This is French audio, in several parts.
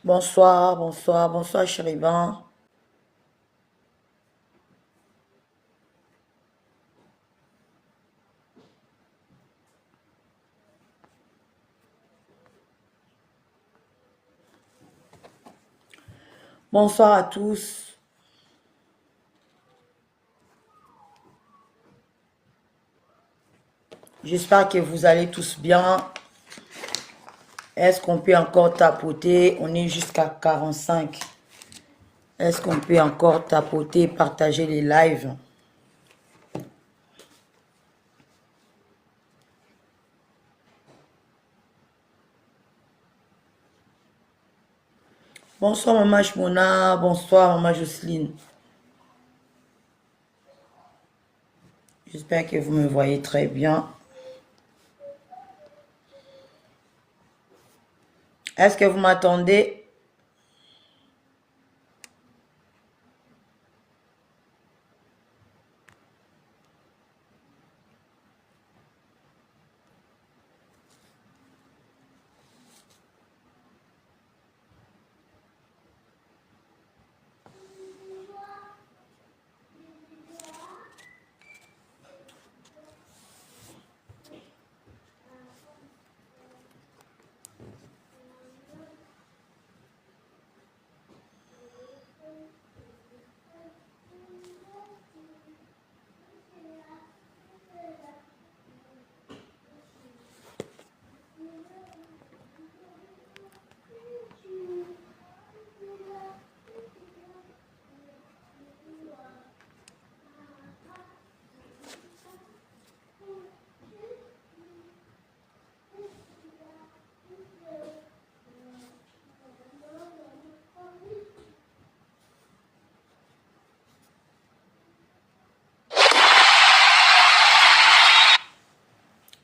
Bonsoir, bonsoir, bonsoir, Chériban. Bonsoir à tous. J'espère que vous allez tous bien. Est-ce qu'on peut encore tapoter? On est jusqu'à 45. Est-ce qu'on peut encore tapoter, partager les lives? Bonsoir, Maman Shmona. Bonsoir, Maman Jocelyne. J'espère que vous me voyez très bien. Est-ce que vous m'attendez?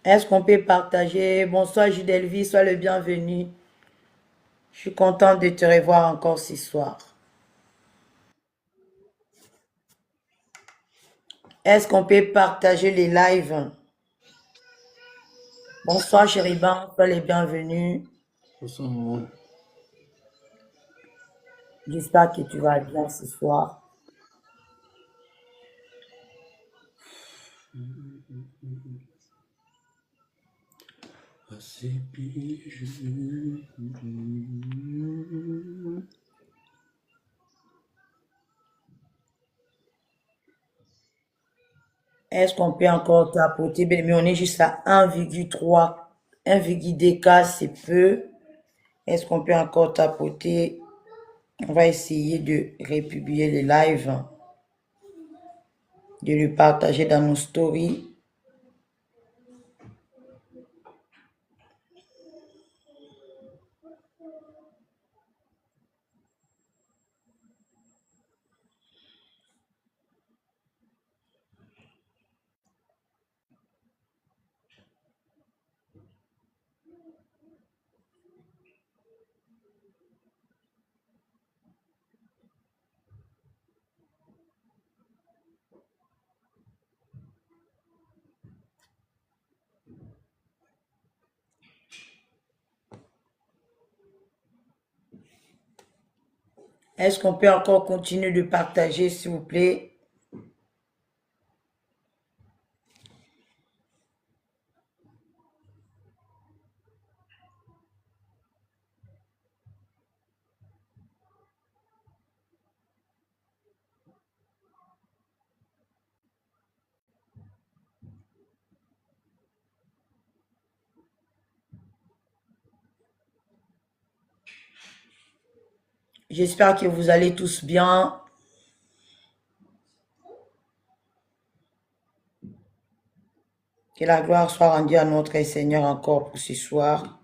Est-ce qu'on peut partager? Bonsoir, Judelvi, sois le bienvenu. Je suis contente de te revoir encore ce soir. Est-ce qu'on peut partager les lives? Bonsoir, Chériban, sois les bienvenus. Bonsoir, maman. J'espère que tu vas bien ce soir. Est-ce qu'on peut encore tapoter? Mais on est juste à 1,3. 1,2 cas, c'est peu. Est-ce qu'on peut encore tapoter? On va essayer de republier les lives, de le partager dans nos stories. Est-ce qu'on peut encore continuer de partager, s'il vous plaît? J'espère que vous allez tous bien. Que la gloire soit rendue à notre Seigneur encore pour ce soir.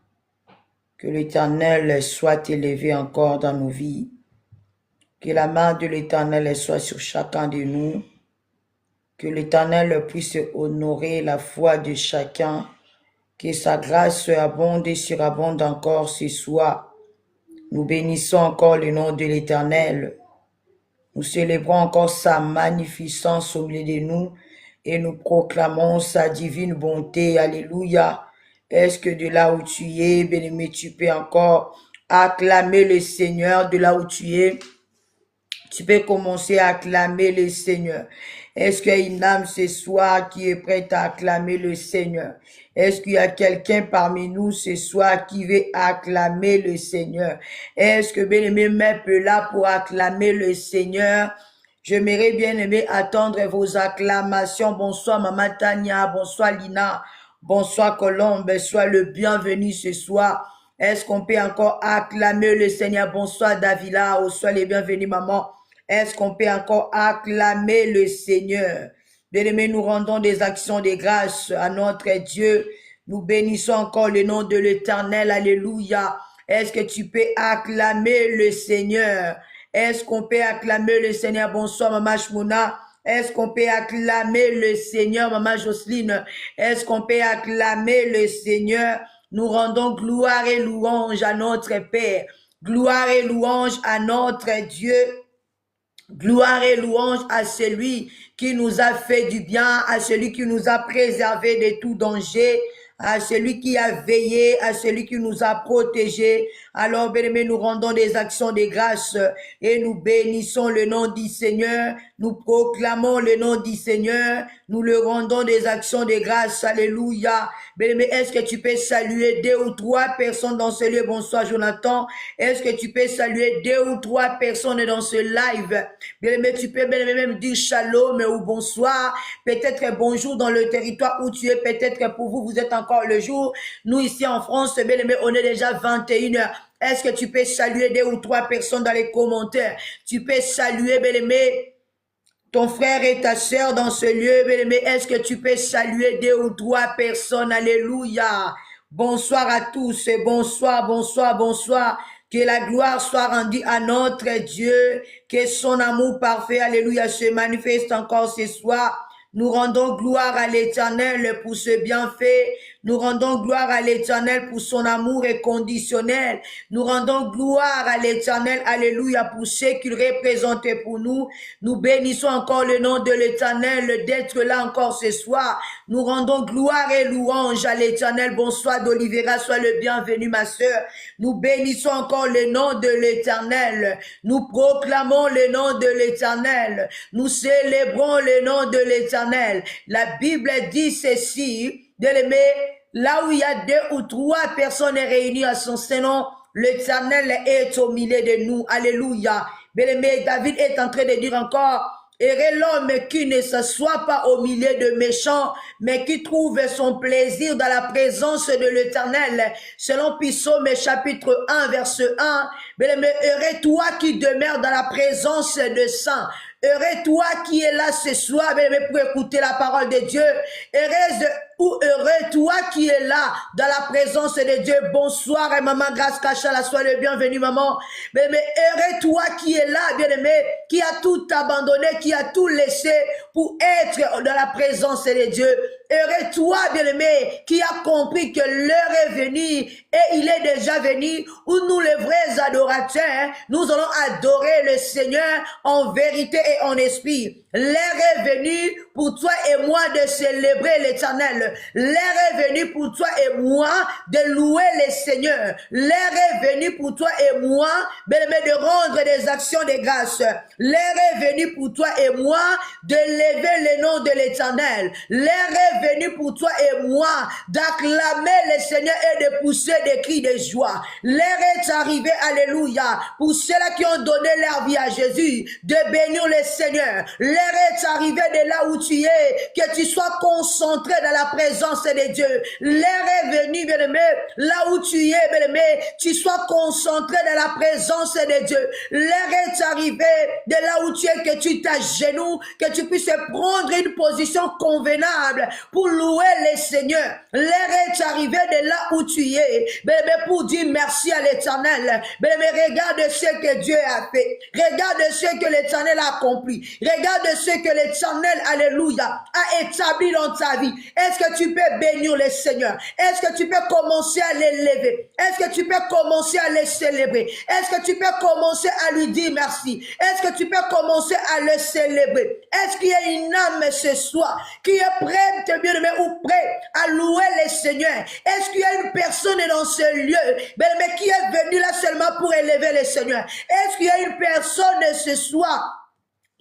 Que l'Éternel soit élevé encore dans nos vies. Que la main de l'Éternel soit sur chacun de nous. Que l'Éternel puisse honorer la foi de chacun. Que sa grâce abonde et surabonde encore ce soir. Nous bénissons encore le nom de l'Éternel. Nous célébrons encore sa magnificence au milieu de nous et nous proclamons sa divine bonté. Alléluia. Est-ce que de là où tu es, bien-aimé, tu peux encore acclamer le Seigneur de là où tu es. Tu peux commencer à acclamer le Seigneur. Est-ce qu'il y a une âme ce soir qui est prête à acclamer le Seigneur? Est-ce qu'il y a quelqu'un parmi nous ce soir qui veut acclamer le Seigneur? Est-ce que bien-aimé même est là pour acclamer le Seigneur? J'aimerais bien aimer attendre vos acclamations. Bonsoir Maman Tania, bonsoir Lina, bonsoir Colombe, sois le bienvenu ce soir. Est-ce qu'on peut encore acclamer le Seigneur? Bonsoir Davila, sois les bienvenus maman. Est-ce qu'on peut encore acclamer le Seigneur? Bien-aimés, nous rendons des actions de grâce à notre Dieu. Nous bénissons encore le nom de l'Éternel. Alléluia. Est-ce que tu peux acclamer le Seigneur? Est-ce qu'on peut acclamer le Seigneur? Bonsoir, Maman Shmouna. Est-ce qu'on peut acclamer le Seigneur, Maman Jocelyne? Est-ce qu'on peut acclamer le Seigneur? Nous rendons gloire et louange à notre Père. Gloire et louange à notre Dieu. Gloire et louange à celui qui nous a fait du bien, à celui qui nous a préservés de tout danger, à celui qui a veillé, à celui qui nous a protégés. Alors, bien-aimés, nous rendons des actions de grâce et nous bénissons le nom du Seigneur. Nous proclamons le nom du Seigneur. Nous le rendons des actions de grâce. Alléluia. Bien-aimé, est-ce que tu peux saluer 2 ou 3 personnes dans ce lieu? Bonsoir, Jonathan. Est-ce que tu peux saluer 2 ou 3 personnes dans ce live? Bien-aimé, tu peux bien-aimé même dire shalom ou bonsoir. Peut-être bonjour dans le territoire où tu es. Peut-être pour vous, vous êtes encore le jour. Nous, ici en France, bien-aimé, on est déjà 21 heures. Est-ce que tu peux saluer 2 ou 3 personnes dans les commentaires? Tu peux saluer, bien-aimé, ton frère et ta sœur dans ce lieu, bien-aimé. Est-ce que tu peux saluer 2 ou 3 personnes? Alléluia. Bonsoir à tous. Bonsoir, bonsoir, bonsoir. Que la gloire soit rendue à notre Dieu. Que son amour parfait, alléluia, se manifeste encore ce soir. Nous rendons gloire à l'Éternel pour ce bienfait. Nous rendons gloire à l'Éternel pour son amour inconditionnel. Nous rendons gloire à l'Éternel, alléluia, pour ce qu'il représente pour nous. Nous bénissons encore le nom de l'Éternel d'être là encore ce soir. Nous rendons gloire et louange à l'Éternel. Bonsoir d'Olivera, sois le bienvenu ma sœur. Nous bénissons encore le nom de l'Éternel. Nous proclamons le nom de l'Éternel. Nous célébrons le nom de l'Éternel. La Bible dit ceci, bien-aimé, là où il y a 2 ou 3 personnes réunies à son nom, l'Éternel est au milieu de nous. Alléluia. Bien-aimé, David est en train de dire encore, heureux l'homme qui ne s'assoit pas au milieu de méchants, mais qui trouve son plaisir dans la présence de l'Éternel. Selon Psaume chapitre 1, verset 1, bien-aimé, heureux toi qui demeures dans la présence de saints. Heureux toi qui es là ce soir, bien-aimé, pour écouter la parole de Dieu. Heureuse ou heureux toi qui es là dans la présence de Dieu. Bonsoir et maman Grâce Kachala, sois le bienvenu maman. Mais heureux toi qui es là, bien-aimé, qui a tout abandonné, qui a tout laissé pour être dans la présence de Dieu. Heureux toi, bien-aimé, qui a compris que l'heure est venue et il est déjà venu où nous, les vrais adorateurs, nous allons adorer le Seigneur en vérité et en esprit. L'heure est venue pour toi et moi de célébrer l'Éternel. L'heure est venue pour toi et moi de louer le Seigneur. L'heure est venue pour toi et moi, bien-aimé, de rendre des actions de grâce. L'heure est venue pour toi et moi de lever le nom de l'Éternel. L'heure est venue pour toi et moi d'acclamer le Seigneur et de pousser des cris de joie. L'heure est arrivée, alléluia, pour ceux-là qui ont donné leur vie à Jésus, de bénir le Seigneur. L'heure est arrivée de là où tu es, que tu sois concentré dans la présence de Dieu. L'heure est venue, bien-aimé, là où tu es, bien-aimé, tu sois concentré dans la présence de Dieu. L'heure est arrivée de là où tu es, que tu t'agenouilles, que tu puisses prendre une position convenable pour louer le Seigneur. L'heure est arrivée de là où tu es, bébé, pour dire merci à l'Éternel. Bébé, regarde ce que Dieu a fait. Regarde ce que l'Éternel a accompli. Regarde ce que l'Éternel, alléluia, a établi dans ta vie. Est-ce que tu peux bénir le Seigneur? Est-ce que tu peux commencer à l'élever? Est-ce que tu peux commencer à le célébrer? Est-ce que tu peux commencer à lui dire merci? Est-ce que tu peux commencer à le célébrer? Est-ce qu'il y a une âme ce soir qui est prête, bien-aimé, ou prêt à louer le Seigneur? Est-ce qu'il y a une personne dans ce lieu, bien-aimé, qui est venue là seulement pour élever le Seigneur? Est-ce qu'il y a une personne ce soir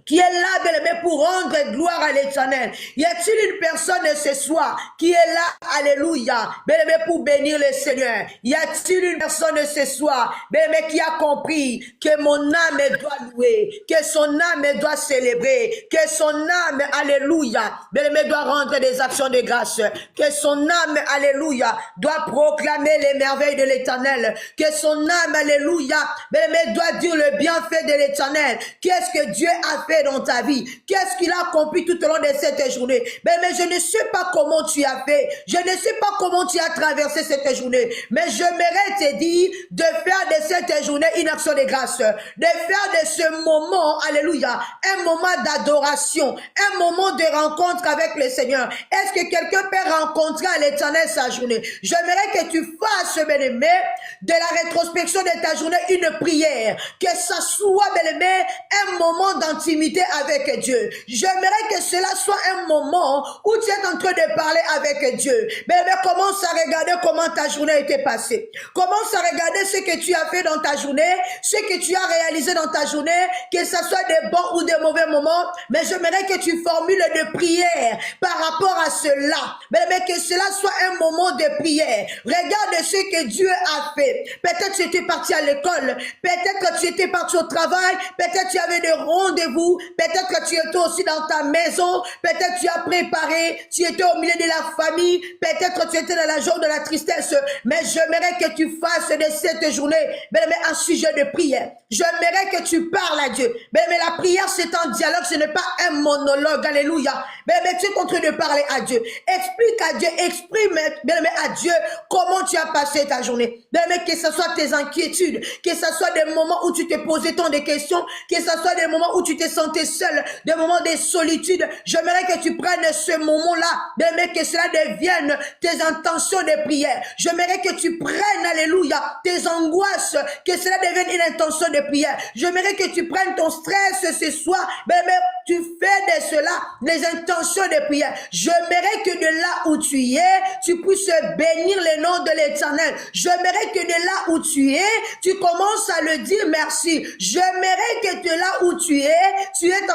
qui est là, bien-aimé, pour rendre gloire à l'Éternel? Y a-t-il une personne ce soir qui est là, alléluia, bien-aimé, pour bénir le Seigneur? Y a-t-il une personne ce soir, bien-aimé, qui a compris que mon âme doit louer, que son âme doit célébrer, que son âme, alléluia, bien-aimé, doit rendre des actions de grâce, que son âme, alléluia, doit proclamer les merveilles de l'Éternel, que son âme, alléluia, bien-aimé, doit dire le bienfait de l'Éternel? Qu'est-ce que Dieu a fait dans ta vie? Qu'est-ce qu'il a accompli tout au long de cette journée? Mais je ne sais pas comment tu as fait, je ne sais pas comment tu as traversé cette journée, mais j'aimerais te dire de faire de cette journée une action de grâce, de faire de ce moment, alléluia, un moment d'adoration, un moment de rencontre avec le Seigneur. Est-ce que quelqu'un peut rencontrer à l'Éternel sa journée? J'aimerais que tu fasses, bien-aimé, de la rétrospection de ta journée une prière, que ça soit, bien-aimé, un moment d'intimité avec Dieu. J'aimerais que cela soit un moment où tu es en train de parler avec Dieu. Mais commence à regarder comment ta journée a été passée. Commence à regarder ce que tu as fait dans ta journée, ce que tu as réalisé dans ta journée, que ce soit des bons ou des mauvais moments. Mais j'aimerais que tu formules de prière par rapport à cela. Mais que cela soit un moment de prière. Regarde ce que Dieu a fait. Peut-être tu étais parti à l'école, peut-être que tu étais parti au travail, peut-être tu avais des rendez-vous, peut-être que tu étais aussi dans ta maison, peut-être tu as préparé, tu étais au milieu de la famille, peut-être que tu étais dans la joie de la tristesse, mais j'aimerais que tu fasses de cette journée, mais un sujet de prière. J'aimerais que tu parles à Dieu. Mais la prière, c'est un dialogue, ce n'est pas un monologue. Alléluia. Mais tu es en train de parler à Dieu. Explique à Dieu, exprime à Dieu comment tu as passé ta journée. Mais que ce soit tes inquiétudes, que ce soit des moments où tu te posais tant de questions, que ce soit des moments où tu te sentais seul, des moments de solitude. J'aimerais que tu prennes ce moment-là, mais que cela devienne tes intentions de prière. J'aimerais que tu prennes, alléluia, tes angoisses, que cela devienne une intention de prière. J'aimerais que tu prennes ton stress ce soir, mais tu fais de cela des intentions de prière. J'aimerais que de là où tu es, tu puisses bénir le nom de l'Éternel. J'aimerais que de là où tu es, tu commences à le dire merci. J'aimerais que de là où tu es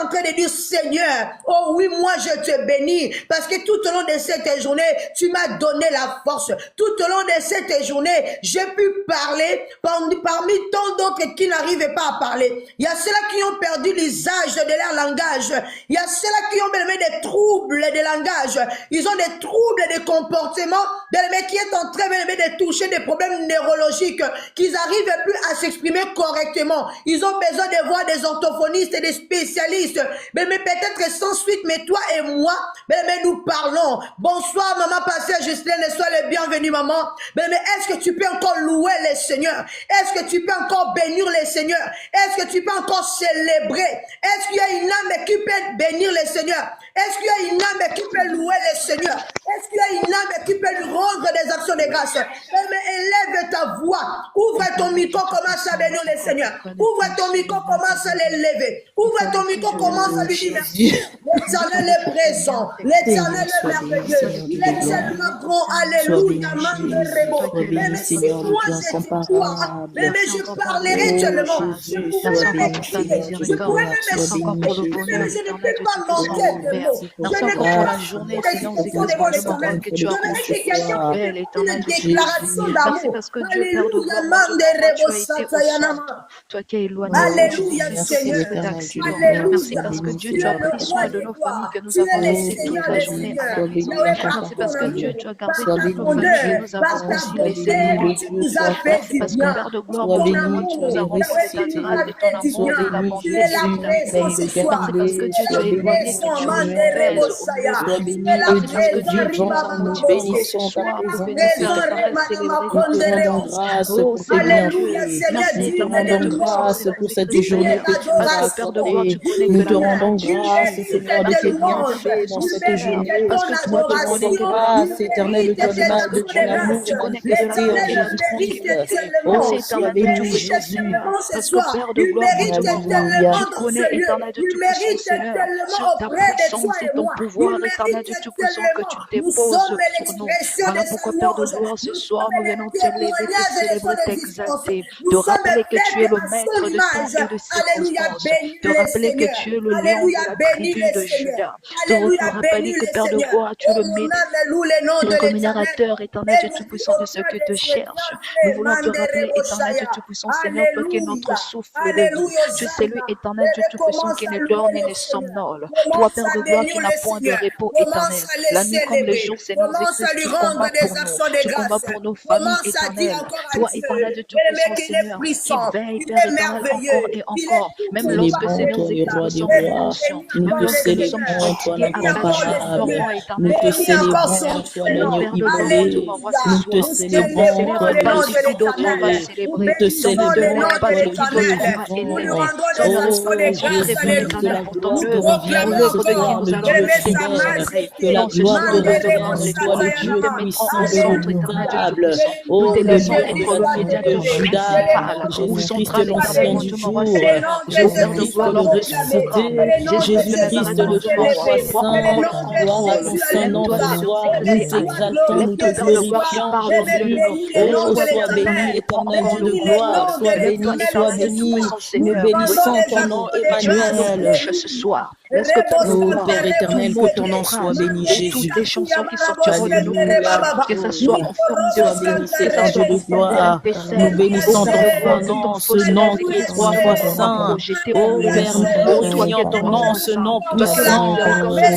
en train de dire Seigneur, oh oui, moi je te bénis, parce que tout au long de cette journée, tu m'as donné la force. Tout au long de cette journée, j'ai pu parler parmi tant d'autres qui n'arrivaient pas à parler. Il y a ceux-là qui ont perdu l'usage de leur langage. Il y a ceux-là qui ont même des troubles de langage. Ils ont des troubles de comportement, mais qui est en train de toucher des problèmes neurologiques, qu'ils n'arrivent plus à s'exprimer correctement. Ils ont besoin de voir des orthophonistes et des spécialistes. Mais peut-être sans suite, mais toi et moi, mais nous parlons. Bonsoir, maman pasteur Justine, sois le bienvenu, maman. Mais est-ce que tu peux encore louer le Seigneur? Est-ce que tu peux encore bénir le Seigneur? Est-ce que tu peux encore célébrer? Est-ce qu'il y a une âme qui peut bénir le Seigneur? Est-ce qu'il y a une âme qui peut louer le Seigneur? Est-ce qu'il y a une âme qui peut lui rendre des actions de grâce? Mais élève ta voix. Ouvre ton micro, commence à bénir le Seigneur. Ouvre ton micro, commence à l'élever. Ouvre ton micro, commence à lui dire merci. L'Éternel est présent. L'Éternel est merveilleux. Il est tellement grand. Alléluia. Mais si moi j'étais toi, mais je parlerai tellement. Je pourrais même crier. Je pourrais même chanter. Mais je ne peux pas manquer de mots. Je ne peux pas journée devant l'Éternel. Je voudrais que quelqu'un fasse une déclaration d'amour. Alléluia. Toi qui es éloigné, Alléluia, Seigneur. Merci parce que Dieu, tu as pris soin de nos familles que nous avons laissées toute la journée. Merci parce que Dieu, tu as gardé toutes nos familles que nous avons aussi laissées. Merci parce que Père de gloire, nous avons fait ta grâce et ton amour, de ta bonté, de ta Merci parce que Dieu, tu as éloigné, que tu nous fais. Merci parce que Dieu, tu nous as motivés ce soir pour venir célébrer grâce, Seigneur. Merci, te rendons grâce pour cette journée que tu as accordée. gloire, tu connais Nous que te la rendons louange. grâce, Seigneur, de tes bienfaits dans cette journée. Nous te rendons grâce, éternel Dieu de ton amour Tu connais que de la manifesté en gloire, tu Jésus-Christ. connais. Oh, Merci sois éternel Dieu béni, Tout-Puissant Jésus. Seigneur. Parce que Père de gloire, nous te rendons. Alléluia. Tu connais éternel Dieu Tout-Puissant Seigneur. Sur ta puissance et ton pouvoir, éternel Dieu Tout-Puissant, que tu déposes sur nous. Voilà pourquoi Père de gloire, ce soir, nous venons t'élever, te célébrer, t'exalter, te rappeler que tu es le maître de temps et de circonstances, te rappeler que tu es le lion de la tribu de Judas, te rappeler que Père de gloire, tu es le rémunérateur éternel Dieu Tout-Puissant de ceux qui te cherchent. Nous voulons te rappeler, éternel Dieu Tout-Puissant, Seigneur, toi qui es notre souffle de vie. Tu es celui, éternel Dieu Tout-Puissant, qui ne dort ni ne somnole. Toi, Père de gloire, qui n'a point de repos éternel. La nuit comme le jour, Seigneur Jésus, tu combats pour nous. Tu combats pour nos familles éternelles. Toi, éternel Dieu Tout-Puissant, Seigneur, qui veille, Père éternel, encore et encore. Même lorsque, Seigneur Jésus, nous sommes inconscients. Même lorsque nous sommes fatigués, abattus, dormants, Nous éternel. te célébrons, toi l'agneau immolé. Nous te célébrons, toi le Nous te célébrons, toi le Dieu vivant. Oh Jésus, que la gloire te revienne ce soir, le Dieu fidèle. Que la gloire te revienne, toi le Dieu puissant et redoutable. Oh, le Dieu de Judas, Jésus-Christ l'ancien du jour, Jésus-Christ le ressuscité, Jésus-Christ le très saint. Gloire à ton saint nom ce soir, nous t'exaltons, nous te glorifions, Jésus. Oh, sois béni, éternel Dieu de gloire, sois béni, sois béni. Nous bénissons ton nom, Emmanuel. Ce soir. Oh Père éternel, que ton nom soit béni, Jésus. Toutes les chansons qui sortiront de nos bouches, que ce soit en forme de béni, Seigneur Dieu de gloire. Nous bénissons ton nom, ce nom qui est 3 fois saint. Oh Père, nous glorifions ton nom, ce nom puissant,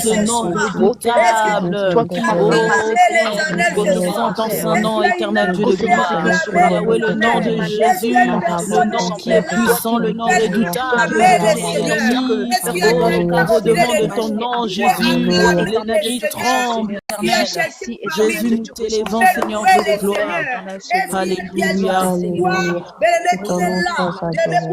ce nom redoutable. Oh Père, nous bénissons ton saint nom, éternel Dieu de gloire. Yahweh, le nom de Jésus, le nom qui est puissant, le nom redoutable, le nom redemande ton nom, Jésus. L'ennemi tremble, éternel. Jésus, nous t'élevons, Seigneur Dieu de gloire. Alléluia. Pour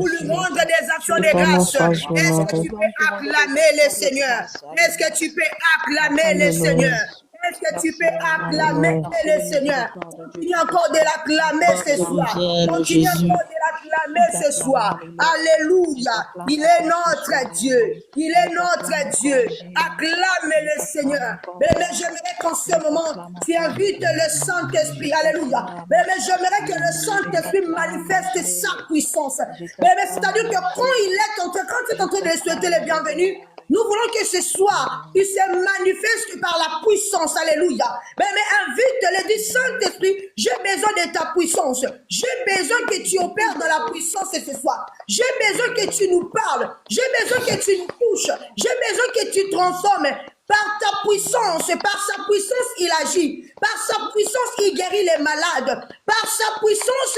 lui rendre des actions de grâce. Est-ce que tu peux acclamer le Seigneur? Est-ce que tu peux acclamer le Seigneur? Est-ce que tu peux acclamer le Seigneur? Continue encore de l'acclamer ce soir. Continue encore de l'acclamer ce soir. Alléluia. Il est notre Dieu. Il est notre Dieu. Acclame le Seigneur. Mais j'aimerais qu'en ce moment, tu invites le Saint-Esprit. Alléluia. Mais j'aimerais que le Saint-Esprit manifeste sa puissance. Mais c'est-à-dire que quand tu es en train de souhaiter le bienvenu, nous voulons que ce soir, il se manifeste par la puissance. Alléluia. Mais invite-le, dis Saint-Esprit, j'ai besoin de ta puissance. J'ai besoin que tu opères dans la puissance ce soir. J'ai besoin que tu nous parles. J'ai besoin que tu nous touches. J'ai besoin que tu transformes. Par ta puissance, par sa puissance, il agit. Par sa puissance, il guérit les malades. Par sa puissance,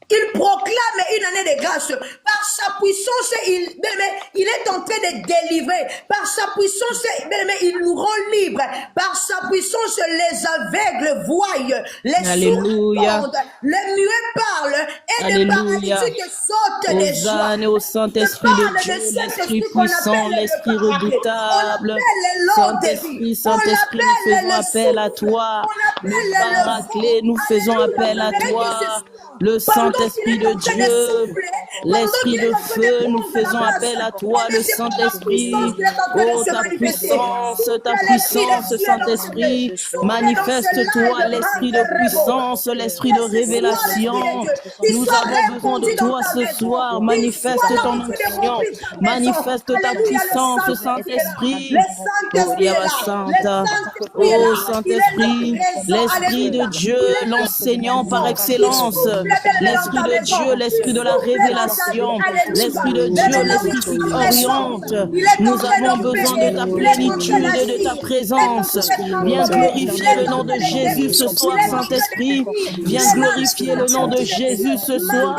il proclame une année de grâce. Par sa puissance, il est en train de délivrer. Par sa puissance, il nous rend libres. Par sa puissance, les aveugles voient, les sourds entendent, les muets parlent, et les paralytiques sautent des joies. Au Saint-Esprit de Dieu, l'Esprit puissant, l'Esprit redoutable. Saint-Esprit, Saint-Esprit, nous faisons appel à toi. Le paraclet, nous faisons appel à toi. Le Saint-Esprit de Dieu, l'Esprit de feu, nous faisons appel à toi, le Saint-Esprit. Oh, ta puissance, Saint-Esprit, manifeste-toi, l'Esprit de puissance, l'Esprit de révélation. Nous avons besoin de toi ce soir. Manifeste ton onction, manifeste ta puissance, Saint-Esprit. Oh, Dieu Sainte, oh Saint-Esprit, l'Esprit de Dieu, l'enseignant par excellence. L'Esprit de Dieu, l'Esprit de la révélation, l'Esprit de Dieu, l'Esprit qui oriente. Nous avons besoin de ta plénitude et de ta présence. Viens glorifier le nom de Jésus ce soir, Saint-Esprit. Viens glorifier le nom de Jésus ce soir.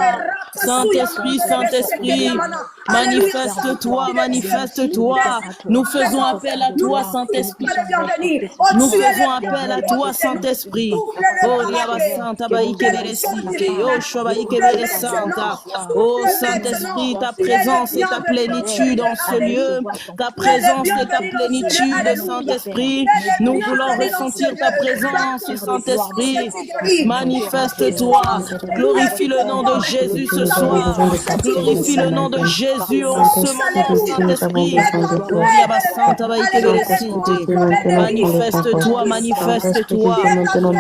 Saint-Esprit, Saint-Esprit. Manifeste-toi, manifeste-toi. Nous faisons appel à toi, Saint-Esprit. Nous faisons appel à toi, Saint-Esprit. Oh, oh, Saint-Esprit, ta présence et ta plénitude en ce lieu. Ta présence et ta plénitude, Saint-Esprit. Nous voulons ressentir ta présence, Saint-Esprit. Manifeste-toi. Glorifie le nom de Jésus ce soir. Glorifie le nom de Jésus en ce moment, Saint-Esprit. Manifeste-toi, manifeste-toi.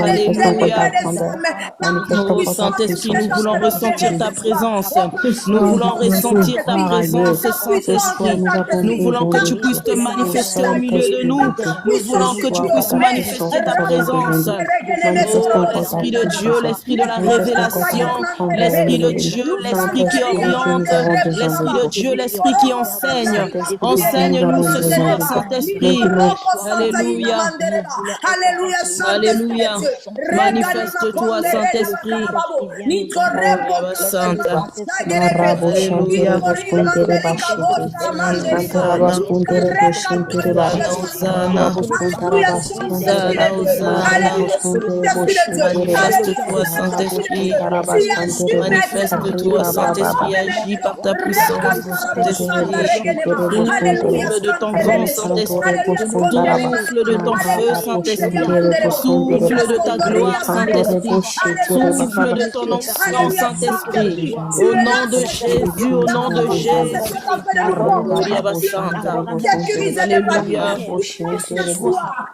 Alléluia. Oh Saint-Esprit, nous voulons ressentir ta présence. Nous voulons ressentir ta présence, Saint-Esprit. Nous voulons que tu puisses te manifester au milieu de nous. Nous voulons que tu puisses manifester ta présence. Oh, l'Esprit de Dieu, l'Esprit de la révélation, l'Esprit de Dieu, l'Esprit qui oriente, l'Esprit de Dieu, l'Esprit qui enseigne. Enseigne-nous ce soir, Saint-Esprit. Alléluia. Alléluia. Manifeste-toi, Saint-Esprit. Santa. Alléluia. Manifeste-toi, Saint-Esprit. Manifeste-toi, Saint-Esprit. Agis par ta puissance, Saint-Esprit. Souffle de ton vent, Saint-Esprit. Souffle de ton feu, Saint-Esprit. Souffle de ta gloire, Saint-Esprit. Souffle de ton onction, Saint-Esprit. Au nom de Jésus, au nom de Jésus. Alléluia.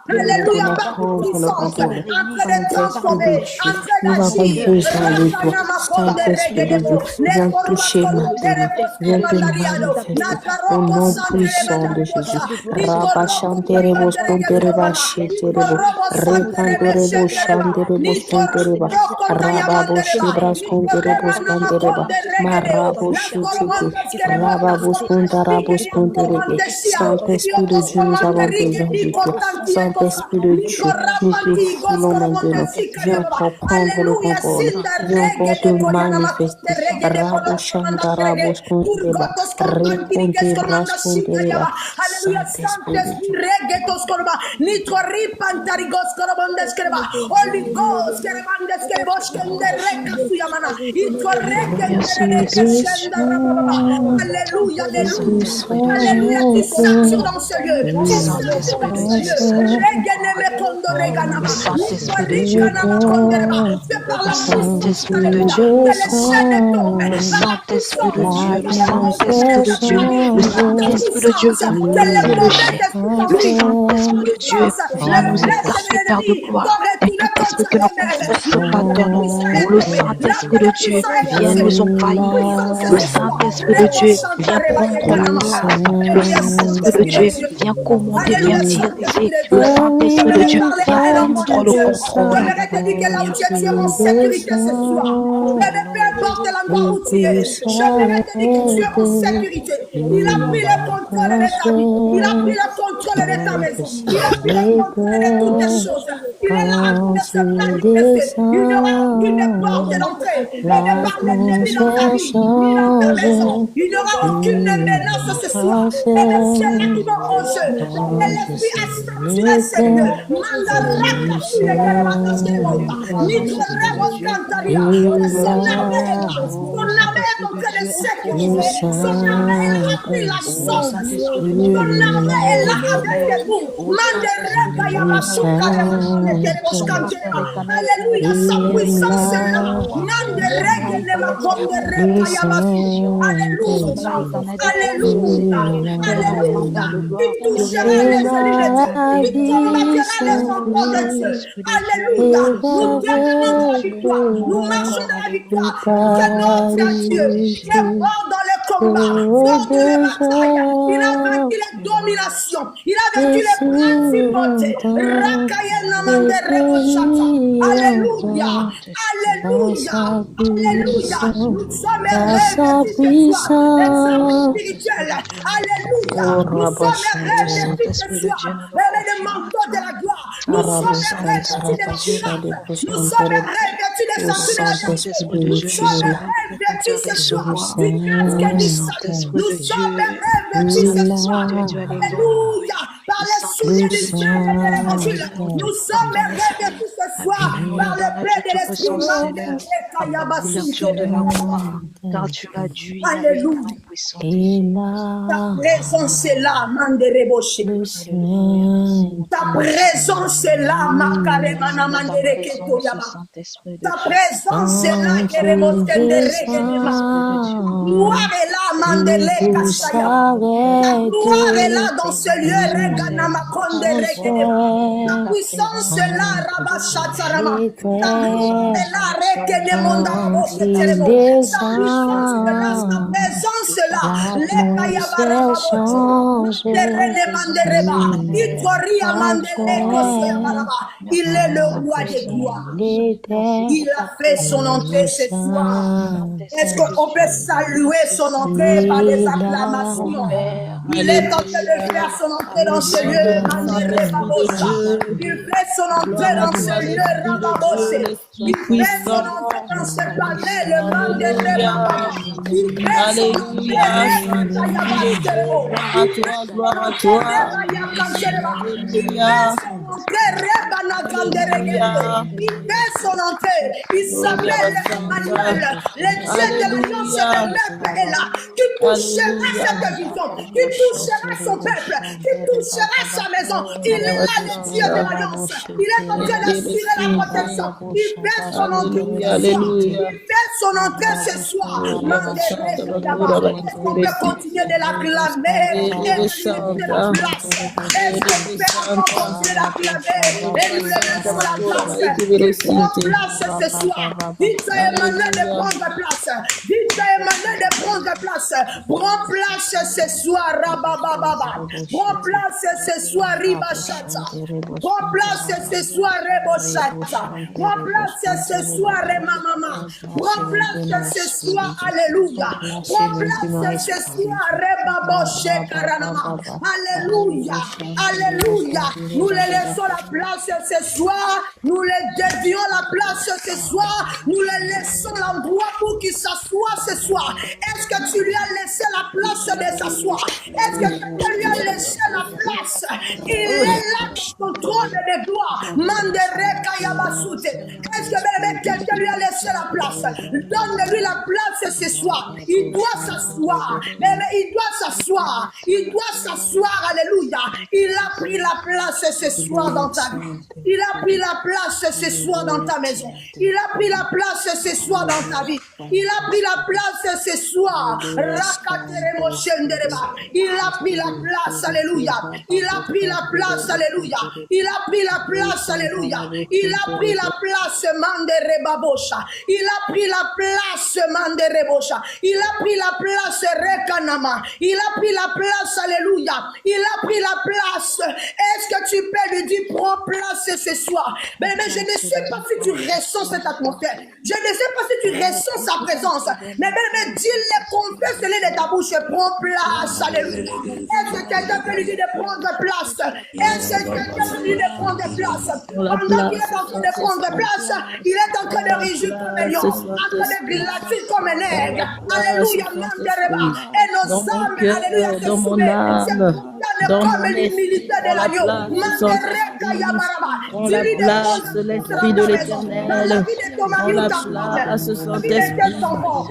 Alléluia, par puissance, en train de transformer, en train d'agir. Saint-Esprit de Dieu, viens toucher maintenant, viens te manifester au nom puissant de Jésus. Rabba chanterebo spontereba cheterebo, recanterebo chanterebo spontereba, rababo shibra sponterebo spontereba, marabo chetete, rababo spontarabo sponterebe. Saint-Esprit de Dieu, nous avons besoin de toi. Saint-Esprit de Dieu, nous te voulons maintenant. Viens encore prendre le contrôle. Viens encore te manifester. Rabo chantarabo spontereba, recontereba spontereba. Saint-Esprit de Dieu. Alléluia, alléluia, tu satures dans ce lieu, tu satures dans ce lieu. Saint-Esprit de Dieu, Saint-Esprit de Dieu, le Saint-Esprit de Dieu, le Saint-Esprit de Dieu vient briser le chef, le Saint-Esprit de Dieu vient nous exercer Père de gloire, et tout esprit que nous confessons pas ton nom, le Saint-Esprit de Dieu vient nous envahir, le Saint-Esprit de Dieu vient prendre la place, le Saint-Esprit de Dieu vient commander, vient diriger, le Saint-Esprit de Dieu vient prendre le contrôle. Peu importe l'endroit où tu es, j'aimerais te dire que tu es en sécurité. Il a pris le contrôle de ta vie, il a pris le contrôle de ta maison, il a pris le contrôle de toutes tes choses. Il est là en train de se manifester. Il n'y aura aucune porte d'entrée. Et de par l'ennemi dans ta vie, ni dans ta maison, il n'y aura aucune menace ce soir. Et le ciel qui va en jeu. Et l'esprit a censuré ces lieux. Mandaraka, tu es là, son armée est en train de sécuriser. Son armée est là pris la sauce. Son armée est là avec des bouts. Alléluia, sa puissance est là. Alléluia, alléluia, alléluia. Il touchera les ennemis de Dieu. Il combattra les enfants de Dieu. Alléluia. Nous devenons la victoire. Nous marchons dans la victoire. Que notre Dieu qui est mort dans le combat, fort de la bataille. Il a vaincu les dominations. Il a vaincu les principautés. Alléluia. Alléluia. Alléluia. Nous sommes revêtus spirituels. Alléluia. Nous sommes revêtus de joie. Le manteau de la gloire. Nous sommes revêtus de miracles. Nous sommes revêtus de sainteté. Nous sommes revêtus revêtus ce soir Reçois, du casque ô du salut. Saint-Esprit Nous de sommes Dieu, revêtus ce soir. Saint-Esprit de Dieu, Alléluia. Alléluia. Par Le les souliers du Saint-Esprit de Père Dieu, et de nous l'Évangile. t'adorons, Nous nous sommes glorifions. revêtus ce soir par Alléluia, le Père tu de te l'Esprit. ressens, Seigneur, couverture de la gloire, car tu l'as dû avec ta main Alléluia. puissante. Et Ta là, présence est là, Mandereboshe. le Alléluia, merci. Ta Saint-Esprit, présence est là, Makaremana Merci de ta Mandereketo présence, Yaba. Saint-Esprit de Ta Dieu. présence est là, quand tu Keremostenderekedeba. Saint-Esprit de Dieu. Ta descends, gloire est là, tout Mandele peut Kasayaba. Ta gloire est là s'arrêter. dans ce lieu, Regana Makonderekedeba. Ta Ta puissance est présence, là, Rabashatarama. Ta gloire est là, Quand il Rekenemondarabosheterebo. Ta puissance est là, sa descend, présence est là. l'atmosphère Lekayabarababoshe. change. Manderene Mandereba. Itoria Mandele Atmosphère Kosoyabaraba. Il est le roi des gloires. il était Il a fait son entrée le ce soir. Est-ce Saint-Esprit. qu'on peut saluer son entrée par des ô acclamations? Père, Il est en train de faire Alléluia. son entrée dans ce Gloire lieu. au Mandere Saint-Esprit de Babosha. Dieu. Il fait son entrée Gloire à dans ce toi, lieu. l'Esprit de Dieu, Rababoshe. l'Esprit Il fait son puissant. entrée dans ce panel. Mandere Alléluia. Bababa. Il fait son entrée. Alléluia, Saint-Esprit de Dieu. Rekayabaterebo. Gloire à Il toi, fait son gloire à entrée. toi. Rebayakantereba. Il fait Alléluia. son entrée. Rebanakanderegede. Alléluia. Il fait son entrée. Il Oh, s'appelle Diabba Santa. Emmanuel. Le Dieu de l'alliance de Alléluia. peuple est là. Qui touchera Alléluia. cette vision, qui touchera son peuple, qui touchera sa maison. Il est Diabba là, le Dieu de Santa. l'alliance. Il est en train Diabba d'assurer la protection. Santa. Il fait son entrée Alléluia, ce soir. alléluia. Il fait son entrée ce soir. Oh, Diabba Mandere Santa, Kayaba. Bakura, Est-ce qu'on Bakure, peut continuer de l'acclamer et Diabba de lui laisser la Santa. place? Est-ce qu'on Diabba peut encore Santa. continuer d'acclamer et lui Santa, laisser la Bakura, place? Bakure, Il prend Sinte. place ce soir. Dites à Emmanuel de Alléluia. prendre place. Dites à Emmanuel de prendre place. Prends place ce soir, Rabababa. Prends place ce soir, Ribachata. Prends place ce soir, Rebochata. Prends place ce soir, Remamama. Prends place ce soir, Alléluia. Prends place ce soir, Rebaboshe Karanama. Alléluia. Alléluia. Nous les laissons la place ce soir. Nous les dédions la place ce soir. Nous les laissons l'endroit pour qu'ils s'assoient ce soir. Est-ce que tu lui as laissé la place de s'asseoir? Est-ce que quelqu'un lui a laissé la place? Il est là dans son trône de gloire. Mandere Kayabasute. Est-ce que même quelqu'un lui a laissé la place? Donne-lui la place ce soir. Il doit s'asseoir. Mais il doit s'asseoir. Il doit s'asseoir. Alléluia. Il a pris la place ce soir dans ta vie. Il a pris la place ce soir dans ta maison. Il a pris la place ce soir dans ta vie. Il a pris la place ce soir. Rakateremo Shendereba. Il a pris la place. Alléluia. Il a pris la place. Alléluia. Il a pris la place. Alléluia. Il a pris la place. Mandereba Bosha. Il a pris la place. Manderebosha. Il a pris la place. Rekanama. Il a pris la place. Alléluia. Il a pris la place. Est-ce que tu peux lui dire prends place ce soir? Mais je ne sais pas si tu ressens cette atmosphère. Je ne sais pas si tu ressens sa présence. Mais dis-le, confesse-le de ta bouche. Prends place. Alléluia. Est-ce que quelqu'un peut lui dire de prendre place? Est-ce que quelqu'un peut lui dire de prendre place? Pendant qu'il est en train de prendre place, il est en train de rugir comme un lion, en train de glacer comme un aigle. Alléluia. Et nos âmes, alléluia, se soumettent. Dans Comme mon l'humilité de l'agneau. Prends la place, l'Esprit de l'Éternel. Prends la place, Saint-Esprit.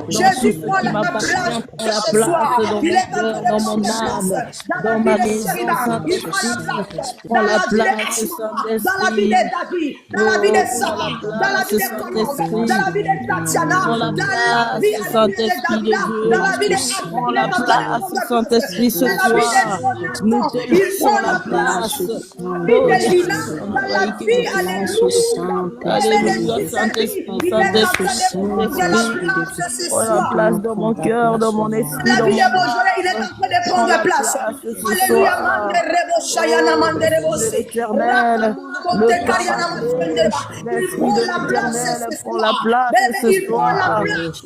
Jésus prend la Prends la place ce place soir. dans Il mon est en train cœur, de dans mon prendre âme, place dans ma maison, Il prend la Saint-Esprit. place Prends la dans la vie place, de dans la vie de David, dans la vie de Sarah, dans la vie de Commande, dans la vie de Tatiana, Prends la dans la vie place, de Saint-Esprit de Davida, Dieu. dans la vie de Prends la place, Saint-Esprit, ce dans la vie soir. de Nous Jonathan. te Il laissons prend la la place place. dans la vie de Lina, dans la vie, Alléluia, Saint-Esprit, il est en train Saint-Esprit, de prendre la place ce prends la soir. place dans mon cœur, dans mon esprit, La dans vie mon de Beaujolais, il est en train de Prends la prendre place. ce Alléluia. soir. Shayana Oh, Manderebose. l'Esprit de l'Éternel, le Kariana parler, Manderebose. Il l'Esprit prend de la place l'Éternel, ce prends la soir. place ce Il prend la soir. place.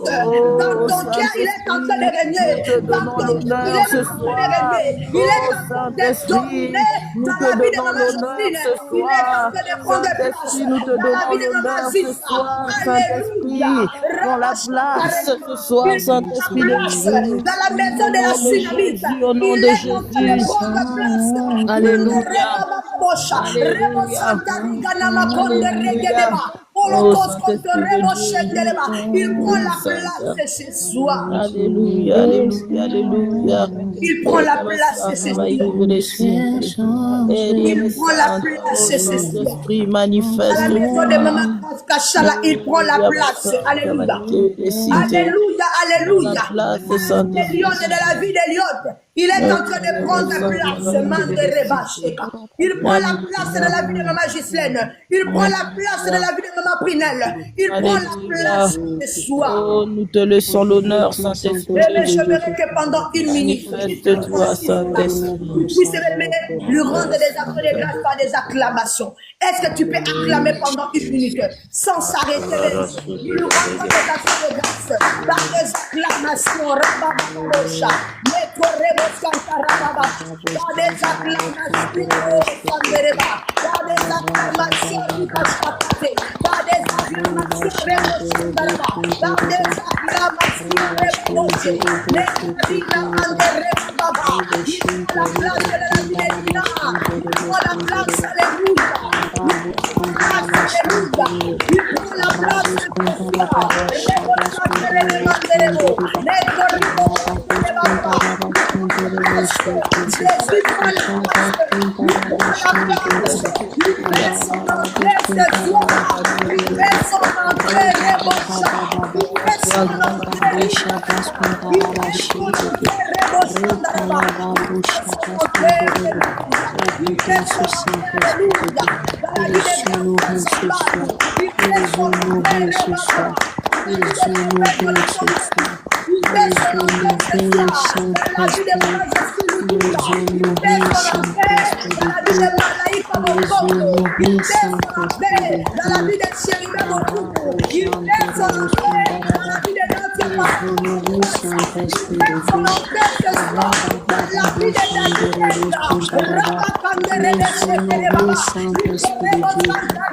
Dans Oh, ton cœur, il est en train de Saint-Esprit, régner. nous te Dans donnons ton cœur, il l'honneur est ce en train de soir. régner. Il est Oh, en train de Saint-Esprit, dominer nous dans te la vie de donnons Maman l'honneur Jocelyne, ce Il est en soir. train de prendre place Saint-Esprit, nous te dans la donnons vie de Maman l'honneur ce Zissa. soir. Alléluia. Saint-Esprit, prends la place ce soir. Il prend la Saint-Esprit de place Dieu. dans la maison Au de la nom de Sunamite. Jésus, au nom Il de est en train de Jésus. prendre place dans le Alléluia. Reba Bosha. Rebo Alléluia. Santa Riga Namakonde Alléluia. Regedeba. Oh, Holocauste contre Saint-Esprit de Rebo Dieu. Shendeleba. Il prend Oui, la Seigneur. place ce soir. Alléluia, alléluia, alléluia. Il prend Oh, la place ce Kabasana, soir. Maïvre Sinte. Il prend la Sainte, place oh ce soir. Saint-Esprit, À la maison de manifeste-toi. Maman Kachala, il prend la Oh, place. Alléluia. Yabasante, Alléluia, prends la alléluia. place, Des lions Saint-Esprit. de la vie des lions. Il est en train de prendre place, man de Rebacheka. Il prend la place de la vie de Maman Ghislaine. Il prend la place de la vie de Maman Prunelle. Il prend la Alléluia. place ce soir. Oh, nous te laissons l'honneur, Saint-Esprit. Mais j'aimerais que pendant une minute, Manifeste-toi, Saint-Esprit. tu puisses lui rendre des actes de grâce par des acclamations. Est-ce que tu peux acclamer pendant une minute sans s'arrêter? Lui rendre des actes de grâce par des acclamations. Rabababosha, Mekorebosanta Rababa, par des acclamations, Sandereba, par des acclamations, Rikashakate, par des acclamations, Reboshandaraba, par des acclamations, Reboshe, Mekarina Anderebaba, il prend la place de la vie de Nina, il prend la place, alléluia, alléluia, il prend la place de Reboshandaraba, Reboshandareba, Mekoriboshandareba, Jésus prend la place, il fait son entrée ce soir, il fait son entrée, Rebosha, il fait son entrée, il fait son entrée, Reboshandareba, il fait son entrée, il fait son entrée, alléluia, dans la vie de Gaspard, il fait son entrée, Rebosha, il fait son entrée, il fait son entrée ce soir, dans la vie de Maman Jésus, il fait son entrée, dans la vie de Malaïka Mokoto, il fait son entrée, dans la vie de Chéribé Mokoto, il fait son entrée, dans la vie de notre papa, il fait son entrée ce soir, dans la vie de Daniel, Rabakandere de Shekereba,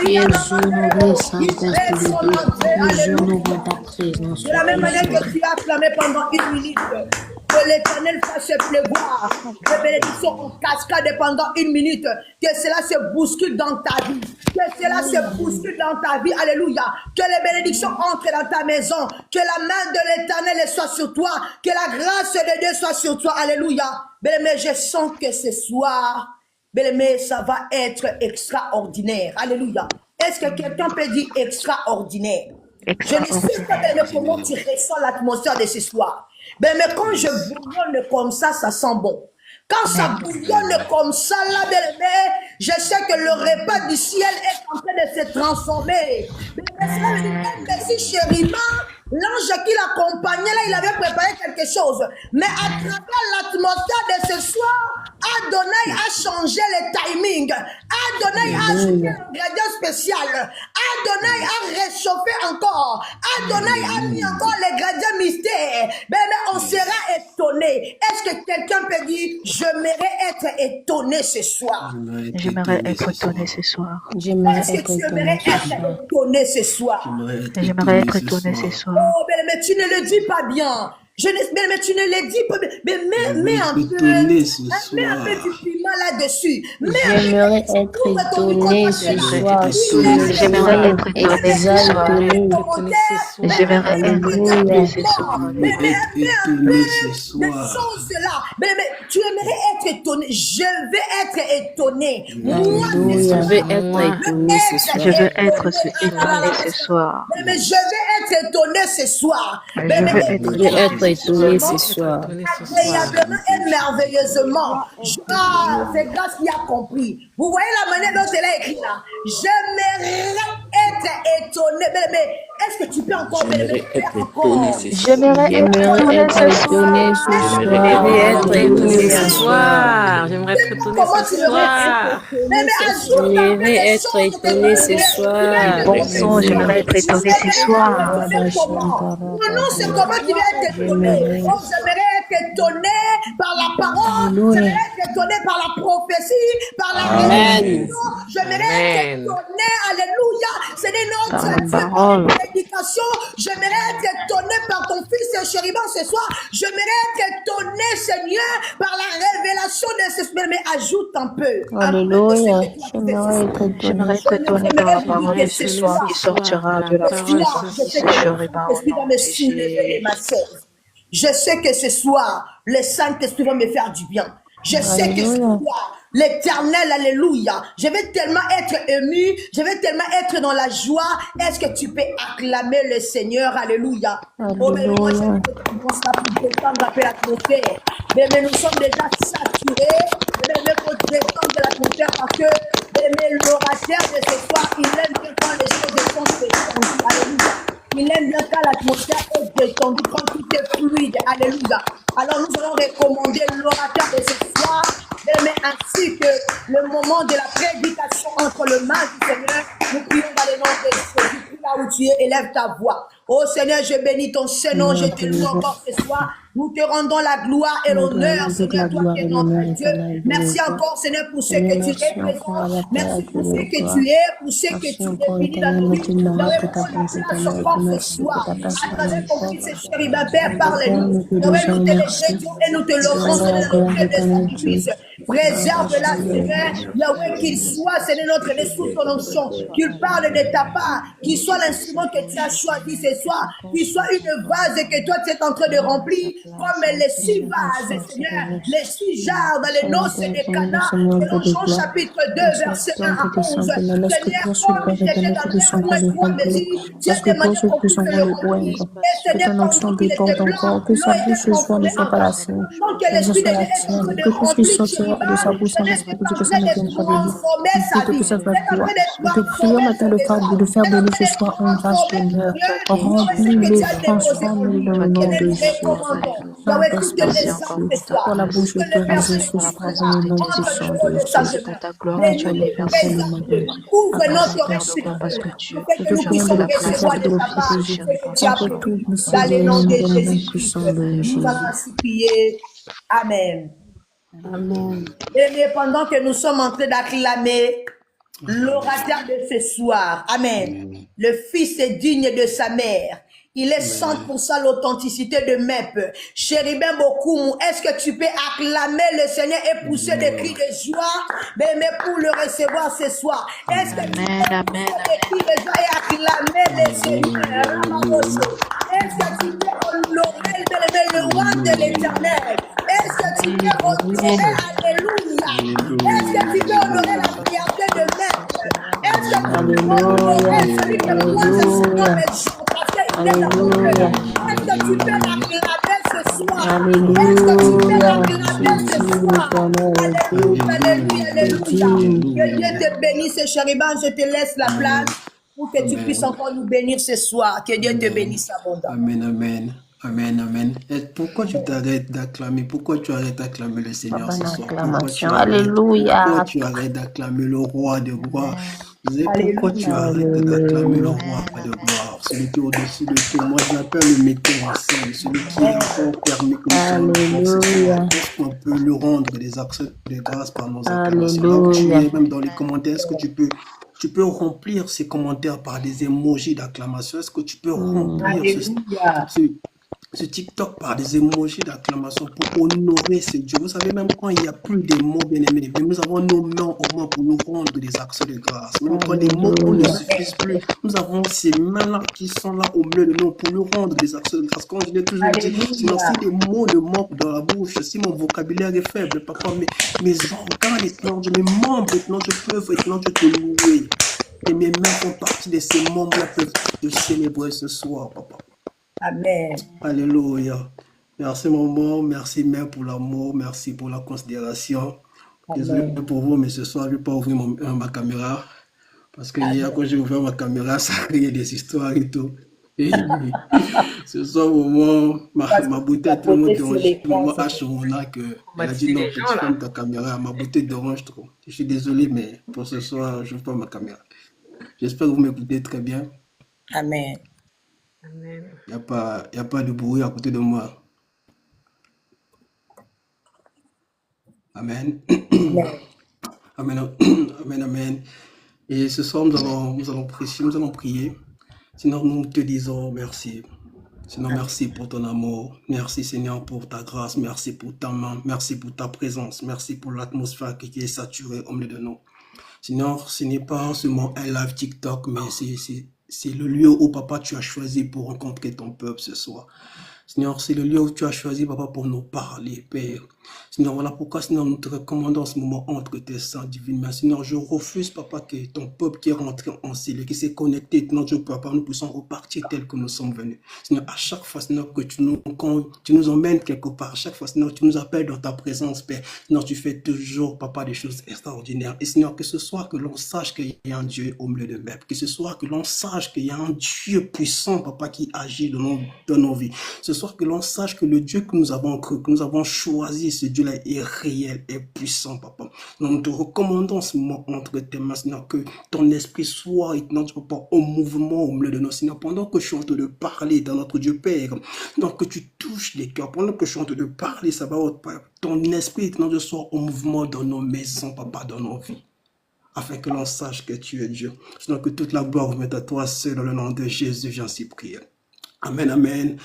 il fait son entrée, alléluia. De la même manière que tu as acclamé pendant une minute, que l'Éternel fasse pleuvoir des bénédictions en cascade pendant une minute, que cela se bouscule dans ta vie, que cela se bouscule dans ta vie, alléluia, que les bénédictions entrent dans ta maison, que la main de l'Éternel soit sur toi, que la grâce de Dieu soit sur toi, alléluia. Bien-aimé, je sens que ce soir, bien-aimé, ça va être extraordinaire, alléluia. Est-ce que quelqu'un peut dire extraordinaire? Je ne sais pas comment tu ressens l'atmosphère de ce soir. Mais quand je bouillonne comme ça sent bon. Quand ça bouillonne comme ça, là, je sais que le repas du ciel est en train de se transformer. Mais si chériment, l'ange qui l'accompagnait, là, il avait préparé quelque chose. Mais à travers l'atmosphère de ce soir, Adonai a changé le timing. Adonai a ajouté un ingrédient spécial. Adonai a réchauffé encore. Adonai a mis encore l'ingrédient mystère. Mais on sera étonné. Est-ce que quelqu'un peut dire, j'aimerais être étonné ce soir? J'aimerais être étonné ce soir. Est-ce que tu aimerais être étonné ce soir? J'aimerais être étonné ce soir. Oh, mais tu ne le dis pas bien. Mais tu ne le dis pas bien. Mais mets un peu du piment là-dessus. J'aimerais être étonné ce soir. J'aimerais être étonné ce soir. J'aimerais être étonné ce soir. Mais des choses là. Mais tu aimerais être étonné. Je vais être étonné. Moi, Je vais être étonné ce soir. Je veux être étonné ce soir. mais je vais être étonné ce soir. Je veux être étonné ce soir. Agréablement et merveilleusement. C'est grâce qu'il a compris. Vous voyez la manière dont c'est là écrit là. J'aimerais être étonné. Mais Est-ce que tu peux encore J'aimerais faire être encore? étonné ce soir. J'aimerais être J'aimerais étonné ce être étonné ce soir. soir. J'aimerais être étonné ce Alléluia. soir. J'aimerais être étonné Comment ce tu le soir. mais ajoute un peu J'aimerais les être choses que étonné tu ce veux. soir. Bon sang, j'aimerais être étonné ce soir. Comment? Mon nom, c'est comment tu vas être étonné. Oh, j'aimerais être étonné par la parole, j'aimerais Alléluia. être étonné par la prophétie, par la Amen. révélation. J'aimerais être Amen. étonné, alléluia. C'est notre Par la Dieu, par parole. la prédication. J'aimerais être étonné par ton fils chériban ce soir. J'aimerais être étonné, Seigneur, par la révélation de ce Seigneur. Mais ajoute un peu de ce Alléluia. que tu as fait ce J'aimerais soir. être étonné. J'aimerais être étonné par la parole ce soir qui sortira de la Ce bouche soir, de je mon sais fils que Chériba au l'Esprit va nom me de soulever de ma Jésus. chaise. Je sais que ce soir, le Saint-Esprit va me faire du bien. Je sais que ce Alléluia. soir, l'Éternel, alléluia, je vais tellement être ému, je vais tellement être dans la joie. Est-ce que tu peux acclamer le Seigneur, alléluia? Oh, mais moi, je Alléluia. commence à détendre un peu l'atmosphère. Mais nous sommes déjà saturés. Mais il faut détendre l'atmosphère parce que l'orateur de ce soir, il aime bien quand les choses sont détendues. Alléluia. Il aime bien quand l'atmosphère est détendue, quand tout est fluide. Alléluia. Alors nous allons recommander l'orateur de ce soir, mais ainsi que le moment de la prédication entre le mal du Seigneur. Nous prions dans le nom de Jésus. Prie là où tu es, élève ta voix. Oh Seigneur, je bénis ton Saint-Nom, je te loue encore ce soir. Nous te rendons la gloire et l'honneur, Seigneur, toi qui es notre Dieu. Merci encore, Seigneur, pour ce que tu représentes. Merci pour ce que tu es, pour ce que tu définis dans nos vies. Nous allons prendre la place encore ce soir. À travers ton fils et chérubin, Père, parle-nous. Nous te dédions et nous te l'offrons, Seigneur, notre de sacrifice. Préserve-la, Seigneur. Yahweh, qu'il soit, Seigneur, notre Dieu, sous ton onction. Qu'il parle de ta part. Qu'il soit l'instrument que tu as choisi ce soir. Qu'il soit une vase que toi, tu es en train de remplir. Comme les 6 vases, Seigneur, les 6 jarres dans les noces de Cana, selon Jean chapitre 2, verset 1 à 11. Seigneur, comme il était dans l'air, moi, toi, Messie, tu as demandé qu'on puisse le remplir. Et ce n'est pas pendant qu'il était blanc, Que sa l'eau bouche était ce soir ne conformée soit en pas la bas. sienne. Donc, que Que ce l'Esprit de soit Dieu la est en tienne. train de Que tout ce qui remplir sortira de sa bouche, Chériba, Seigneur, c'est c'est en que ça train ne vienne de pas de lui. transformer sa Que vie. ça va C'est en toi. train de Nous te prions transformer maintenant son le maison. Père de faire C'est de en nous train ce de soir un vase, transformer Seigneur. Seigneur, ce que Remplis-le, tu as déposé en lui. transforme-le dans le Toi qui nom Et es de nous vivant, Jésus. toi recommandons. Yahweh, toutes Saint-Esprit les merci âmes encore Saint, ce pour ta soir, pour la grâce. bouche toutes les autorisée personnes Merci ce pour la qui sont soir dans là, le présence de nom tes entre enfants. puissant le de haut de sa Merci Jésus. pour demeure. ta gloire que tu as Bénis-les, Alléluia, déversée. préserve-les, Seigneur. ouvre Merci notre Père de esprit, gloire parce que pour tu, que Je te nous tu as prie fait puissions la de place recevoir de préserver de de ton ta part Fils. protéger. ce que Chériba, tu as Contre Seigneur, prévu. au tout, nom de Dans le Seigneur, nom Jésus. de dans le nom Jésus-Christ, puissant de nous allons Jésus. ainsi prier. Amen. Amen. Et pendant que nous sommes en train d'acclamer l'orateur Amen. de ce soir, Amen. Amen. Le fils est digne de sa mère. Il est Amen. 100% l'authenticité de Mep. Chérubin Bokoum, est-ce que tu peux acclamer le Seigneur et pousser des cris de joie, mais pour le recevoir ce soir? Est-ce que tu Amen, peux amen, pousser des cris de joie et acclamer le Seigneur? Ramamoso. Est-ce que tu peux honorer le roi de l'éternel? Est-ce que tu peux honorer, alléluia? Est-ce que tu peux honorer la fierté de Mep? Est-ce que tu peux Alléluia. honorer celui qui pose son nom Alléluia. et joue parce qu'il est dans ton cœur? Alléluia. Est-ce que tu peux l'acclamer ce soir? Est-ce que tu peux Alléluia. Tu l'acclamer es ce digne, soir? l'éternel est Alléluia, digne. alléluia, Tu es alléluia. digne. Que Dieu te bénisse, chériban. Je te laisse la place pour que tu puisses Amen. encore nous bénir ce soir. Que Dieu te Amen. bénisse abondamment. Amen. Amen. Amen. Amen. Et pourquoi tu t'arrêtes d'acclamer? Pourquoi tu arrêtes d'acclamer le Seigneur Papa, ce une soir? Pourquoi tu acclamation. arrêtes? Pourquoi Alléluia. tu arrêtes d'acclamer le roi de gloire? Vous savez pourquoi tu Alléluia. arrêtes d'acclamer le Alléluia. roi de gloire? Celui qui est au-dessus de tout. Moi, je l'appelle le metteur en scène. Celui qui a encore permis que nous soyons encore ce soir. Alléluia. Est-ce qu'on peut lui rendre des actions de grâce par nos acclamations? Là où tu Alléluia. es, même dans les commentaires, est-ce que tu peux remplir ces commentaires par des emojis d'acclamation? Est-ce que tu peux remplir Alléluia. ce TikTok par des emojis d'acclamation pour honorer ce Dieu? Vous savez, même quand il n'y a plus de mots, bien aimés, nous avons nos mains au moins pour nous rendre des actions de grâce. Même quand les mots ne Alléluia. suffisent plus, nous avons ces mains-là qui sont là au milieu de nous pour nous rendre des actions de grâce. Comme je l'ai toujours dit, sinon Alléluia. si les mots me manquent dans la bouche, si mon vocabulaire est faible, papa, mes organes, mes membres, je peux te louer. Et mes mains font partie de ces membres-là peuvent te célébrer ce soir, papa. Amen. Alléluia. Merci maman, merci mère pour l'amour, merci pour la considération. Désolé Amen. pour vous, mais ce soir, je ne vais pas ouvrir ma caméra. Parce que hier, quand j'ai ouvert ma caméra, ça a créé des histoires et tout. Et ce soir, au moment, ma beauté a tellement dérangé maman Ashona qu'elle a dit non, petit, ferme ta caméra. Ma beauté dérange trop. Je suis désolé, mais pour ce soir, je n'ouvre pas ma caméra. J'espère que vous m'écoutez très bien. Amen. Amen. Il n'y a pas de bruit à côté de moi. Amen. Amen. Amen. Amen. Et ce soir, nous allons prier. Sinon, nous te disons merci. Sinon, merci pour ton amour. Merci, Seigneur, pour ta grâce. Merci pour ta main. Merci pour ta présence. Merci pour l'atmosphère qui est saturée au milieu de nous. Seigneur, ce n'est pas seulement un live TikTok, mais c'est le lieu où, Papa, tu as choisi pour rencontrer ton peuple ce soir. Seigneur, c'est le lieu où tu as choisi, Papa, pour nous parler, Père. Seigneur, voilà pourquoi, Seigneur, nous te recommandons en ce moment entre tes saints divines mains. Seigneur, je refuse, Papa, que ton peuple qui est rentré en ciel, qui s'est connecté, notre Papa, nous puissions repartir tel que nous sommes venus. Seigneur, à chaque fois, Seigneur, que quand tu nous emmènes quelque part, à chaque fois, Seigneur, tu nous appelles dans ta présence, Père. Seigneur, tu fais toujours, Papa, des choses extraordinaires. Et Seigneur, que ce soit que l'on sache qu'il y a un Dieu au milieu de nous, que ce soit que l'on sache qu'il y a un Dieu puissant, Papa, qui agit dans nos vies. Ce soir, que l'on sache que le Dieu que nous avons cru, que nous avons choisi, ce Dieu-là est réel, est puissant, Papa. Nous te recommandons en ce moment entre tes mains, Seigneur, que ton esprit soit, notre Papa, au mouvement au milieu de nous, Seigneur, pendant que je suis en train de parler dans notre Dieu Père, donc que tu touches les cœurs, pendant que je suis en train de parler, ça va, ton esprit, notre soit au mouvement dans nos maisons, Papa, dans nos vies, afin que l'on sache que tu es Dieu. Sinon que toute la gloire remette à toi seul, dans le nom de Jésus, j'en suis prié. Amen, amen.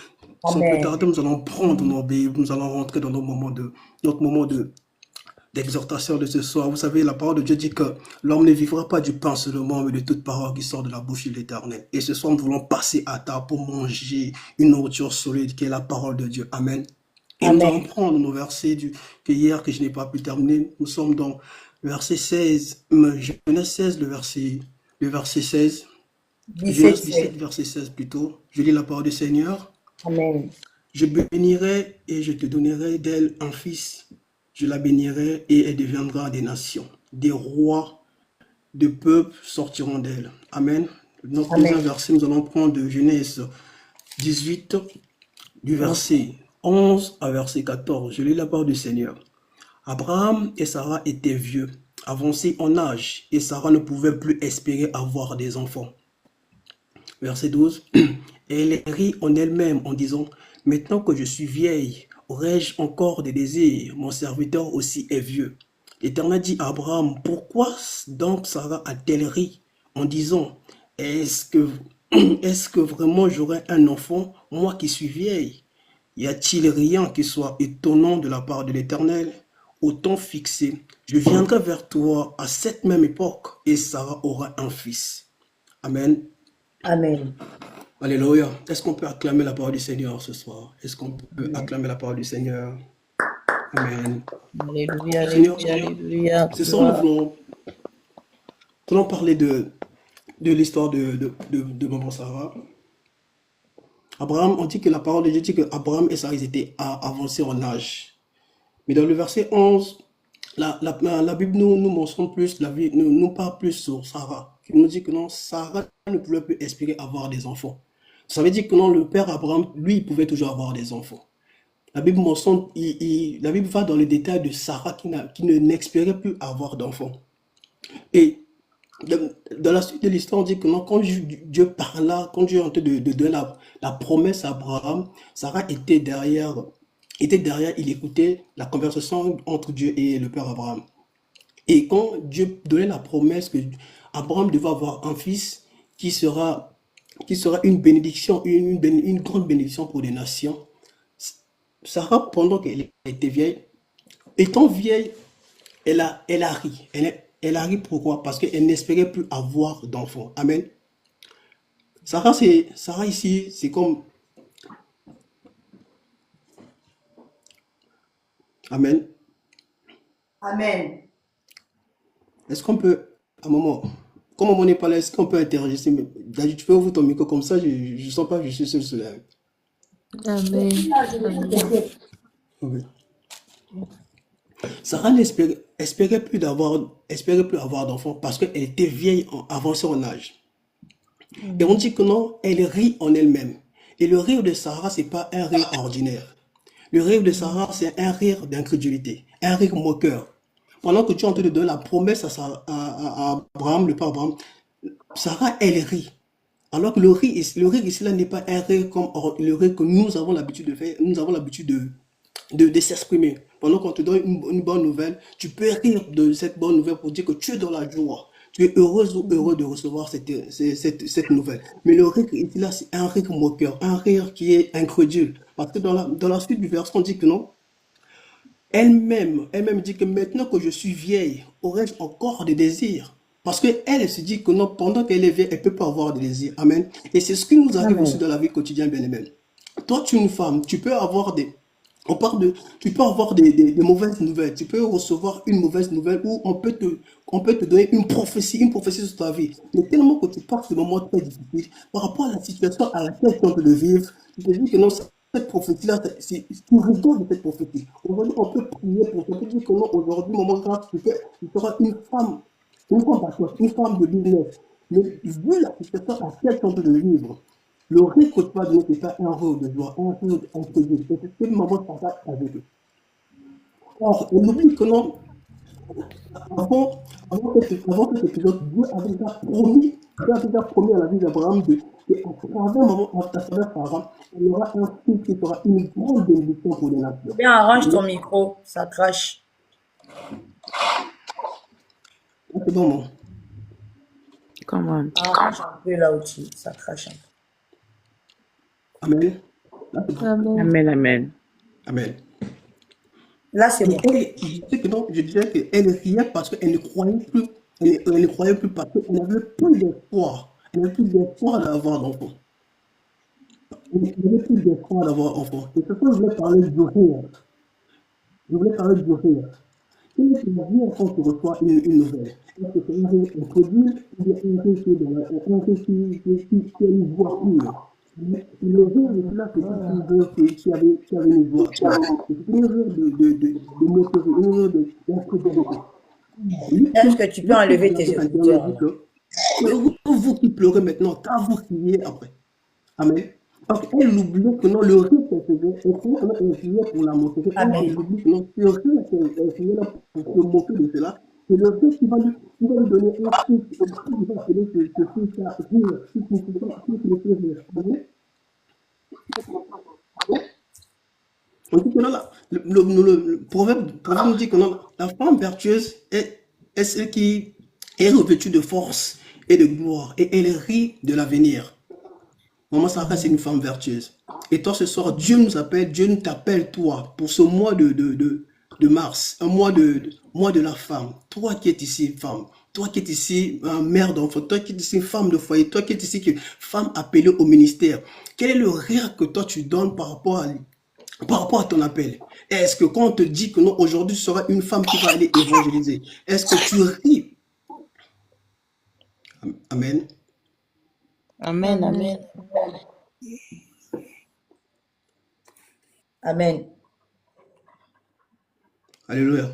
Sans plus tarder, nous allons prendre nos Bibles, nous allons rentrer dans notre moment d'exhortation de ce soir. Vous savez, la parole de Dieu dit que l'homme ne vivra pas du pain seulement, mais de toute parole qui sort de la bouche de l'Éternel. Et ce soir, nous voulons passer à table pour manger une nourriture solide qui est la parole de Dieu. Amen. Et nous allons prendre nos versets que hier, que je n'ai pas pu terminer. Nous sommes dans le verset 16, Genèse 16, le verset 16. Genèse 17, verset 16 plutôt. Je lis la parole du Seigneur. Amen. Je bénirai et je te donnerai d'elle un fils. Je la bénirai et elle deviendra des nations. Des rois de peuples sortiront d'elle. Amen. Notre deuxième verset, nous allons prendre de Genèse 18, du verset 11 à verset 14. Je lis la parole du Seigneur. Abraham et Sarah étaient vieux, avancés en âge, et Sarah ne pouvait plus espérer avoir des enfants. Verset 12. Et elle rit en elle-même en disant, maintenant que je suis vieille, aurais-je encore des désirs? Mon serviteur aussi est vieux. L'Éternel dit à Abraham, pourquoi donc Sarah a-t-elle ri en disant, est-ce que vraiment j'aurai un enfant, moi qui suis vieille? Y a-t-il rien qui soit étonnant de la part de l'Éternel? Au temps fixé, je viendrai vers toi à cette même époque et Sarah aura un fils. Amen. Amen. Alléluia. Est-ce qu'on peut acclamer la parole du Seigneur ce soir? Est-ce qu'on peut acclamer la parole du Seigneur? Amen. Alléluia, Seigneur, alléluia. ce soir, nous allons parler de l'histoire de maman Sarah. Abraham, on dit que la parole de Dieu dit que Abraham et Sarah, ils étaient avancés en âge. Mais dans le verset 11, la Bible nous mentionne plus, nous parle plus sur Sarah. Il nous dit que non, Sarah ne pouvait plus espérer avoir des enfants. Ça veut dire que non, le père Abraham, lui, il pouvait toujours avoir des enfants. La Bible mentionne, la Bible va dans les détails de Sarah qui n'espérait plus avoir d'enfants. Et dans la suite de l'histoire, on dit que non, quand Dieu parla, quand Dieu est en train de donner la promesse à Abraham, Sarah était derrière, il écoutait la conversation entre Dieu et le père Abraham. Et quand Dieu donnait la promesse que Abraham devait avoir un fils qui sera une bénédiction, une grande bénédiction pour les nations, Sarah, pendant qu'elle était vieille, étant vieille, elle a ri. Elle a ri pourquoi? Parce qu'elle n'espérait plus avoir d'enfants. Amen. Sarah ici, c'est comme... Amen. Amen. Est-ce qu'on peut, à un moment, comme on n'est pas là, est-ce qu'on peut interagir? Tu peux ouvrir ton micro comme ça, je ne sens pas que je suis seul sur la... Amen. Oui. Sarah n'espérait plus avoir d'enfants parce qu'elle était vieille, avancée en âge. Et on dit que non, elle rit en elle-même. Et le rire de Sarah, c'est pas un rire ordinaire. Le rire de Sarah, c'est un rire d'incrédulité, un rire moqueur. Pendant que tu es en train de donner la promesse à Abraham, le père Abraham, Sarah, elle rit. Alors que le rire ici, là, n'est pas un rire comme le rire que nous avons l'habitude de faire. Nous avons l'habitude de s'exprimer. Pendant qu'on te donne une bonne nouvelle, tu peux rire de cette bonne nouvelle pour dire que tu es dans la joie. Tu es heureuse ou heureux de recevoir cette nouvelle. Mais le rire ici, là, c'est un rire moqueur, un rire qui est incrédule. Parce que dans la suite du verset, on dit que non. Elle-même dit que maintenant que je suis vieille, aurais-je encore des désirs? Parce qu'elle se dit que non, pendant qu'elle est vieille, elle ne peut pas avoir de désirs. Amen. Et c'est ce qui nous arrive aussi dans la vie quotidienne, bien aimé. Toi, tu es une femme, tu peux avoir tu peux avoir des mauvaises nouvelles. Tu peux recevoir une mauvaise nouvelle ou on peut te donner une prophétie sur ta vie. Mais tellement que tu passes des moments très difficiles, par rapport à la situation à laquelle tu es en train de vivre, tu te dis que non, cette prophétie-là, tu rigoles de cette prophétie. Aujourd'hui, on peut prier pour toi. Tu dis que non, aujourd'hui, moment grave, tu seras une femme battante, une femme de business. Mais vu la situation à laquelle tu es en train de vivre, le rire que tu vas donner, c'est pas un rire de joie, un rire d'incrédule. Et c'est ce que maman partage avec eux. Or, on oublie que non, avant cet épisode, Dieu avait déjà promis à la vie d'Abraham qu'à travers Sarah, il y aura un fils qui sera une grande bénédiction pour les nations. Bien, arrange ton micro, ça crache. C'est bon, moi. Comment? Arrange un peu là où ça crache un peu. Amen. Là, c'est bon. Amen, amen. Amen. Là, c'est bon. Je disais qu'elle riait parce qu'elle ne croyait plus. Elle ne croyait plus parce qu'elle n'avait plus d'espoir. Elle n'avait plus d'espoir d'avoir d'enfant. Elle n'avait plus d'espoir d'avoir d'enfant. Et ce soir, je voulais parler du rire. Je voulais parler du rire. Quel est le rire quand tu reçois une nouvelle? Est-ce que c'est un rire introduit ou bien un rire qui a une voix pure? Le rire de là, c'est un rire qui avait une voix. C'est un rire de moquerie, un rire d'incrédulité. Est-ce que tu peux enlever tes écouteurs? Vous qui pleurez maintenant, quand vous criez après. Amen. Parce qu'elle oublie que non, le rire qu'elle faisait, elle criait pour la moquerie. Elle oublie que non, le rire qu'elle criait là pour se moquer de cela, c'est le rire qui va lui donner un truc, qui va appeler ce fils-là rire, qui le fait rire. On dit que non, le proverbe nous dit que non, la femme vertueuse est celle qui est revêtue de force et de gloire, et elle rit de l'avenir. Maman Sarah, c'est une femme vertueuse. Et toi, ce soir, Dieu nous t'appelle, toi, pour ce mois de mars, un mois de la femme. Toi qui es ici, femme. Toi qui es ici, mère d'enfant. Toi qui es ici, femme de foyer. Toi qui es ici, femme appelée au ministère. Quel est le rire que toi tu donnes par rapport à ton appel? Est-ce que quand on te dit que non, aujourd'hui, tu seras une femme qui va aller évangéliser, est-ce que tu ris? Amen. Amen, amen. Amen. Alléluia.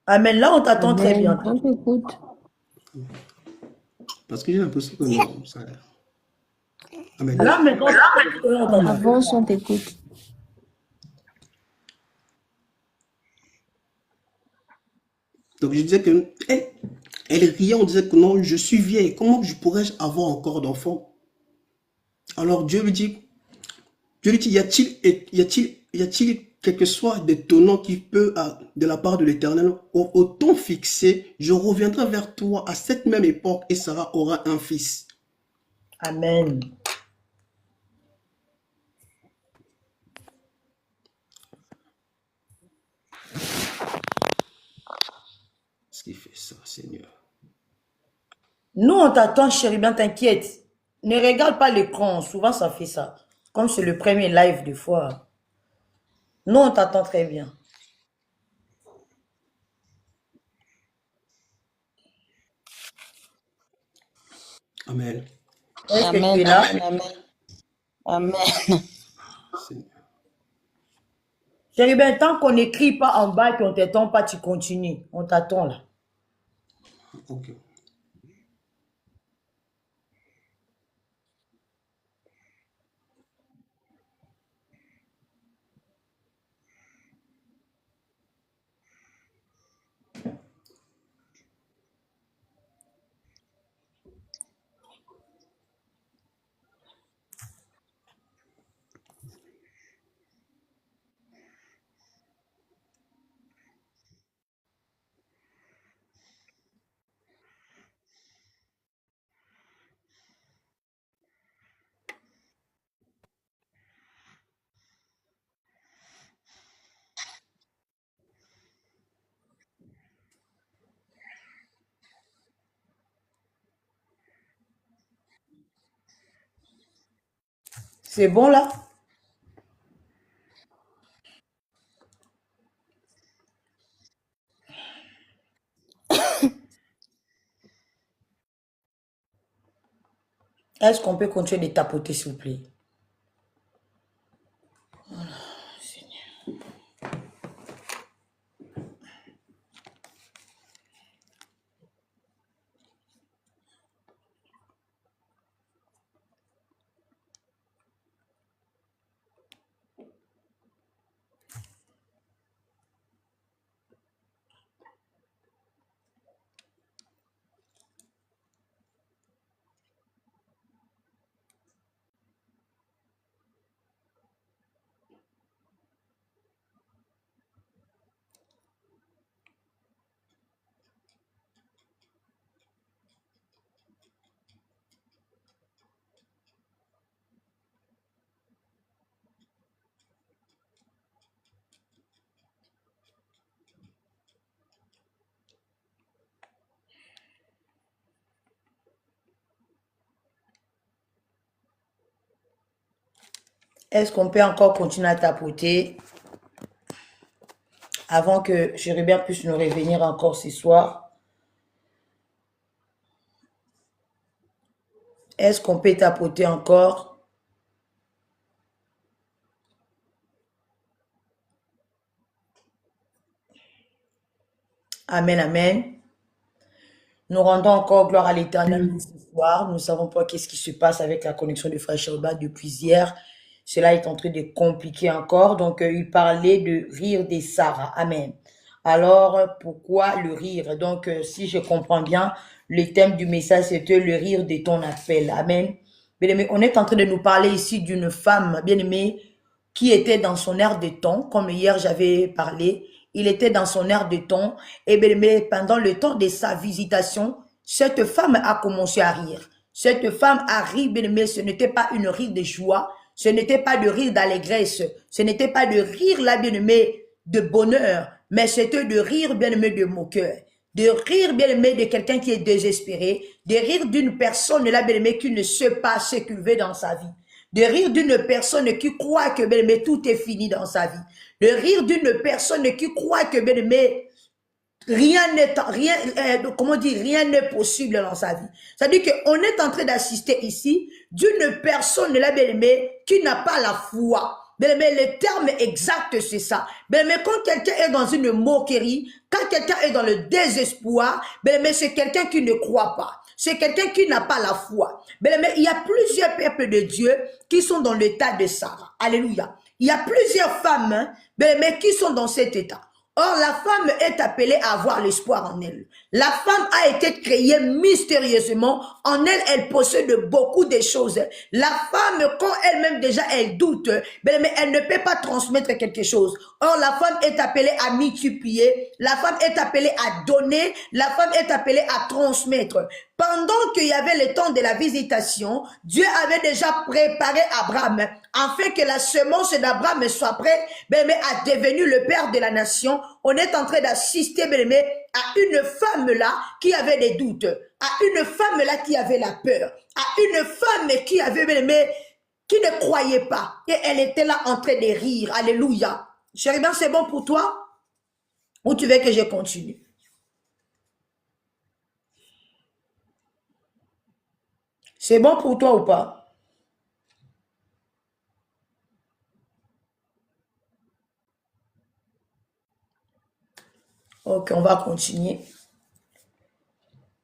Amen. Là, on t'attend très bien. On t'écoute. Parce que j'ai l'impression que non, ça a l'air. Amen. Là, maintenant, Avance, on t'écoute. Donc, je disais que elle riait, on disait que non, je suis vieille. Comment pourrais-je avoir encore d'enfants? Alors, Dieu lui dit, y a-t-il quelque chose d'étonnant qui peut, de la part de l'Éternel, au temps fixé, je reviendrai vers toi à cette même époque et Sarah aura un fils. Amen. Qu'est-ce qui fait ça, Seigneur? Nous, on t'attend, chérie, bien t'inquiète. Ne regarde pas l'écran, souvent ça fait ça. Comme c'est le premier live des fois. Nous, on t'attend très bien. Amen. Est-ce que tu es là? Amen. Amen. Seigneur. Chérie, bien, tant qu'on n'écrit pas en bas et qu'on ne t'attend pas, tu continues. On t'attend là. Ok. C'est bon là? Est-ce qu'on peut continuer de tapoter, s'il vous plaît? Voilà, Seigneur. Est-ce qu'on peut encore continuer à tapoter avant que Chérubin puisse nous revenir encore ce soir? Est-ce qu'on peut tapoter encore? Amen, amen. Nous rendons encore gloire à l'Éternel ce soir. Nous ne savons pas qu'est-ce qui se passe avec la connexion de Frère Chérubin depuis hier. Cela est en train de compliquer encore. Donc, il parlait de rire des Sarah. Amen. Alors, pourquoi le rire? Donc, si je comprends bien, le thème du message, c'était le rire de ton appel. Amen. Bien-aimé, on est en train de nous parler ici d'une femme, bien-aimée, qui était dans son air de temps, comme hier j'avais parlé. Il était dans son air de temps. Et bien-aimé, pendant le temps de sa visitation, cette femme a commencé à rire. Cette femme a ri, bien-aimé, ce n'était pas une rire de joie. Ce n'était pas de rire d'allégresse, ce n'était pas de rire, là, bien-aimé, de bonheur, mais c'était de rire, bien-aimé, de moqueur, de rire, bien-aimé, de quelqu'un qui est désespéré, de rire d'une personne, là, bien-aimé, qui ne sait pas ce qu'il veut dans sa vie, de rire d'une personne qui croit que, bien-aimé, tout est fini dans sa vie, de rire d'une personne qui croit que, bien-aimé, rien n'est possible dans sa vie. C'est-à-dire qu'on est en train d'assister ici d'une personne, là, bien-aimée, qui n'a pas la foi. Bien-aimé, le terme exact, c'est ça. Bien-aimé, quand quelqu'un est dans une moquerie, quand quelqu'un est dans le désespoir, bien-aimé, c'est quelqu'un qui ne croit pas. C'est quelqu'un qui n'a pas la foi. Bien-aimé, il y a plusieurs peuples de Dieu qui sont dans l'état de Sarah. Alléluia. Il y a plusieurs femmes, bien-aimé, qui sont dans cet état. Or, la femme est appelée à avoir l'espoir en elle. La femme a été créée mystérieusement. En elle, elle possède beaucoup de choses. La femme, quand elle-même déjà, elle doute, mais elle ne peut pas transmettre quelque chose. Or, la femme est appelée à multiplier. La femme est appelée à donner. La femme est appelée à transmettre. Pendant qu'il y avait le temps de la visitation, Dieu avait déjà préparé Abraham afin que la semence d'Abraham soit prête, mais à devenir le père de la nation. On est en train d'assister, à une femme là qui avait des doutes, à une femme là qui avait la peur, à une femme qui avait, qui ne croyait pas. Et elle était là en train de rire. Alléluia. Chérubin, c'est bon pour toi? Ou tu veux que je continue? C'est bon pour toi ou pas? Ok, on va continuer.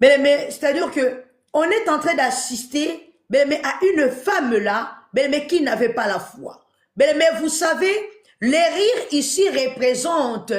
Mais c'est-à-dire que on est en train d'assister à une femme là, qui n'avait pas la foi. Mais vous savez, les rires ici représentent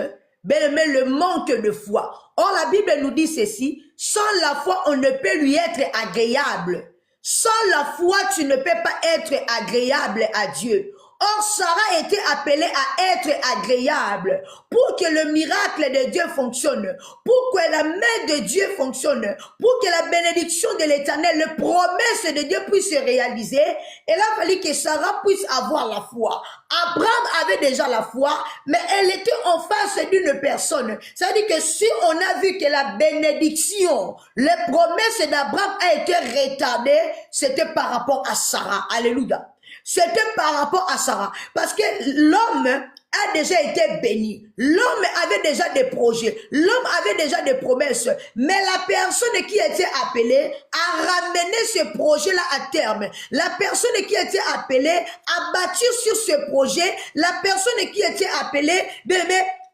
le manque de foi. Or, la Bible nous dit ceci, sans la foi, on ne peut lui être agréable. Sans la foi, tu ne peux pas être agréable à Dieu. Or, Sarah était appelée à être agréable pour que le miracle de Dieu fonctionne, pour que la main de Dieu fonctionne, pour que la bénédiction de l'Éternel, les promesses de Dieu puissent se réaliser. Et là, il fallait que Sarah puisse avoir la foi. Abraham avait déjà la foi, mais elle était en face d'une personne. C'est-à-dire que si on a vu que la bénédiction, les promesses d'Abraham a été retardées, c'était par rapport à Sarah. Alléluia. c'était par rapport à Sarah. Parce que l'homme a déjà été béni. L'homme avait déjà des projets. L'homme avait déjà des promesses. Mais la personne qui était appelée a ramené ce projet-là à terme. La personne qui était appelée a bâti sur ce projet. La personne qui était appelée,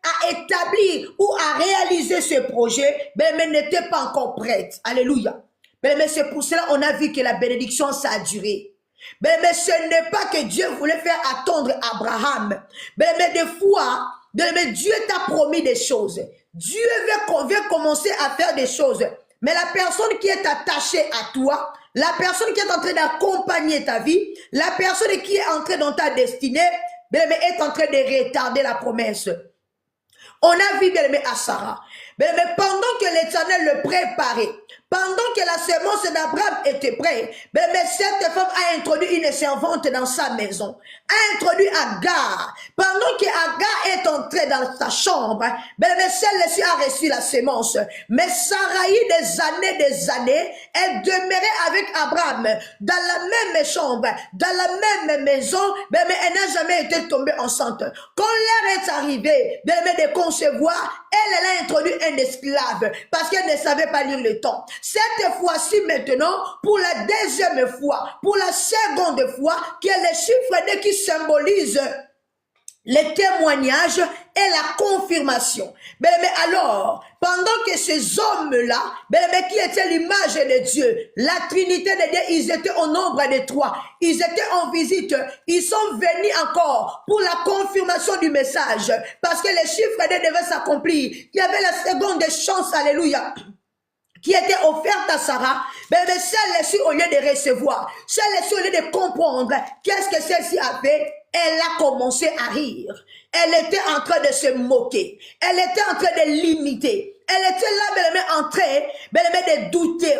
à établir ou à réaliser ce projet, mais n'était pas encore prête. Alléluia. Mais c'est pour cela qu'on a vu que la bénédiction, ça a duré. Mais ce n'est pas que Dieu voulait faire attendre Abraham. Mais des fois, Dieu t'a promis des choses. Dieu veut commencer à faire des choses. Mais la personne qui est attachée à toi, la personne qui est en train d'accompagner ta vie, la personne qui est entrée dans ta destinée, est en train de retarder la promesse. On a vu à Sarah. Mais pendant que l'Éternel le préparait, pendant que la semence d'Abraham était prête, mais cette femme a introduit une servante dans sa maison, a introduit Agar. Pendant que Agar est entrée dans sa chambre, celle-ci a reçu la semence. Mais Sarai, des années, elle demeurait avec Abraham dans la même chambre, dans la même maison, mais elle n'a jamais été tombée enceinte. Quand l'heure est arrivée de concevoir, elle a introduit un esclave parce qu'elle ne savait pas lire le temps. Cette fois-ci maintenant, pour la deuxième fois, pour la seconde fois, qui est le chiffre 2 qui symbolise le témoignage et la confirmation. Mais alors, pendant que ces hommes-là, qui étaient l'image de Dieu, la Trinité de Dieu, ils étaient au nombre de 3. Ils étaient en visite. Ils sont venus encore pour la confirmation du message. Parce que les chiffres 2 devaient s'accomplir. Il y avait la seconde chance, alléluia, qui était offerte à Sarah, celle-ci, au lieu de recevoir, celle-ci, au lieu de comprendre qu'est-ce que celle-ci a fait, elle a commencé à rire. Elle était en train de se moquer. Elle était en train de l'imiter. Elle était là, en train de douter.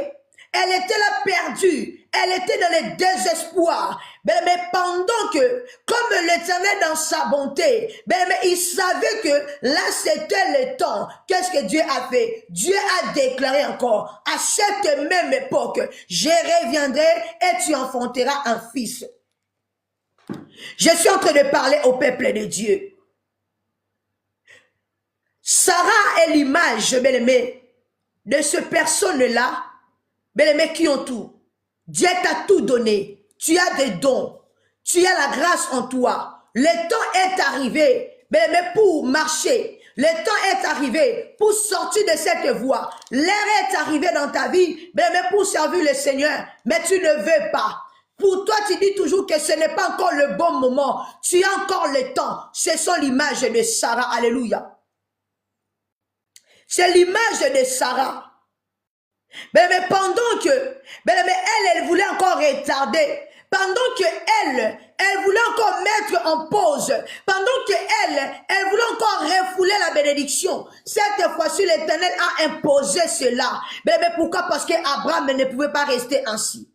Elle était là perdue. Elle était dans le désespoir. Mais pendant que, comme l'Éternel dans sa bonté, il savait que là c'était le temps. Qu'est-ce que Dieu a fait? Dieu a déclaré encore, à cette même époque, je reviendrai et tu enfanteras un fils. Je suis en train de parler au peuple de Dieu. Sarah est l'image, bien-aimé, de ces personnes-là, bien-aimé, qui ont tout. Dieu t'a tout donné. Tu as des dons. Tu as la grâce en toi. Le temps est arrivé, bien-aimé, pour marcher. Le temps est arrivé pour sortir de cette voie. L'heure est arrivée dans ta vie, bien-aimé, pour servir le Seigneur. Mais tu ne veux pas. Pour toi, tu dis toujours que ce n'est pas encore le bon moment. Tu as encore le temps. Ce sont l'image de Sarah. Alléluia. C'est l'image de Sarah. Mais pendant que, elle voulait encore retarder. Pendant que elle voulait encore mettre en pause. Pendant que elle voulait encore refouler la bénédiction. Cette fois-ci, l'Éternel a imposé cela. Mais pourquoi? Parce qu'Abraham ne pouvait pas rester ainsi.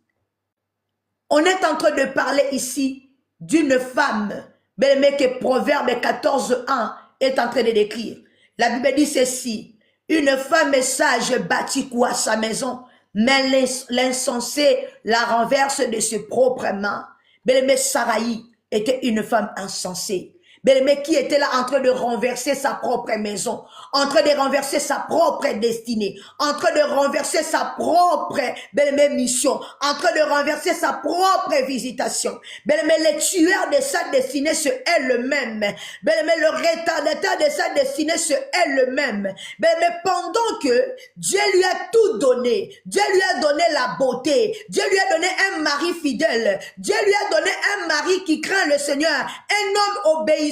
On est en train de parler ici d'une femme, mais que Proverbe 14:1 est en train de décrire. La Bible dit ceci: une femme sage bâtit quoi sa maison, mais l'insensé la renverse de ses propres mains. Mais Sarai était une femme insensée. Mais qui était là en train de renverser sa propre maison, en train de renverser sa propre destinée, en train de renverser sa propre mission, en train de renverser sa propre visitation. Mais le tueur de sa destinée, c'est elle-même. Mais le retardateur de sa destinée, c'est elle-même. Mais pendant que Dieu lui a tout donné, Dieu lui a donné la beauté, Dieu lui a donné un mari fidèle, Dieu lui a donné un mari qui craint le Seigneur, un homme obéissant.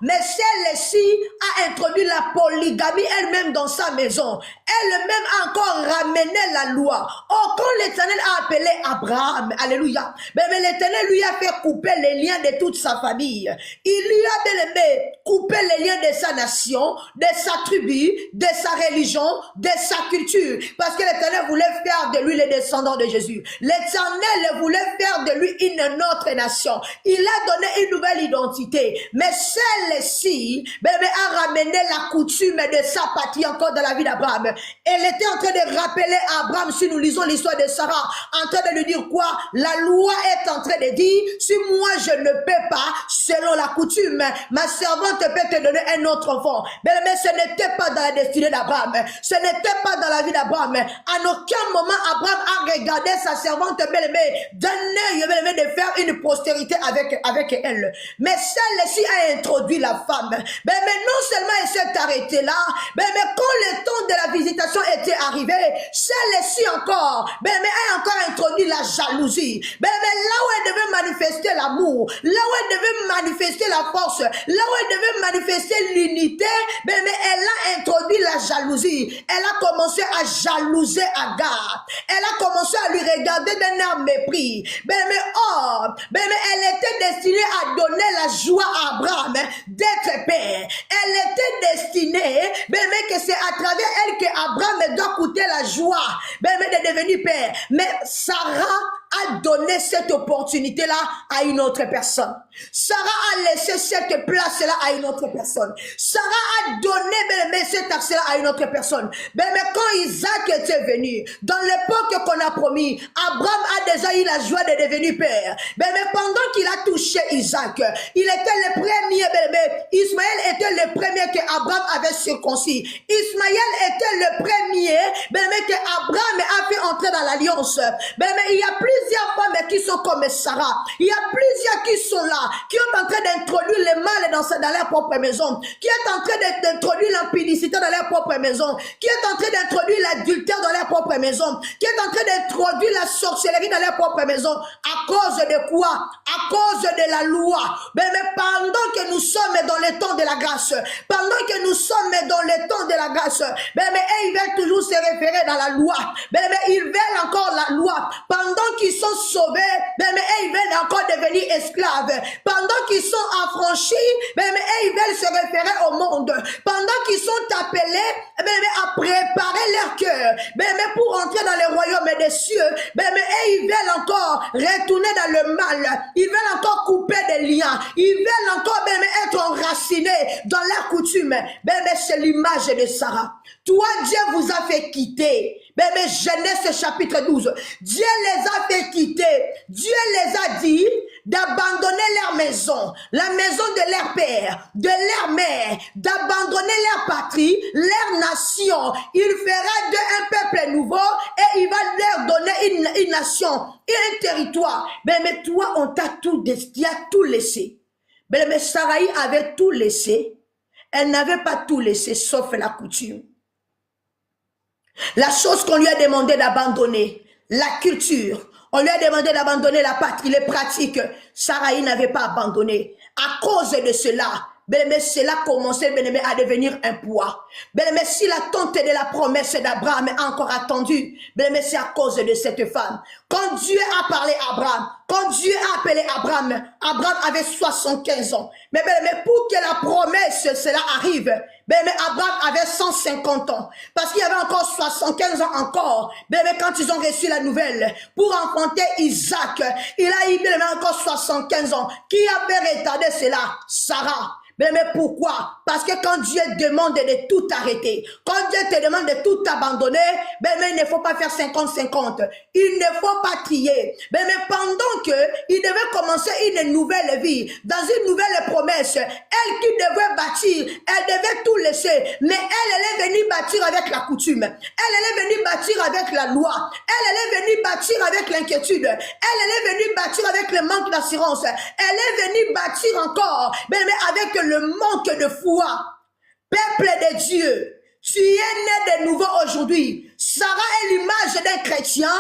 Mais celle-ci a introduit la polygamie elle-même dans sa maison. Elle-même a encore ramené la loi. Oh, quand l'Éternel a appelé Abraham, alléluia, mais l'Éternel lui a fait couper les liens de toute sa famille. Il lui a bien aimé couper les liens de sa nation, de sa tribu, de sa religion, de sa culture. Parce que l'Éternel voulait faire de lui les descendants de Jésus. L'Éternel voulait faire de lui une autre nation. Il a donné une nouvelle identité. Mais celle-ci, a ramené la coutume de sa patrie encore dans la vie d'Abraham. Elle était en train de rappeler à Abraham, si nous lisons l'histoire de Sarah, en train de lui dire quoi? La loi est en train de dire, si moi je ne peux pas, selon la coutume, ma servante peut te donner un autre enfant. Mais ce n'était pas dans la destinée d'Abraham. Ce n'était pas dans la vie d'Abraham. À aucun moment, Abraham a regardé sa servante bien-aimée d'un œil de faire une postérité avec elle. Mais celle-ci a introduit la femme. Mais non seulement elle s'est arrêtée là, mais quand le temps de la visitation était arrivé, celle-ci encore, a encore introduit la jalousie. Là où elle devait manifester l'amour, là où elle devait manifester la force, là où elle devait manifester l'unité, elle a introduit la jalousie. Elle a commencé à jalouser Agar. Elle a commencé à lui regarder d'un air mépris. Elle était destinée à donner la joie à Abraham d'être père. Elle était destinée, que c'est à travers elle que Abraham doit coûter la joie, de devenir père. Mais Sarah a donné cette opportunité-là à une autre personne. Sarah a laissé cette place-là à une autre personne. Sarah a donné cet accès-là à une autre personne. Mais quand Isaac était venu, dans l'époque qu'on a promis, Abraham a déjà eu la joie de devenir père. Mais pendant qu'il a touché Isaac, il était le premier, Ismaël était le premier que Abraham avait circoncis. Ismaël était le premier, que Abraham a fait entrer dans l'alliance. Il y a plusieurs femmes qui sont comme Sarah. Il y a plusieurs qui sont là, qui sont en train d'introduire le mal dans leur propre maison, qui est en train d'introduire l'impudicité dans leur propre maison, qui est en train d'introduire l'adultère dans leur propre maison, qui est en train d'introduire la sorcellerie dans leur propre maison. À cause de quoi? À cause de la loi. Mais pendant que nous sommes dans le temps de la grâce, pendant que nous sommes dans le temps de la grâce, ils veulent toujours se référer dans la loi. Ils veulent encore la loi. Pendant qu'ils sont sauvés, ils veulent encore devenir esclaves. Pendant qu'ils sont affranchis, ils veulent se référer au monde. Pendant qu'ils sont appelés à préparer leur cœur, pour entrer dans le royaume des cieux, ils veulent encore retourner dans le mal. Ils veulent encore couper des liens. Ils veulent encore être enracinés dans leur coutume. C'est l'image de Sarah. Toi, Dieu vous a fait quitter. Genèse chapitre 12. Dieu les a fait quitter. Dieu les a dit d'abandonner leur maison, la maison de leur père, de leur mère, d'abandonner leur patrie, leur nation. Il fera d'eux un peuple nouveau et il va leur donner une nation et un territoire. Mais toi, on t'a tout laissé. Mais Sarah avait tout laissé. Elle n'avait pas tout laissé sauf la coutume. La chose qu'on lui a demandé d'abandonner, la culture, on lui a demandé d'abandonner la patrie, les pratiques, Sarah n'avait pas abandonné. À cause de cela, cela commençait à devenir un poids. Mais si l'attente de la promesse d'Abraham est encore attendue, c'est à cause de cette femme. Quand Dieu a parlé à Abraham, quand Dieu a appelé Abraham, Abraham avait 75 ans. Mais pour que la promesse, cela arrive, Abraham avait 150 ans. Parce qu'il y avait encore 75 ans encore. Quand ils ont reçu la nouvelle, pour enfanter Isaac, il a eu encore 75 ans. Qui avait retardé cela? Sarah. Mais pourquoi? Parce que quand Dieu demande de tout arrêter, quand Dieu te demande de tout abandonner, il ne faut pas faire 50-50. Il ne faut pas trier. Mais pendant que il devait commencer une nouvelle vie, dans une nouvelle promesse, elle qui devait bâtir, elle devait tout laisser. Mais elle est venue bâtir avec la coutume. Elle est venue bâtir avec la loi. Elle est venue bâtir avec l'inquiétude. Elle est venue bâtir avec le manque d'assurance. Elle est venue bâtir encore, avec le manque de foi. Peuple de Dieu, tu es né de nouveau aujourd'hui. Sarah est l'image d'un chrétien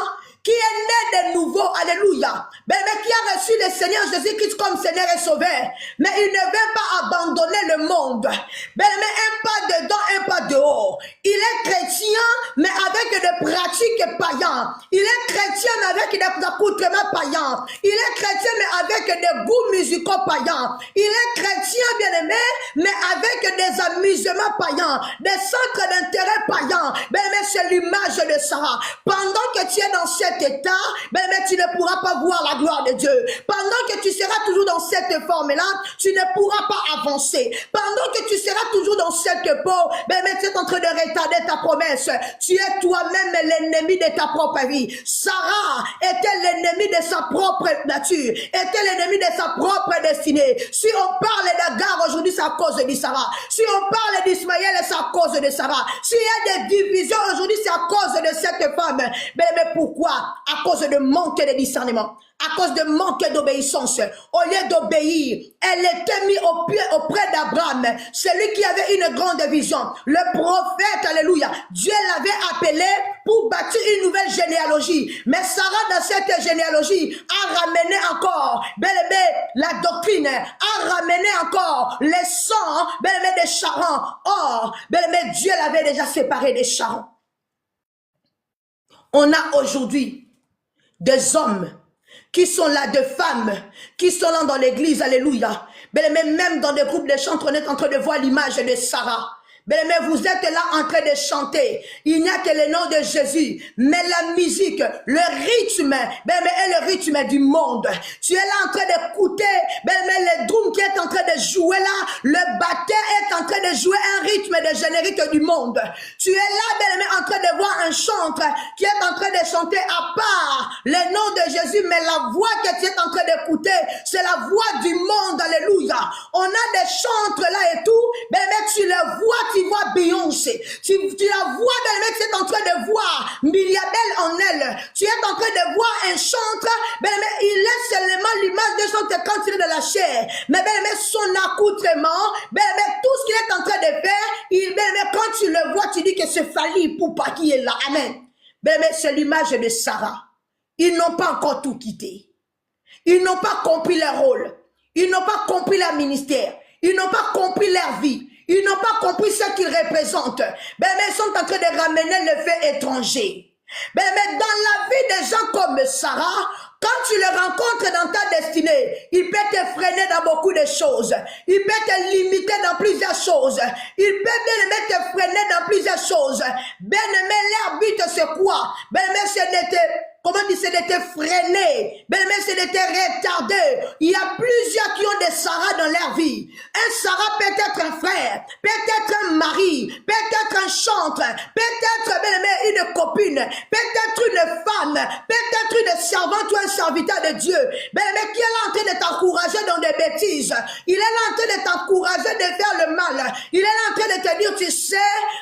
qui est né de nouveau, alléluia, mais qui a reçu le Seigneur Jésus-Christ comme Seigneur et Sauveur, mais il ne veut pas abandonner le monde, mais un pas dedans, un pas dehors. Il est chrétien, mais avec des pratiques pratique païen. Il est chrétien mais avec des accoutrements païens. Il est chrétien mais avec des goûts musicaux païens. Il est chrétien bien-aimé mais avec des amusements païens, des centres d'intérêt païens. Bien-aimé, c'est l'image de Sarah. Pendant que tu es dans cet état, bien-aimé, tu ne pourras pas voir la gloire de Dieu. Pendant que tu seras toujours dans cette forme-là, tu ne pourras pas avancer. Pendant que tu seras toujours dans cette peau, bien-aimé, tu es en train de retarder ta promesse. Tu es toi-même l'ennemi de ta propre vie. Sarah était l'ennemi de sa propre nature, était l'ennemi de sa propre destinée. Si on parle d'Agar aujourd'hui, c'est à cause de Sarah. Si on parle d'Ismaël, c'est à cause de Sarah. S'il y a des divisions aujourd'hui, c'est à cause de cette femme. Mais pourquoi? À cause de manque de discernement. À cause de manque d'obéissance. Au lieu d'obéir, elle était mise auprès d'Abraham, celui qui avait une grande vision. Le prophète, alléluia, Dieu l'avait appelé pour bâtir une nouvelle généalogie. Mais Sarah, dans cette généalogie, a ramené encore, la doctrine, a ramené encore les sangs, des charents. Or, Dieu l'avait déjà séparé des charents. On a aujourd'hui des hommes qui sont là, de femmes, qui sont là dans l'église, alléluia. Mais même dans des groupes de chants, on est en train de voir l'image de Sarah. Mais vous êtes là en train de chanter. Il n'y a que le nom de Jésus. Mais la musique, le rythme, est le rythme du monde. Tu es là en train d'écouter, le drum qui est en train de jouer là, le batteur est en train de jouer un rythme de générique du monde. Tu es là, en train de voir un chantre qui est en train de chanter à part le nom de Jésus, mais la voix que tu es en train d'écouter, c'est la voix du monde, alléluia. On a des chantres là et tout, mais tu le vois, tu vois Beyoncé, tu la vois, tu es en train de voir Myriabel en elle, tu es en train de voir un chantre, il est seulement l'image de chantre quand il est de la chair, mais son accoutrement, tout ce qu'il est en train de faire, quand tu le vois, tu dis que c'est Fali Poupa qui est là, amen. C'est l'image de Sarah. Ils n'ont pas encore tout quitté. Ils n'ont pas compris leur rôle. Ils n'ont pas compris leur ministère. Ils n'ont pas compris leur vie. Ils n'ont pas compris ce qu'ils représentent. Ils sont en train de ramener le fait étranger. Mais dans la vie des gens comme Sarah, quand tu le rencontres dans ta destinée, il peut te freiner dans beaucoup de choses. Il peut te limiter dans plusieurs choses. Il peut te freiner dans plusieurs choses. Bien-aimé, leur but c'est quoi? C'est d'être, comment dire, c'est d'être freiné. C'est d'être retardé. Il y a plusieurs qui ont des Sarah dans leur vie. Un Sarah peut être un frère, peut-être un mari, peut-être un chantre, peut-être une copine, peut-être une femme, peut-être une servante ou un serviteur de Dieu. Qui est là en train de t'encourager dans des bêtises. Il est là en train de t'encourager de faire le mal. Il est là en train de te dire, tu sais,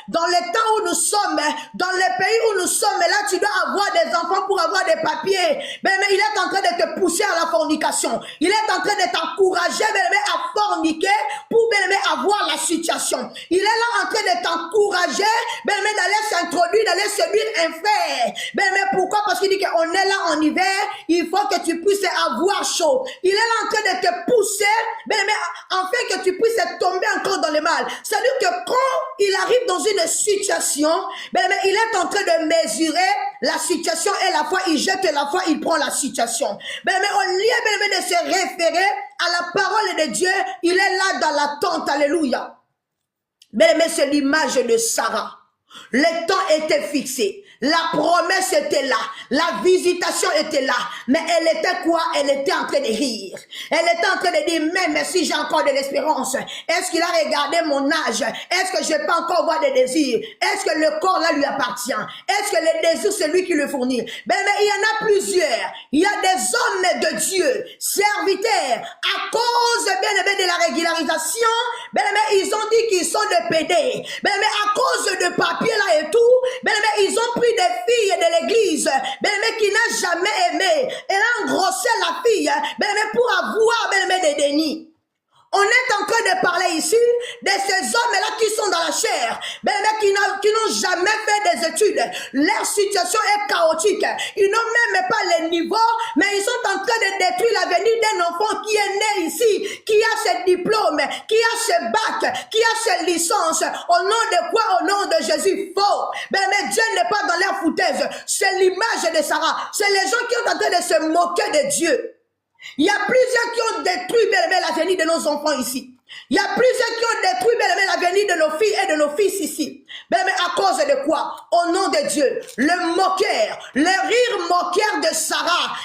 dans le temps où nous sommes, dans le pays où nous sommes, là tu dois avoir des enfants pour avoir des papiers. Il est en train de te pousser à la fornication. Il est en train de t'encourager à forniquer pour avoir la situation. Il est là en train de t'encourager d'aller s'introduire, d'aller séduire un frère. Pourquoi? Parce qu'il dit qu'on est là en hiver, il faut que tu puisses avoir chaud. Il est là en train de te pousser, afin que tu puisses tomber encore dans le mal. C'est-à-dire que quand il arrive dans une situation, il est en train de mesurer la situation et la fois il jette la foi, il prend la situation. Au lieu de se référer à la parole de Dieu, il est là dans l'attente, alléluia. Mais c'est l'image de Sarah. Le temps était fixé. La promesse était là. La visitation était là. Mais elle était quoi? Elle était en train de rire. Elle était en train de dire, même si j'ai encore de l'espérance, est-ce qu'il a regardé mon âge? Est-ce que je peux encore avoir des désirs? Est-ce que le corps là lui appartient? Est-ce que le désir c'est lui qui le fournit? Mais il y en a plusieurs. Il y a des hommes de Dieu, serviteurs, à cause de la régularisation, ils ont dit qu'ils sont de PD. Mais à cause de papier là et tout, ils ont pris des filles de l'église, qui n'a jamais aimé. Elle a engrossé la fille, pour avoir des dénis. On est en train de parler ici de ces hommes-là qui sont dans la chair, qui n'ont jamais fait des études. Leur situation est chaotique. Ils n'ont même pas le niveau, mais ils sont en train de détruire l'avenir d'un enfant qui est né ici, qui a ses diplômes, qui a ses bacs, qui a ses licences. Au nom de quoi? Au nom de Jésus. Faux. Mais Dieu n'est pas dans leur foutaise. de Sarah, c'est les gens qui sont en train de se moquer de Dieu. Il y a plusieurs qui ont détruit l'avenir de nos enfants ici. Il y a plusieurs qui ont détruit l'avenir de nos filles et de nos fils ici. Mais à cause de quoi? Au nom de Dieu. Le moqueur, le rire moqueur de Sarah.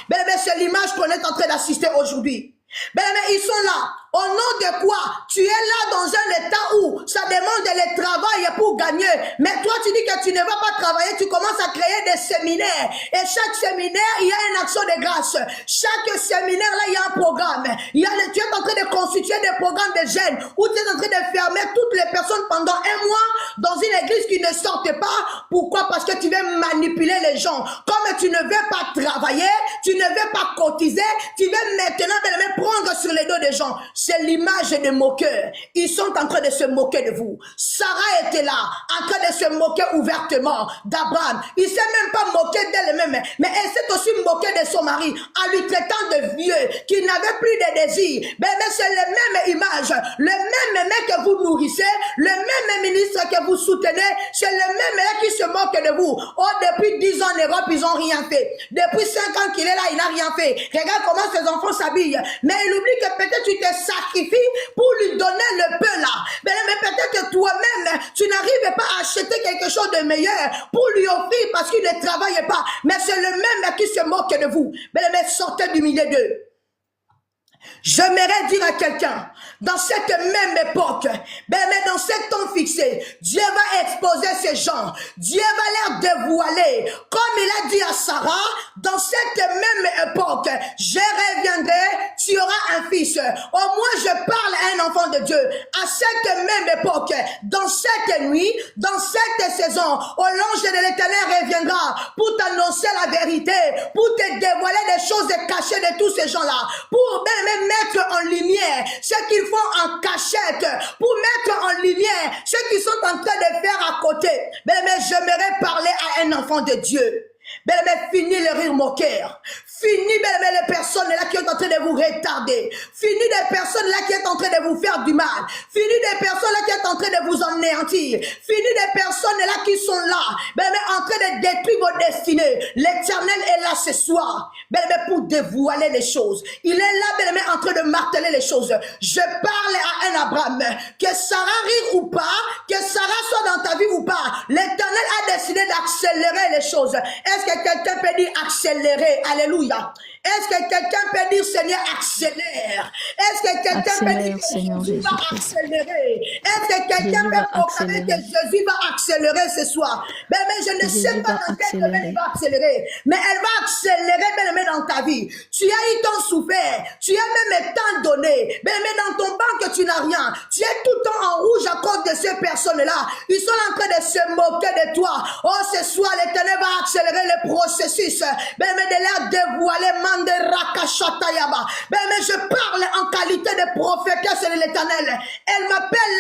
C'est l'image qu'on est en train d'assister aujourd'hui. Mais ils sont là. Au nom de quoi? Tu es là dans un état où ça demande le travail pour gagner. Mais toi, tu dis que tu ne vas pas travailler. Tu commences à créer des séminaires. Et chaque séminaire, il y a une action de grâce. Chaque séminaire, là, il y a un programme. Tu es en train de constituer des programmes de jeunes où tu es en train de fermer toutes les personnes pendant un mois dans une église qui ne sortent pas. Pourquoi? Parce que tu veux manipuler les gens. Comme tu ne veux pas travailler, tu ne veux pas cotiser, tu veux maintenant prendre sur les dos des gens. C'est l'image des moqueurs. Ils sont en train de se moquer de vous. Sarah était là, en train de se moquer ouvertement d'Abraham. Il ne s'est même pas moqué d'elle-même, mais elle s'est aussi moquée de son mari en lui traitant de vieux, qui n'avait plus de désir. Mais c'est la même image, le même mec que vous nourrissez, le même ministre que vous soutenez, c'est le même mec qui se moque de vous. Oh, depuis 10 ans en Europe, ils n'ont rien fait. Depuis 5 ans qu'il est là, il n'a rien fait. Regarde comment ses enfants s'habillent. Mais il oublie que peut-être tu te sacrifies pour lui donner le peu là. Mais peut-être que toi-même, tu n'arrives pas à acheter quelque chose de meilleur pour lui offrir parce qu'il ne travaille pas. Mais c'est le même qui se moque de vous. Mais sortez du milieu d'eux. J'aimerais dire à quelqu'un, dans cette même époque, mais dans cet temps fixé, Dieu va exposer ces gens, Dieu va les dévoiler, comme il a dit à Sarah, dans cette même époque, je reviendrai, tu auras un fils. Au moins je parle à un enfant de Dieu, à cette même époque, dans cette nuit, dans cette saison, où l'ange de l'Éternel reviendra pour t'annoncer la vérité, pour te dévoiler des choses cachées de tous ces gens-là, pour même mettre en lumière ce qu'ils font en cachette, pour mettre en lumière ce qu'ils sont en train de faire à côté. Mais j'aimerais parler à un enfant de Dieu. Mais fini le rire moqueur. Fini les personnes là qui sont en train de vous retarder. Fini des personnes là qui sont en train de vous faire du mal. Fini des personnes là qui sont en train de vous anéantir. Fini des personnes là qui sont là, en train de détruire vos destinées. L'Éternel est là ce soir, pour dévoiler les choses. Il est là, en train de marteler les choses. Je parle à un Abraham, que Sarah rire ou pas, que Sarah soit dans ta vie ou pas. L'Éternel a décidé d'accélérer les choses. Est-ce que quelqu'un peut dire accélérer? Alléluia. Est-ce que quelqu'un peut dire Seigneur accélère? Est-ce que quelqu'un peut dire que Jésus va accélérer? Est-ce que quelqu'un peut proclamer que Jésus va accélérer ce soir? Mais je ne sais pas dans quel domaine il va accélérer, mais elle va accélérer dans ta vie. Tu as eu tant souffert, tu as même tant donné, mais dans ton banque tu n'as rien. Tu es tout le temps en rouge à cause de ces personnes-là. Ils sont en train de se moquer de toi. Oh, ce soir l'Éternel va accélérer le processus, mais de leur dévoiler mais je parle en qualité de prophétesse de l'Éternel. Elle m'appelle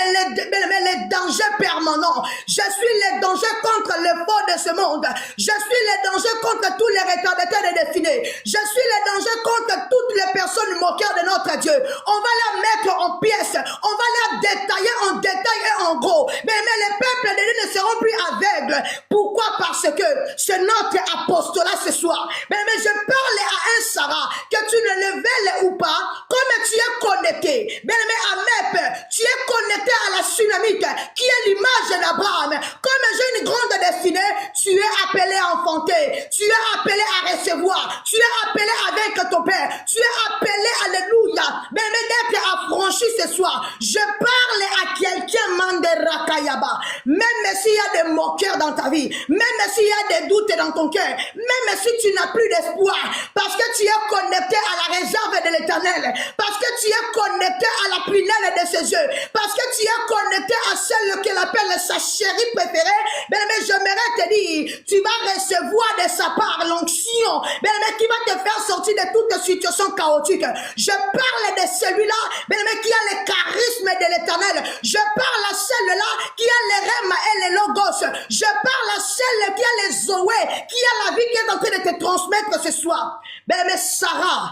les dangers permanents. Je suis les dangers contre le faux de ce monde. Je suis les dangers contre tous les retardataires de destinée. Je suis les dangers contre toutes les personnes moqueurs de notre Dieu. On va la mettre en pièces. On va la détailler en détail et en gros. Mais les peuples de Dieu ne seront plus aveugles. Pourquoi? Parce que c'est notre apostolat ce soir. Mais je parle à un Sarah, que tu ne le veuilles ou pas, comme tu es connecté. Bien-aimé Amep, tu es connecté à la tsunamite, qui est l'image d'Abraham. Comme j'ai une grande destinée, tu es appelé à enfanter, tu es appelé à recevoir, tu es appelé avec ton Père, tu es appelé, alléluia, bien-aimé d'être affranchi ce soir. Je parle à quelqu'un, Manderakayaba, même s'il y a des moqueurs dans ta vie, même s'il y a des doutes dans ton cœur, même si tu n'as plus d'espoir, parce que tu es connecté à la réserve de l'Éternel, parce que tu es connecté à la prunelle de ses yeux, parce que tu es connecté à celle qu'elle appelle sa chérie préférée, mais j'aimerais te dire, tu vas recevoir de sa part l'onction, mais qui va te faire sortir de toutes les situations chaotiques. Je parle de celui-là, mais qui a le charisme de l'Éternel. Je parle à celle-là qui a les rèmes et les logos. Je parle à celle qui a les zoé, qui a la vie qui est en train de te transmettre ce soir. Mais Sarah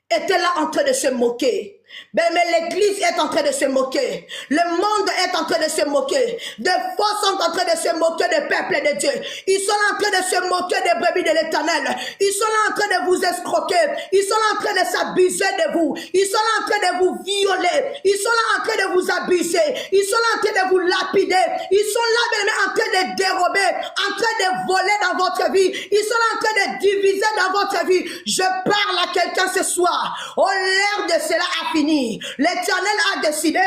était là en train de se moquer. Mais l'église est en train de se moquer. Le monde est en train de se moquer. Des forces sont en train de se moquer des peuples de Dieu. Ils sont en train de se moquer des brebis de l'Éternel. Ils sont là en train de vous escroquer. Ils sont là en train de s'abuser de vous. Ils sont là en train de vous violer. Ils sont là en train de vous abuser. Ils sont là en train de vous lapider. Ils sont là bien en train de dérober, en train de voler dans votre vie. Ils sont là en train de diviser dans votre vie. Je parle à quelqu'un ce soir. Oh, l'heure de cela a fini. L'Éternel a décidé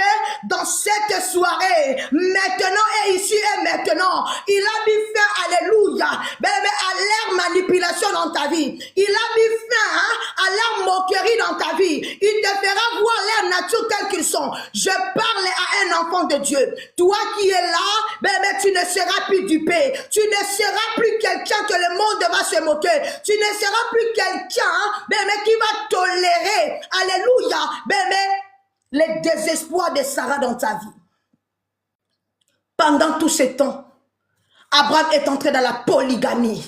dans cette soirée, maintenant et ici et maintenant, il a mis fin, alléluia, à leur manipulation dans ta vie. Il a mis fin à leur moquerie dans ta vie. Il te fera voir leur nature telle qu'ils sont. Je parle à un enfant de Dieu. Toi qui es là, tu ne seras plus dupé. Tu ne seras plus quelqu'un que le monde va se moquer. Tu ne seras plus quelqu'un, qui va tolérer, alléluia, les désespoirs de Sarah dans ta vie. Pendant tout ce temps, Abraham est entré dans la polygamie.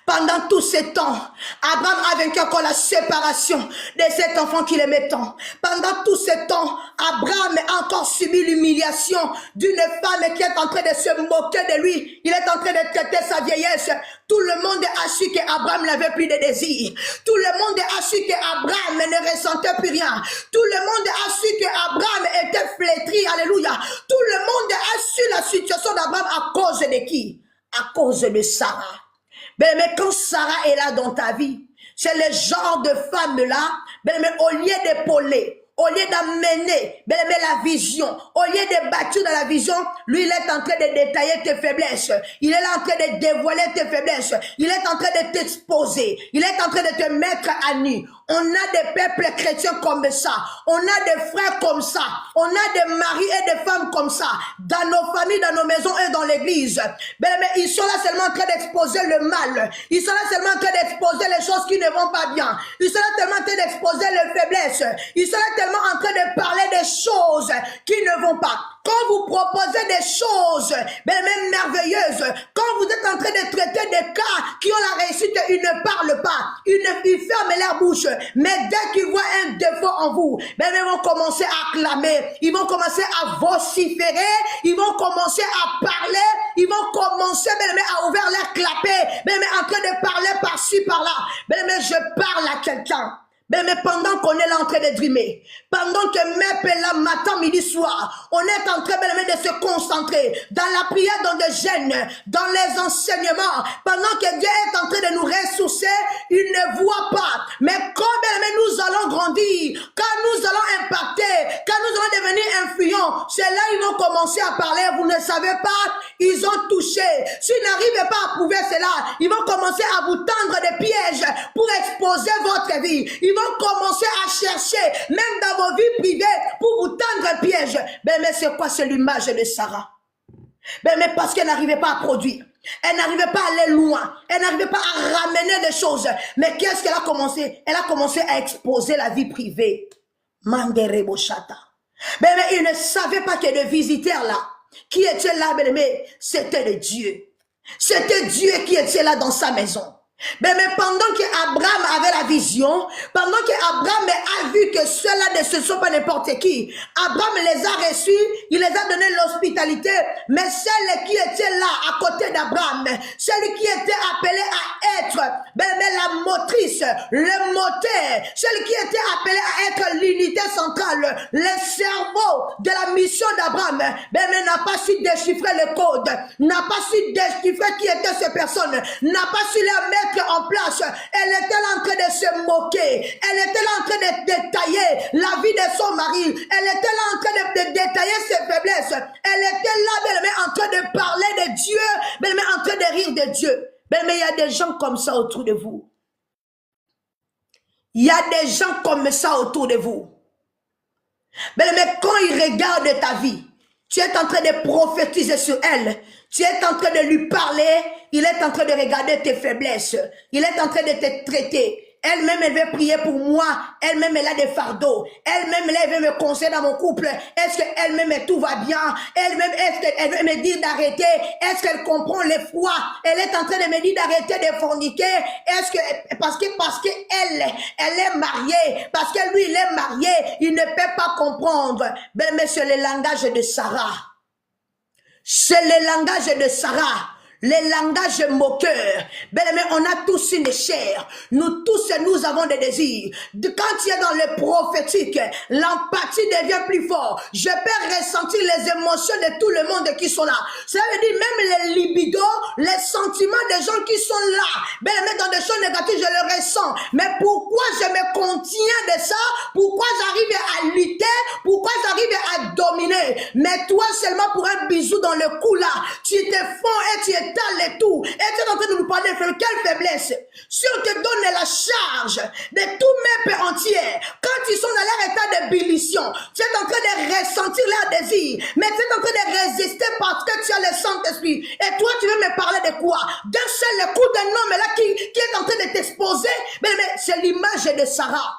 Pendant tout ce temps, Abraham a vaincu encore la séparation de cet enfant qu'il aimait tant. Pendant tout ce temps, Abraham a encore subi l'humiliation d'une femme qui est en train de se moquer de lui. Il est en train de traiter sa vieillesse. Tout le monde a su qu'Abraham n'avait plus de désir. Tout le monde a su qu'Abraham ne ressentait plus rien. Tout le monde a su qu'Abraham était flétri. Alléluia. Tout le monde a su la situation d'Abraham à cause de qui? À cause de Sarah. Mais quand Sarah est là dans ta vie, c'est le genre de femme-là, mais au lieu d'épauler, au lieu d'amener la vision, au lieu de bâtir dans la vision, lui il est en train de détailler tes faiblesses. Il est là en train de dévoiler tes faiblesses. Il est en train de t'exposer. Il est en train de te mettre à nu. On a des peuples chrétiens comme ça. On a des frères comme ça. On a des maris et des femmes comme ça. Dans nos familles, dans nos maisons et dans l'église. Mais ils sont là seulement en train d'exposer le mal. Ils sont là seulement en train d'exposer les choses qui ne vont pas bien. Ils sont là tellement en train d'exposer les faiblesses. Ils sont là tellement en train de parler des choses qui ne vont pas. Quand vous proposez des choses, même merveilleuses, quand vous êtes en train de traiter des cas qui ont la réussite, ils ne parlent pas. Ils ferment leur bouche. Mais dès qu'ils voient un défaut en vous, ils vont commencer à clamer. Ils vont commencer à vociférer. Ils vont commencer à parler. Ils vont commencer à ouvrir leur clapet. En train de parler par-ci, par-là. Mais je parle à quelqu'un. Mais pendant qu'on est là en train de dreamer, pendant que même là, matin, midi, soir, on est en train de se concentrer dans la prière, dans le jeûne, dans les enseignements, pendant que Dieu est en train de nous ressourcer, il ne voit pas. Mais quand nous allons grandir, quand nous allons impacter, quand nous allons devenir influents, c'est là ils vont commencer à parler. Vous ne savez pas, ils ont touché. S'ils n'arrivent pas à prouver cela, ils vont commencer à vous tendre des pièges pour exposer votre vie. Ils vont commencer à chercher, même dans vos vies privées, pour vous tendre un piège. Mais c'est quoi? C'est l'image de Sarah. Mais parce qu'elle n'arrivait pas à produire. Elle n'arrivait pas à aller loin. Elle n'arrivait pas à ramener des choses. Mais qu'est-ce qu'elle a commencé? Elle a commencé à exposer la vie privée. Mandere Boshata. Mais il ne savait pas que le visiteur là, qui était là, mais c'était le Dieu. C'était Dieu qui était là dans sa maison. Mais pendant qu'Abraham avait la vision, pendant qu'Abraham a vu que ceux-là ne sont pas n'importe qui, Abraham les a reçus, il les a donné l'hospitalité, mais celle qui était là à côté d'Abraham, celle qui était appelée à être la motrice, le moteur, celle qui était appelée à être l'unité centrale, le cerveau de la mission d'Abraham, n'a pas su déchiffrer le code, n'a pas su déchiffrer qui était cette personne, n'a pas su la mettre en place. Elle était là en train de se moquer. Elle était là en train de détailler la vie de son mari. Elle était là en train de détailler ses faiblesses. Elle était là en train de parler de Dieu, en train de rire de Dieu. Mais il y a des gens comme ça autour de vous. Il y a des gens comme ça autour de vous. Mais quand ils regardent ta vie, tu es en train de prophétiser sur elle. Tu es en train de lui parler. Il est en train de regarder tes faiblesses. Il est en train de te traiter. Elle-même, elle veut prier pour moi. Elle-même, elle a des fardeaux. Elle-même, elle veut me conseiller dans mon couple. Est-ce qu'elle-même, tout va bien? Elle-même, est-ce qu'elle veut me dire d'arrêter? Est-ce qu'elle comprend les froids? Elle est en train de me dire d'arrêter de forniquer. Est-ce que, parce qu'elle est mariée, parce que lui, il est marié, il ne peut pas comprendre. Ben, mais c'est le langage de Sarah. C'est le langage de Sarah. Les langages moqueurs. Bien-aimé, on a tous une chair. Nous tous, nous avons des désirs. Quand tu es dans le prophétique, l'empathie devient plus forte. Je peux ressentir les émotions de tout le monde qui sont là. Ça veut dire même les libidos, les sentiments des gens qui sont là. Bien-aimé, dans des choses négatives, je le ressens. Mais pourquoi je me contiens de ça? Pourquoi j'arrive à lutter? Pourquoi j'arrive à dominer? Mais toi seulement pour un bisou dans le cou là, tu te fonds et tu es et tout. Et tu es en train de nous parler de quelle faiblesse. Si on te donne la charge de tout peuple entier, quand ils sont dans leur état d'ébullition, tu es en train de ressentir leur désir, mais tu es en train de résister parce que tu as le Saint-Esprit. Et toi, tu veux me parler de quoi? D'un seul coup d'un homme là qui est en train de t'exposer. Mais c'est l'image de Sarah.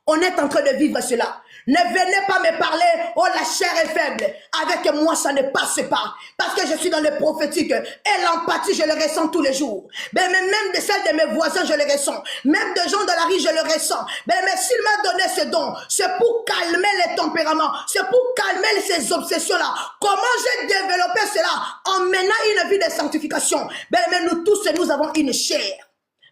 On est en train de vivre cela. Ne venez pas me parler, oh la chair est faible. Avec moi, ça ne passe pas. Parce que je suis dans le prophétique. Et l'empathie, je le ressens tous les jours. Mais même de celle de mes voisins, je le ressens. Même de gens de la rue, je le ressens. Mais s'il m'a donné ce don, c'est pour calmer les tempéraments. C'est pour calmer ces obsessions-là. Comment j'ai développé cela en menant une vie de sanctification? Mais nous tous, nous avons une chair.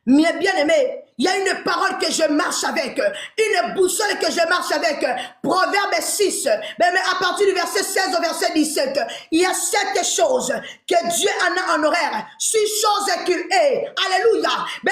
Mais bien aimé, il y a une parole que je marche avec, une boussole que je marche avec, Proverbe 6, mais à partir du verset 16 au verset 17, il y a 7 choses que Dieu en a en horaire, 6 choses qu'il est, alléluia, mais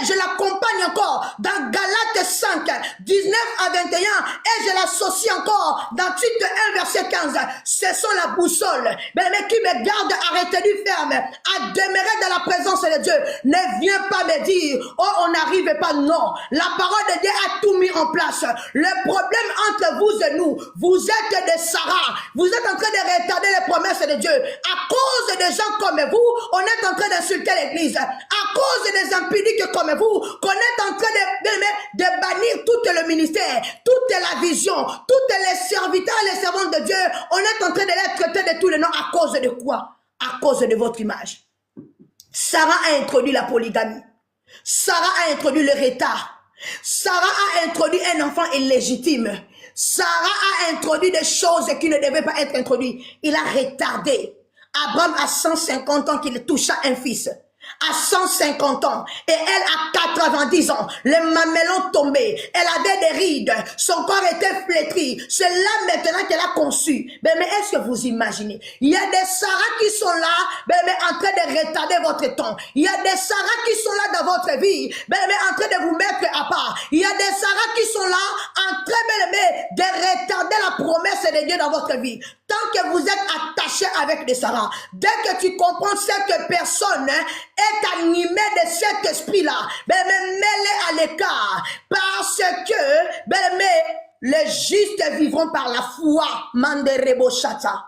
je l'accompagne encore dans Galates 5, 19 à 21, et je l'associe encore dans Tite 1, verset 15, ce sont la boussole, mais qui me garde à retenir ferme, à demeurer dans la présence de Dieu. Ne viens pas me dire, oh on n'arrive pas, non. La parole de Dieu a tout mis en place. Le problème entre vous et nous, vous êtes des Sarah. Vous êtes en train de retarder les promesses de Dieu. À cause des gens comme vous, on est en train d'insulter l'église. À cause des impudiques comme vous, qu'on est en train de bannir tout le ministère, toute la vision, tous les serviteurs et les servantes de Dieu. On est en train de les traiter de tous les noms. À cause de quoi? À cause de votre image. Sarah a introduit la polygamie. Sarah a introduit le retard. Sarah a introduit un enfant illégitime. Sarah a introduit des choses qui ne devaient pas être introduites. Il a retardé. Abraham a 150 ans qu'il toucha un fils. À 150 ans et elle a 90 ans, les mamelons tombaient, elle avait des rides, son corps était flétri, c'est là maintenant qu'elle a conçu. Mais est-ce que vous imaginez? Il y a des Sarah qui sont là, mais en train de retarder votre temps. Il y a des Sarah qui sont là dans votre vie, mais en train de vous mettre à part. Il y a des Sarah qui sont là en train de retarder la promesse de Dieu dans votre vie. Tant que vous êtes attaché avec des Sarah, dès que tu comprends cette personne est animée de cet esprit-là, mets-les à l'écart. Parce que, les justes vivront par la foi. Manderebo Shata.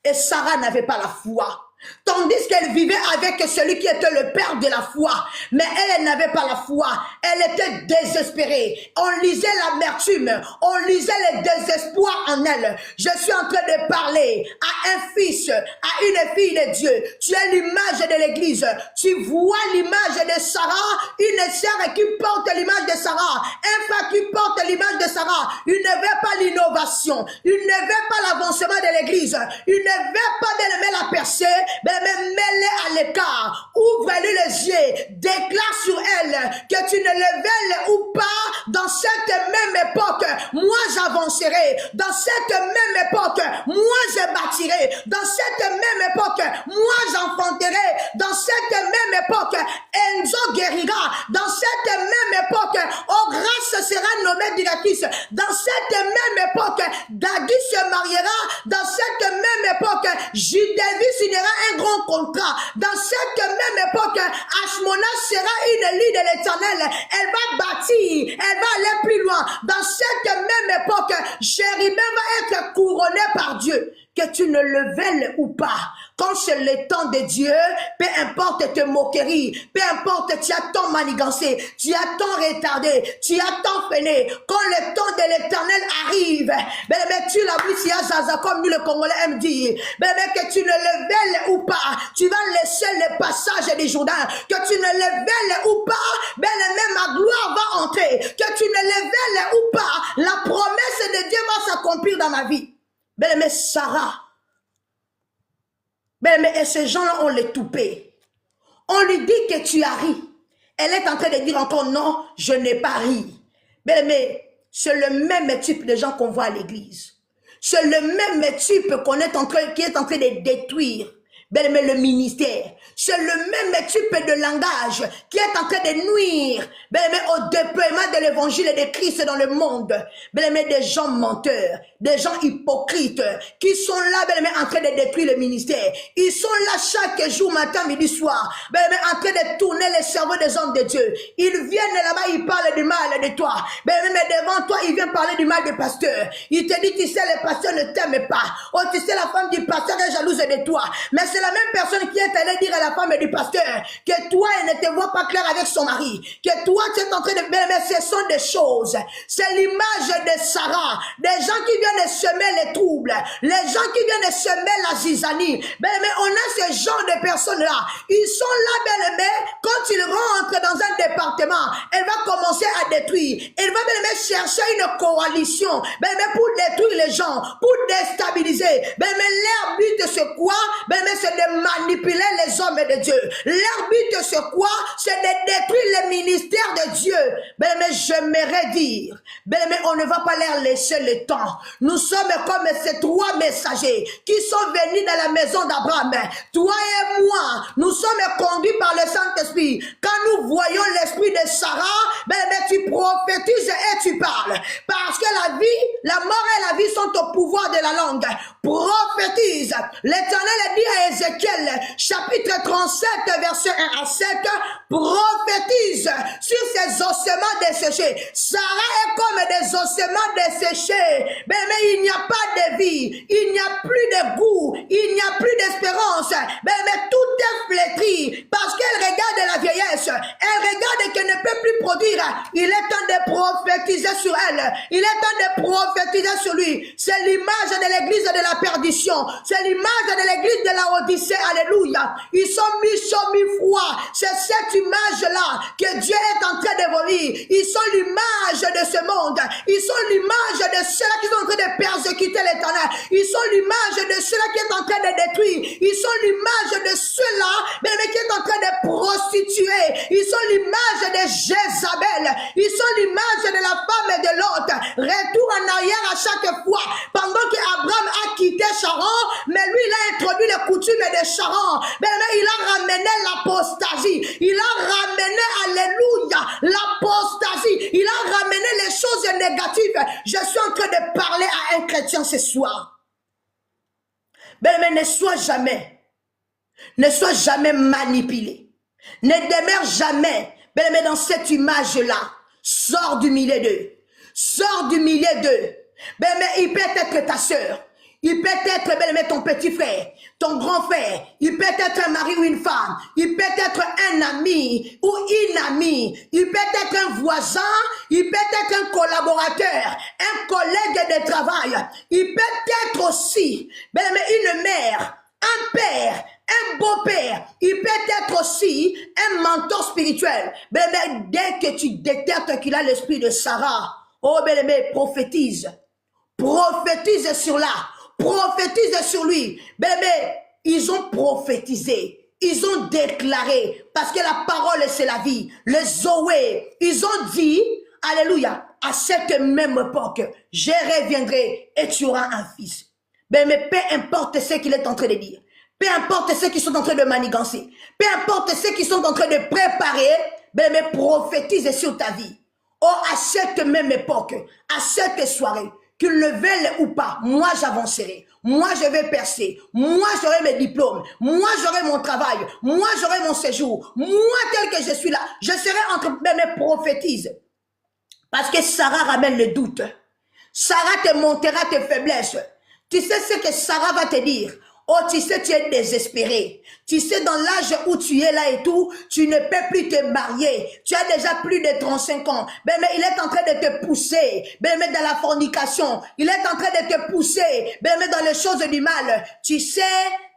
Et Sarah n'avait pas la foi. Tandis qu'elle vivait avec celui qui était le père de la foi. Mais elle n'avait pas la foi. Elle était désespérée. On lisait l'amertume. On lisait le désespoir en elle. Je suis en train de parler à un fils, à une fille de Dieu. Tu es l'image de l'église. Tu vois l'image de Sarah, une sœur qui porte l'image de Sarah, un frère qui porte l'image de Sarah. Il ne veut pas l'innovation. Il ne veut pas l'avancement de l'église. Il ne veut pas de la percer. Mets-les à l'écart, ouvre-lui les yeux, déclare sur elle que tu ne le veux ou pas. Dans cette même époque, moi j'avancerai. Dans cette même époque, moi je bâtirai. Dans cette même époque, moi j'enfanterai. Dans cette même époque, Enzo guérira. Dans cette même époque, oh grâce sera nommée directrice. Dans cette même époque, Dadi se mariera. Dans cette même époque, Judevi signera un grand contrat. Dans cette même époque, Ashmona sera une lie de l'Éternel. Elle va bâtir, elle va aller plus loin. Dans cette même époque, Jérémie va être couronné par Dieu. Que tu ne le veuilles ou pas, quand c'est le temps de Dieu, peu importe tes moqueries, peu importe tu as tant manigancé, tu as tant retardé, tu as tant freiné, quand le temps de l'Éternel arrive, bien, tu l'as vu, si Zaza, comme nous le Congolais aiment dire, bien, que tu ne le veuilles ou pas, tu vas laisser le passage des Jourdain, que tu ne le veuilles ou pas, bien, même ma gloire va entrer, que tu ne le veuilles ou pas, la promesse de Dieu va s'accomplir dans ma vie. Bien, mais Sarah, bien, mais et ces gens-là, on les toupé. On lui dit que tu as ri. Elle est en train de dire encore non, je n'ai pas ri. Bien, mais c'est le même type de gens qu'on voit à l'église. C'est le même type qu'on est en train, qui est en train de détruire. Bien, mais le ministère. C'est le même type de langage qui est en train de nuire, bien, mais au déploiement de l'évangile et de Christ dans le monde. Bien, mais des gens menteurs, des gens hypocrites qui sont là, bien, mais en train de détruire le ministère. Ils sont là chaque jour, matin, midi, soir, bien, mais en train de tourner les cerveaux des hommes de Dieu. Ils viennent là-bas, ils parlent du mal de toi. Bien, mais devant toi, ils viennent parler du mal du pasteur. Il te dit, tu sais, le pasteur ne t'aime pas. Oh, tu sais, la femme du pasteur est jalouse de toi. Mais c'est la même personne qui est allée dire à la femme du pasteur que toi, elle ne te voit pas clair avec son mari, que toi, tu es en train de... Mais ce sont des choses. C'est l'image de Sarah, des gens qui viennent de semer les troubles, les gens qui viennent de semer la zizanie. Mais on a ce genre de personnes-là. Ils sont là, mais quand ils rentrent dans un département, elle va commencer à détruire. Elle va chercher une coalition, mais pour détruire les gens, pour déstabiliser. Mais leur but, c'est quoi? C'est de manipuler les hommes de Dieu. Leur but, c'est quoi? C'est de détruire le ministère de Dieu. Mais j'aimerais dire, mais on ne va pas leur laisser le temps. Nous sommes comme ces trois messagers qui sont venus dans la maison d'Abraham. Toi et moi, nous sommes conduits par le Saint-Esprit. Quand nous voyons l'esprit de Sarah, tu prophétises et tu parles. Parce que la vie, la mort et la vie sont au pouvoir de la langue. Prophétise. L'Éternel a dit à Ézéchiel, chapitre 37, verset 1 à 7, prophétise sur ces ossements desséchés. Sarah est comme des ossements desséchés. Mais il n'y a pas de vie, il n'y a plus de goût, il n'y a plus d'espérance. Mais tout est flétri parce qu'elle regarde la vieillesse. Elle regarde qu'elle ne peut plus produire. Il est temps de prophétiser sur elle. Il est temps de prophétiser sur lui. C'est l'image de l'église de la perdition. C'est l'image de l'église de la Odyssée. Alléluia. Ils sont mi-chaud, mi-froid. C'est cette image-là que Dieu est en train d'évoluer. Ils sont l'image de ce monde. Ils sont l'image de ceux-là qui sont en train de persécuter l'Éternel. Ils sont l'image de ceux-là qui sont en train de détruire. Ils sont l'image de ceux-là qui sont en train de prostituer. Ils sont l'image de Jézabel. Ils sont l'image de la femme et de l'autre. Retour en arrière à chaque fois. Pendant qu'Abraham a quitté Charan, mais lui il a introduit les coutumes de Charan. Mais il a ramené l'apostasie. Il a ramené, alléluia, l'apostasie. Il a ramené les choses négatives. Je suis en train de parler à un chrétien ce soir. Mais ne sois jamais manipulé. Ne demeure jamais dans cette image-là. Sors du milieu d'eux. Sors du milieu d'eux. Mais il peut être ta soeur. Il peut être ton petit frère, ton grand frère. Il peut être un mari ou une femme. Il peut être un ami ou une amie. Il peut être un voisin. Il peut être un collaborateur, un collègue de travail. Il peut être aussi une mère, un père, un beau-père. Il peut être aussi un mentor spirituel. Dès que tu détectes qu'il a l'esprit de Sarah, prophétise. Prophétise sur là. Prophétise sur lui. Ils ont prophétisé. Ils ont déclaré. Parce que la parole, c'est la vie. Le Zoé. Ils ont dit, alléluia, à cette même époque, je reviendrai et tu auras un fils. Mais peu importe ce qu'il est en train de dire. Peu importe ceux qui sont en train de manigancer. Peu importe ceux qui sont en train de préparer. Prophétise sur ta vie. Oh, à cette même époque, à cette soirée, qu'ils le veulent ou pas, moi j'avancerai, moi je vais percer, moi j'aurai mes diplômes, moi j'aurai mon travail, moi j'aurai mon séjour, moi tel que je suis là, je serai entre mes prophétises. Parce que Sarah ramène le doute. Sarah te montrera tes faiblesses. Tu sais ce que Sarah va te dire? Oh, tu sais, tu es désespéré. Tu sais, dans l'âge où tu es là et tout, tu ne peux plus te marier. Tu as déjà plus de 35 ans. Ben, mais il est en train de te pousser. Ben, mais dans la fornication. Il est en train de te pousser. Ben, mais dans les choses du mal. Tu sais,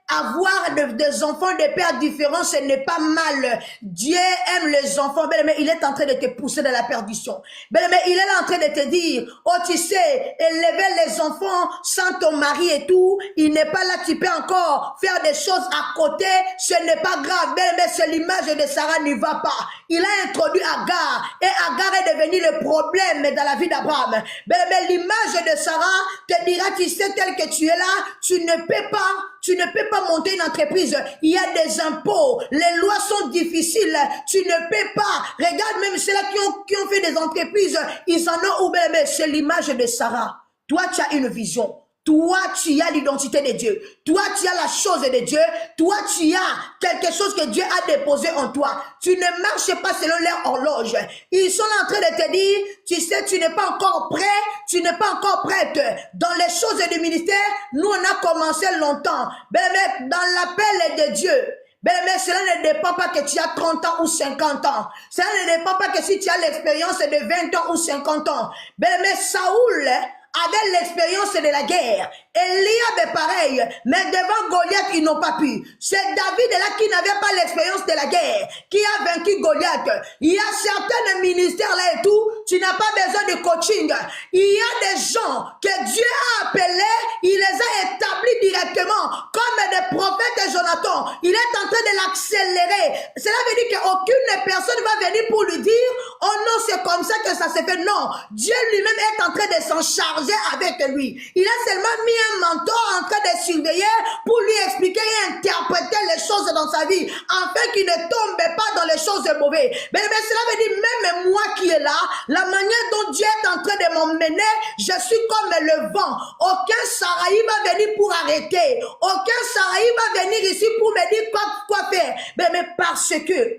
avoir des enfants de pères différents, ce n'est pas mal. Dieu aime les enfants, mais il est en train de te pousser dans la perdition. Mais il est en train de te dire, oh tu sais, élever les enfants sans ton mari et tout, il n'est pas là, tu peux encore faire des choses à côté, ce n'est pas grave. Mais c'est l'image de Sarah n'y va pas. Il a introduit Agar, et Agar est devenu le problème dans la vie d'Abraham. Mais l'image de Sarah te dira, tu sais, tel que tu es là, tu ne peux pas monter une entreprise. Il y a des impôts. Les lois sont difficiles. Tu ne peux pas. Regarde même ceux-là qui ont fait des entreprises. Ils en ont oublié. Mais c'est l'image de Sarah. Toi, tu as une vision. Toi, tu as l'identité de Dieu. Toi, tu as la chose de Dieu. Toi, tu as quelque chose que Dieu a déposé en toi. Tu ne marches pas selon leur horloge. Ils sont en train de te dire, tu sais, tu n'es pas encore prêt, tu n'es pas encore prête. Dans les choses du ministère, nous, on a commencé longtemps. Mais dans l'appel de Dieu, mais cela ne dépend pas que tu as 30 ans ou 50 ans. Cela ne dépend pas que si tu as l'expérience de 20 ans ou 50 ans. Mais Saoul avait l'expérience de la guerre. Eliab est pareil, mais devant Goliath, ils n'ont pas pu. C'est David là qui n'avait pas l'expérience de la guerre, qui a vaincu Goliath. Il y a certains ministères là et tout, tu n'as pas besoin de coaching. Il y a des gens que Dieu a appelés, il les a établis directement, comme des prophètes de Jonathan. Il est en train de l'accélérer. Cela veut dire qu'aucune personne va venir pour lui dire, oh non, c'est comme ça que ça se fait. Non, Dieu lui-même est en train de s'en charger avec lui. Il a seulement mis un mentor en train de surveiller pour lui expliquer et interpréter les choses dans sa vie, afin qu'il ne tombe pas dans les choses mauvaises. Mais cela veut dire, même moi qui est là, la manière dont Dieu est en train de m'emmener, je suis comme le vent. Aucun Saraï va venir pour arrêter. Aucun Saraï va venir ici pour me dire quoi faire. Mais parce que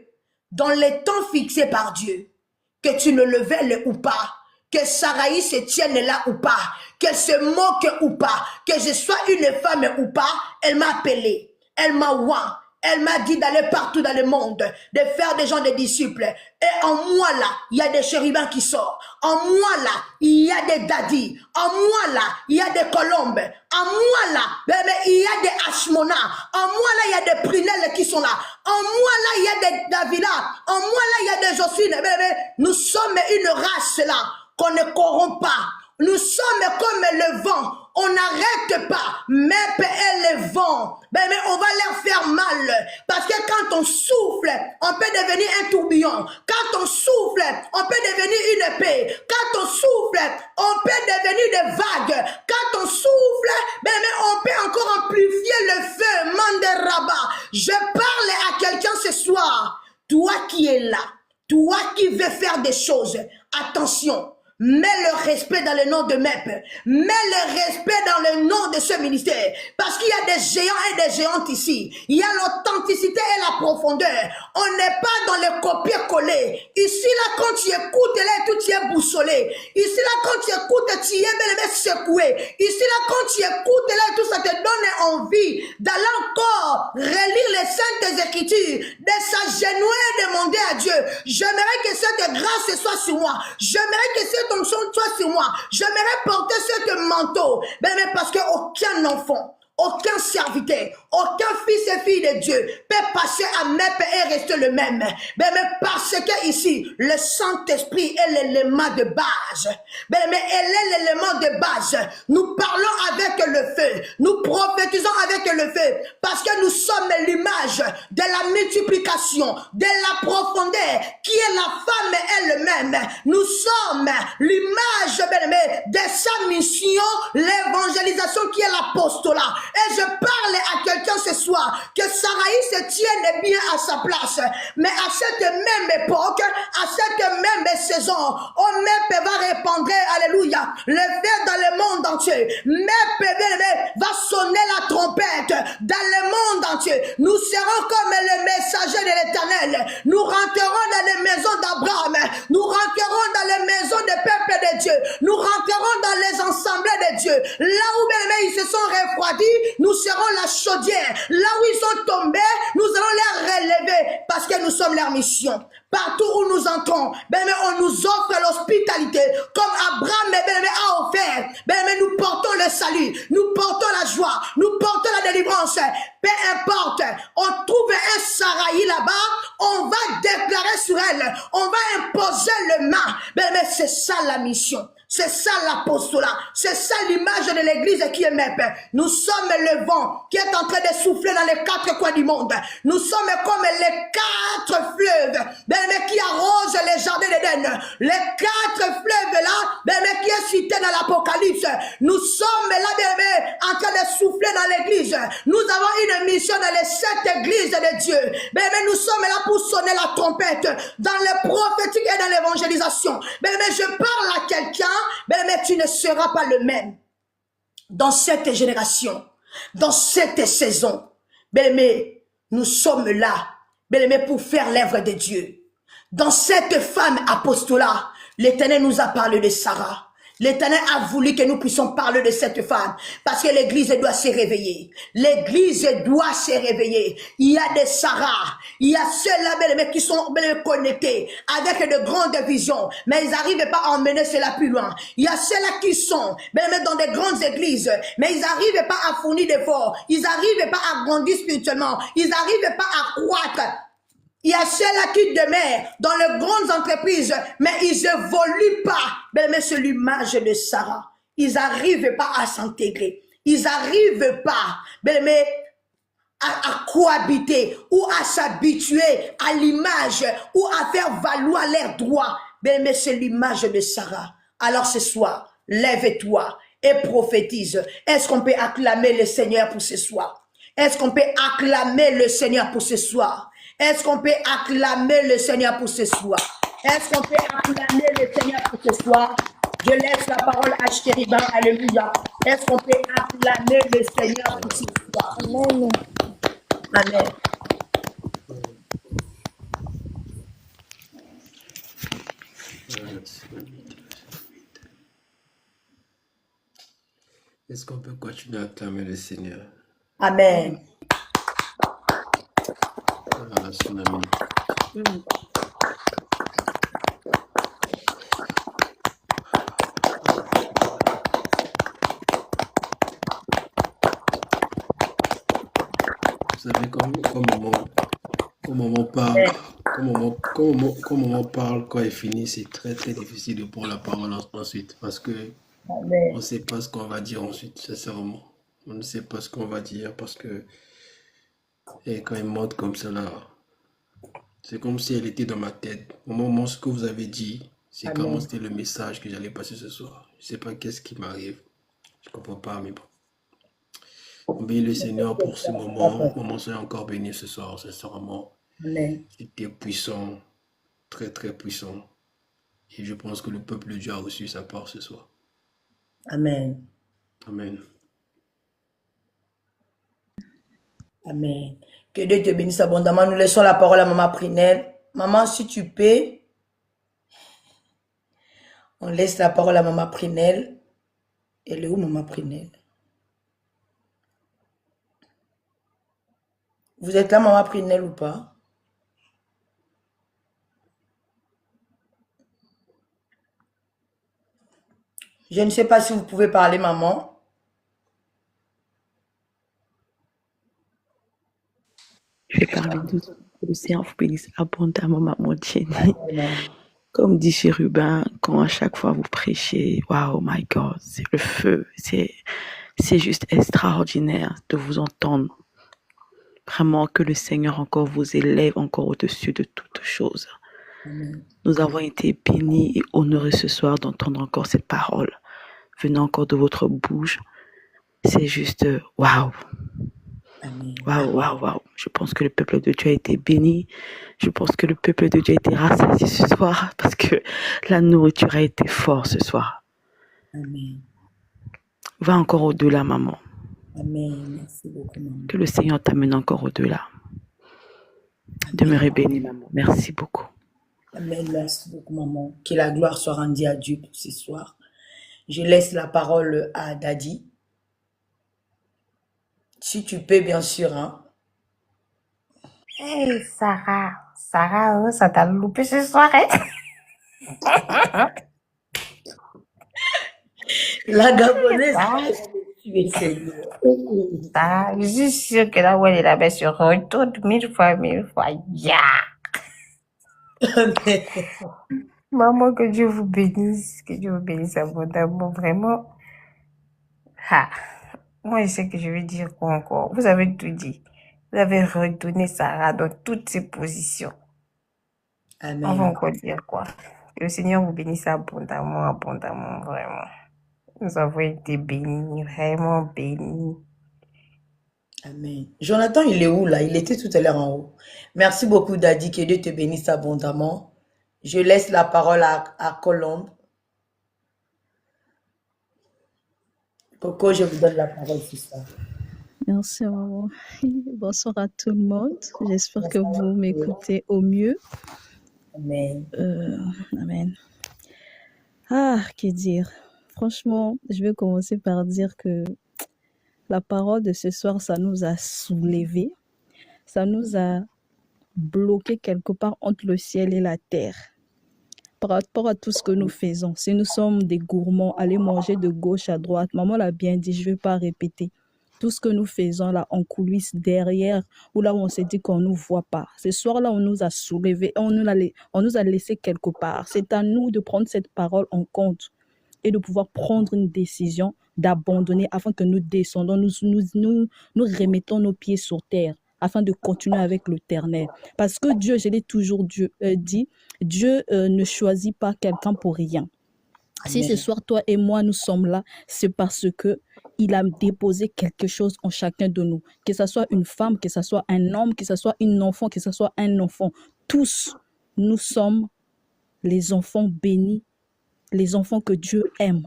dans les temps fixés par Dieu, que tu ne le veuilles ou pas, que Saraï se tienne là ou pas, qu'elle se moque ou pas, que je sois une femme ou pas, elle m'a appelé, elle m'a oint, elle m'a dit d'aller partout dans le monde, de faire des gens des disciples. Et en moi là, il y a des chérubins qui sortent. En moi là, il y a des dadis. En moi là, il y a des colombes. En moi là, il y a des hashmonas. En moi là, il y a des prunelles qui sont là. En moi là, il y a des davilas. En moi là, il y a des josines. Nous sommes une race là qu'on ne corrompt pas. Nous sommes comme le vent. On n'arrête pas. Mais et le vent. Mais on va leur faire mal. Parce que quand on souffle, on peut devenir un tourbillon. Quand on souffle, on peut devenir une épée. Quand on souffle, on peut devenir des vagues. Quand on souffle, on peut encore amplifier le feu. Manderaba. Je parle à quelqu'un ce soir. Toi qui es là. Toi qui veux faire des choses. Attention. Mets le respect dans le nom de MEP. Mets le respect dans le nom de ce ministère. Parce qu'il y a des géants et des géantes ici. Il y a l'authenticité et la profondeur. On n'est pas dans le copier-coller. Ici, là, quand tu écoutes, là, tout tu es boussolé. Ici, là, quand tu écoutes, tu es secoué. Ici, là, quand tu écoutes, là, tout ça te donne envie d'aller encore relire les saintes écritures, de s'agenouiller et demander à Dieu. J'aimerais que cette grâce soit sur moi. J'aimerais que cette onction soit sur moi. J'aimerais porter ce manteau. Mais parce qu'aucun enfant, aucun serviteur, aucun fils et fille de Dieu peut passer à MEP et rester le même. Mais parce que ici, le Saint-Esprit est l'élément de base. Mais elle est l'élément de base. Nous parlons avec le feu. Nous prophétisons avec le feu. Parce que nous sommes l'image de la multiplication, de la profondeur, qui est la femme elle-même. Nous sommes l'image de sa mission, l'évangélisation qui est l'apostolat. Et je parle à quelqu'un ce soir que Saraï se tienne bien à sa place. Mais à cette même époque, à cette même saison, on MEP va répandre, alléluia, le feu dans le monde entier. MEP va sonner la trompette dans le monde entier. Nous serons comme les messagers de l'Éternel. Nous rentrerons dans les maisons d'Abraham. Nous rentrerons dans les maisons des peuples de Dieu. Nous rentrerons dans les assemblées de Dieu. Là où ils se sont réveillés refroidis, nous serons la chaudière. Là où ils sont tombés, nous allons les relever parce que nous sommes leur mission. Partout où nous entrons, on nous offre l'hospitalité comme Abraham a offert. Nous portons le salut, nous portons la joie, nous portons la délivrance. Peu importe, on trouve un Saraï là-bas, on va déclarer sur elle, on va imposer le main. C'est ça la mission. C'est ça l'apostolat. C'est ça l'image de l'église qui est MEP. Nous sommes le vent qui est en train de souffler dans les quatre coins du monde. Nous sommes comme les quatre fleuves qui arrosent les jardins d'Éden. Les quatre fleuves là, qui est cité dans l'Apocalypse. Nous sommes là, en train de souffler dans l'église. Nous avons une mission dans les 7 églises de Dieu. Nous sommes là pour sonner la trompette dans le prophétique et dans l'évangélisation. Je parle à quelqu'un. Mais tu ne seras pas le même dans cette génération, dans cette saison. Mais nous sommes là pour faire l'œuvre de Dieu. Dans cette femme apostolat, l'Éternel nous a parlé de Sarah. L'Éternel a voulu que nous puissions parler de cette femme parce que l'Église doit se réveiller. L'Église doit se réveiller. Il y a des Sarah, il y a ceux-là qui sont connectés avec de grandes visions, mais ils n'arrivent pas à emmener cela plus loin. Il y a ceux-là qui sont dans des grandes églises, mais ils n'arrivent pas à fournir d'efforts. Ils n'arrivent pas à grandir spirituellement. Ils n'arrivent pas à croître. Il y a ceux-là qui demeurent dans les grandes entreprises, mais ils n'évoluent pas. Mais c'est l'image de Sarah. Ils n'arrivent pas à s'intégrer. Ils n'arrivent pas à cohabiter ou à s'habituer à l'image ou à faire valoir leurs droits. Mais c'est l'image de Sarah. Alors ce soir, lève-toi et prophétise. Est-ce qu'on peut acclamer le Seigneur pour ce soir? Est-ce qu'on peut acclamer le Seigneur pour ce soir? Est-ce qu'on peut acclamer le Seigneur pour ce soir? Est-ce qu'on peut acclamer le Seigneur pour ce soir? Je laisse la parole à Chériban. Alléluia. Est-ce qu'on peut acclamer le Seigneur pour ce soir? Amen. Amen. Est-ce qu'on peut continuer à acclamer le Seigneur? Amen. Voilà, son ami. Vous savez, comme on parle, quand il finit, c'est très très difficile de prendre la parole ensuite parce que on ne sait pas ce qu'on va dire ensuite, sincèrement. On ne sait pas ce qu'on va dire parce que et quand il monte comme ça là, c'est comme si elle était dans ma tête. Au moment où ce que vous avez dit, c'est comment c'était le message que j'allais passer ce soir. Je ne sais pas qu'est-ce qui m'arrive. Je ne comprends pas, mais bon. On bénit le Seigneur pour ce moment. Maman, soyez encore béni ce soir, sincèrement. C'était puissant, très très puissant. Et je pense que le peuple de Dieu a reçu sa part ce soir. Amen. Amen. Amen. Que Dieu te bénisse abondamment. Nous laissons la parole à Maman Prinel. Maman, si tu peux, on laisse la parole à Maman Prinel. Elle est où, Maman Prinel? Vous êtes là, Maman Prinel, ou pas? Je ne sais pas si vous pouvez parler, maman. Je vais parler doucement. Que le Seigneur vous bénisse abondamment, maman Jenny. Comme dit Chérubin, quand à chaque fois vous prêchez, wow, my God, c'est le feu. C'est juste extraordinaire de vous entendre. Vraiment que le Seigneur encore vous élève encore au-dessus de toutes choses. Nous avons été bénis et honorés ce soir d'entendre encore cette parole venant encore de votre bouche. C'est juste waouh. Waouh, waouh, waouh. Je pense que le peuple de Dieu a été béni. Je pense que le peuple de Dieu a été rassasié ce soir parce que la nourriture a été forte ce soir. Amen. Va encore au-delà, maman. Amen. Merci beaucoup, maman. Que le Seigneur t'amène encore au-delà. Demeurez béni, maman. Merci beaucoup. Amen. Merci beaucoup, maman. Que la gloire soit rendue à Dieu pour ce soir. Je laisse la parole à Daddy. Si tu peux, bien sûr. Hein. Hey, Sarah, oh, ça t'a loupé ce soir, hein? La Gabonaise, Sarah, tu es Seigneur. Sarah, je suis sûre que là où elle est là-bas se retourne mille fois, ya! Maman, que Dieu vous bénisse abondamment, vraiment. Ah, moi, je sais que je vais dire quoi encore. Vous avez tout dit. Vous avez redonné Sarah dans toutes ses positions. On va Amen. encore dire quoi? Que le Seigneur vous bénisse abondamment, vraiment. Nous avons été bénis, vraiment bénis. Amen. Jonathan, il est où là? Il était tout à l'heure en haut. Merci beaucoup, Daddy. Que Dieu te bénisse abondamment. Je laisse la parole à Colombe. Coco, je vous donne la parole sur ça. Merci, maman. Bonsoir à tout le monde. J'espère que vous m'écoutez au mieux. Amen. Amen. Ah, que dire? Franchement, je vais commencer par dire que la parole de ce soir, ça nous a soulevés. Ça nous a bloqués quelque part entre le ciel et la terre. Par rapport à tout ce que nous faisons, si nous sommes des gourmands, aller manger de gauche à droite, maman l'a bien dit, je ne vais pas répéter. Tout ce que nous faisons là en coulisses, derrière, ou là où on s'est dit qu'on ne nous voit pas. Ce soir-là, on nous a soulevés, on nous a laissés quelque part. C'est à nous de prendre cette parole en compte et de pouvoir prendre une décision d'abandonner afin que nous descendons, nous remettons nos pieds sur terre afin de continuer avec l'Éternel. Parce que Dieu, je l'ai toujours dit, Dieu ne choisit pas quelqu'un pour rien. Si ce soir, toi et moi, nous sommes là, c'est parce que il a déposé quelque chose en chacun de nous. Que ce soit une femme, que ce soit un homme, que ce soit une enfant, que ce soit un enfant. Tous, nous sommes les enfants bénis, les enfants que Dieu aime.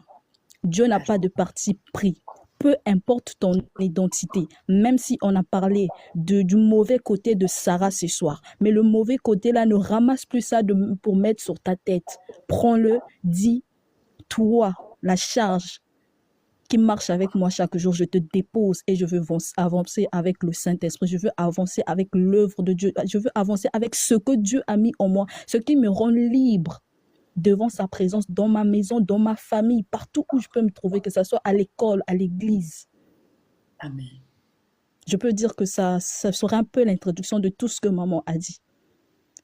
Dieu n'a pas de parti pris. Peu importe ton identité, même si on a parlé du mauvais côté de Sarah ce soir, mais le mauvais côté là, ne ramasse plus ça pour mettre sur ta tête. Prends-le, dis, toi, la charge qui marche avec moi chaque jour, je te dépose et je veux avancer avec le Saint-Esprit, je veux avancer avec l'œuvre de Dieu, je veux avancer avec ce que Dieu a mis en moi, ce qui me rend libre devant sa présence dans ma maison, dans ma famille, partout où je peux me trouver, que ce soit à l'école, à l'église. Amen. Je peux dire que ça sera un peu l'introduction de tout ce que maman a dit,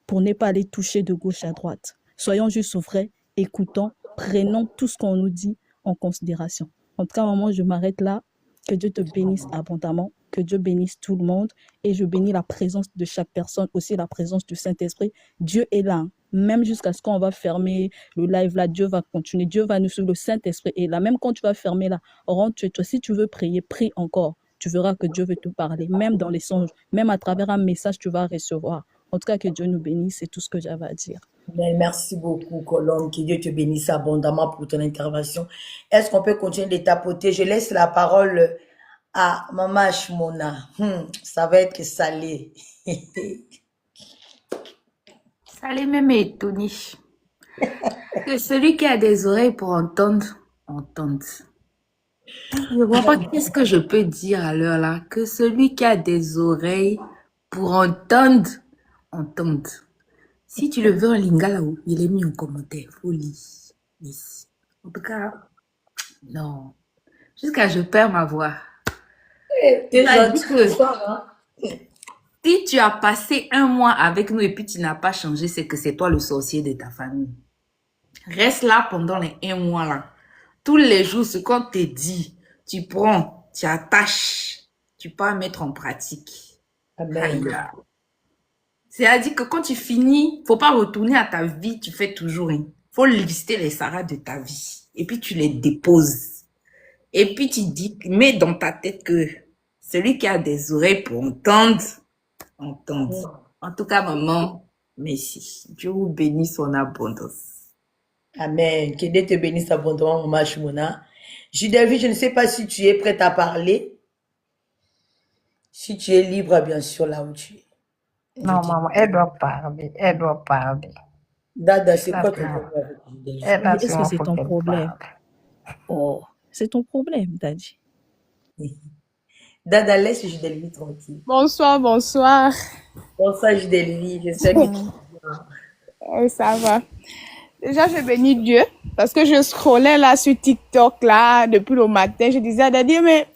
pour ne pas aller toucher de gauche à droite. Soyons juste vrais, écoutons, prenons tout ce qu'on nous dit en considération. En tout cas, maman, je m'arrête là. Que Dieu te bénisse abondamment, que Dieu bénisse tout le monde et je bénis la présence de chaque personne, aussi la présence du Saint-Esprit. Dieu est là. Même jusqu'à ce qu'on va fermer le live là, Dieu va continuer. Dieu va nous suivre, le Saint-Esprit est là. Même quand tu vas fermer là, rentre chez toi. Si tu veux prier, prie encore. Tu verras que Dieu veut te parler. Même dans les songes, même à travers un message, tu vas recevoir. En tout cas, que Dieu nous bénisse, c'est tout ce que j'avais à dire. Merci beaucoup, Colombe. Que Dieu te bénisse abondamment pour ton intervention. Est-ce qu'on peut continuer de tapoter? Je laisse la parole à Maman Shmona. Ça va être salé. Salé même étonné. Que celui qui a des oreilles pour entendre, entende. Je ne vois pas qu'est-ce que je peux dire à l'heure là. Que celui qui a des oreilles pour entendre, entende. Si tu le veux en lingala, il est mis en commentaire. Folie. Yes. En tout cas, non. Jusqu'à je perds ma voix. T'es Ça gentil dit que ce soir, hein? si tu as passé un mois avec nous et puis tu n'as pas changé, c'est que c'est toi le sorcier de ta famille. Reste là pendant les 1 mois là. Tous les jours, ce qu'on te dit, tu prends, tu attaches, tu peux mettre en pratique. Amen. C'est-à-dire que quand tu finis, faut pas retourner à ta vie, tu fais toujours rien. Faut lister les Sarah de ta vie. Et puis tu les déposes. Et puis tu dis, mets dans ta tête que celui qui a des oreilles pour entendre, entende. En tout cas, maman, merci. Dieu vous bénisse en abondance. Amen. Que Dieu te bénisse abondamment, Maman Shmona. Judelvi, je ne sais pas si tu es prête à parler. Si tu es libre, bien sûr, là où tu es. Non, maman, elle doit parler. Dada, c'est quoi ton problème avec Judelvi? Est-ce que c'est ton problème? Oh, c'est ton problème, Daddy. Dada, laisse Judelvi tranquille. Bonsoir, bonsoir. Bonsoir Judelvi, j'espère que tu vas bien. Ça va. Déjà, je bénis Dieu parce que je scrollais là sur TikTok là depuis le matin. Je disais à Daddy, mais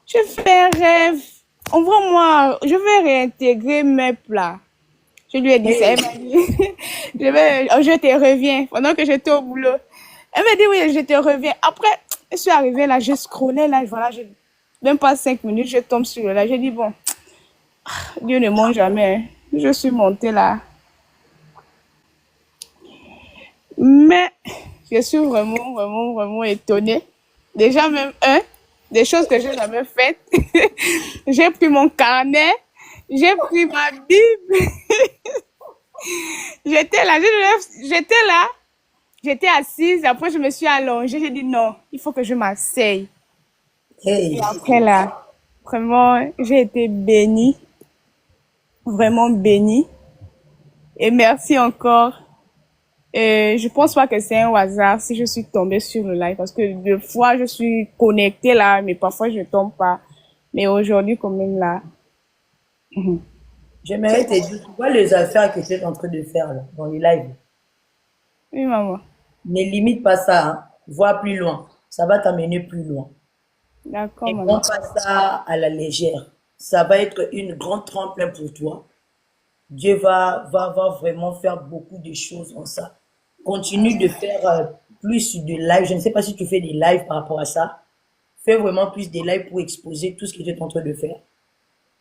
je fais un rêve. Envoie-moi, je vais réintégrer mes plats. Je lui ai dit ça. Elle m'a dit, je te reviens pendant que j'étais au boulot. Elle m'a dit, oui, je te reviens. Après, je suis arrivée là, je scrollais là, voilà, même pas 5 minutes, je tombe sur le là. J'ai dit, bon, Dieu ne ment jamais. Hein. Je suis montée là. Mais je suis vraiment étonnée. Déjà, même des choses que j'ai jamais faites. J'ai pris mon carnet, j'ai pris ma Bible. J'étais là, j'étais assise, après je me suis allongée, j'ai dit non, il faut que je m'asseye. Hey. Et après là, vraiment, j'ai été bénie, vraiment bénie. Et merci encore. Je pense pas que c'est un hasard si je suis tombée sur le live parce que des fois je suis connectée là, mais parfois je tombe pas. Mais aujourd'hui quand même là. J'aimerais te dire, tu vois les affaires que tu es en train de faire là, dans les lives. Oui maman. Ne limite pas ça, hein. Vois plus loin. Ça va t'amener plus loin. D'accord Et maman. prends pas ça à la légère. Ça va être une grande tremplin pour toi. Dieu va vraiment faire beaucoup de choses en ça. Continue de faire plus de live. Je ne sais pas si tu fais des lives par rapport à ça. Fais vraiment plus de lives pour exposer tout ce que tu es en train de faire.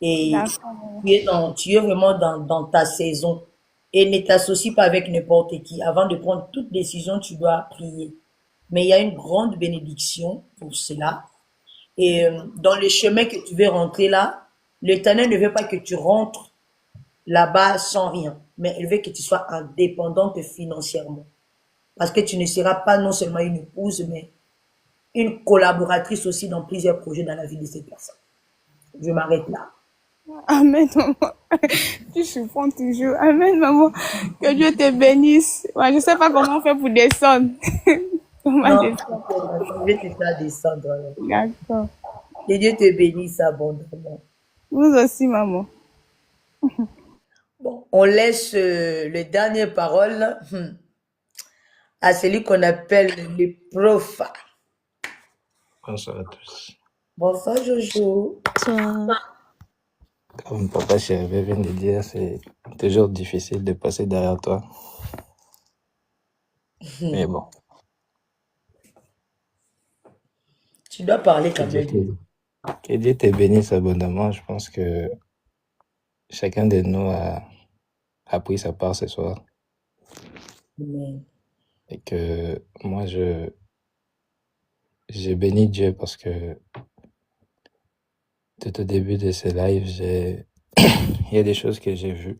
Et tu es vraiment dans ta saison. Et ne t'associe pas avec n'importe qui. Avant de prendre toute décision, tu dois prier. Mais il y a une grande bénédiction pour cela. Et dans le chemin que tu veux rentrer là, l'Éternel ne veut pas que tu rentres là-bas sans rien, mais il veut que tu sois indépendante financièrement. Parce que tu ne seras pas non seulement une épouse, mais une collaboratrice aussi dans plusieurs projets dans la vie de cette personne. Je m'arrête là. Amen maman. Tu souffres toujours. Amen maman. Que Dieu te bénisse. Ouais, je sais pas comment on fait pour descendre. Non, je vais te faire descendre. D'accord. Que Dieu te bénisse abondamment. Vous aussi maman. Bon, on laisse les dernières paroles à celui qu'on appelle le prof. Bonsoir à tous. Bonsoir Jojo. Comme Papa Chérie vient de dire, c'est toujours difficile de passer derrière toi. Mais bon. Tu dois parler quand même. Que Dieu te bénisse abondamment. Je pense que chacun de nous a pris sa part ce soir. Amen. Et que moi, j'ai béni Dieu parce que tout au début de ce live, il y a des choses que j'ai vues,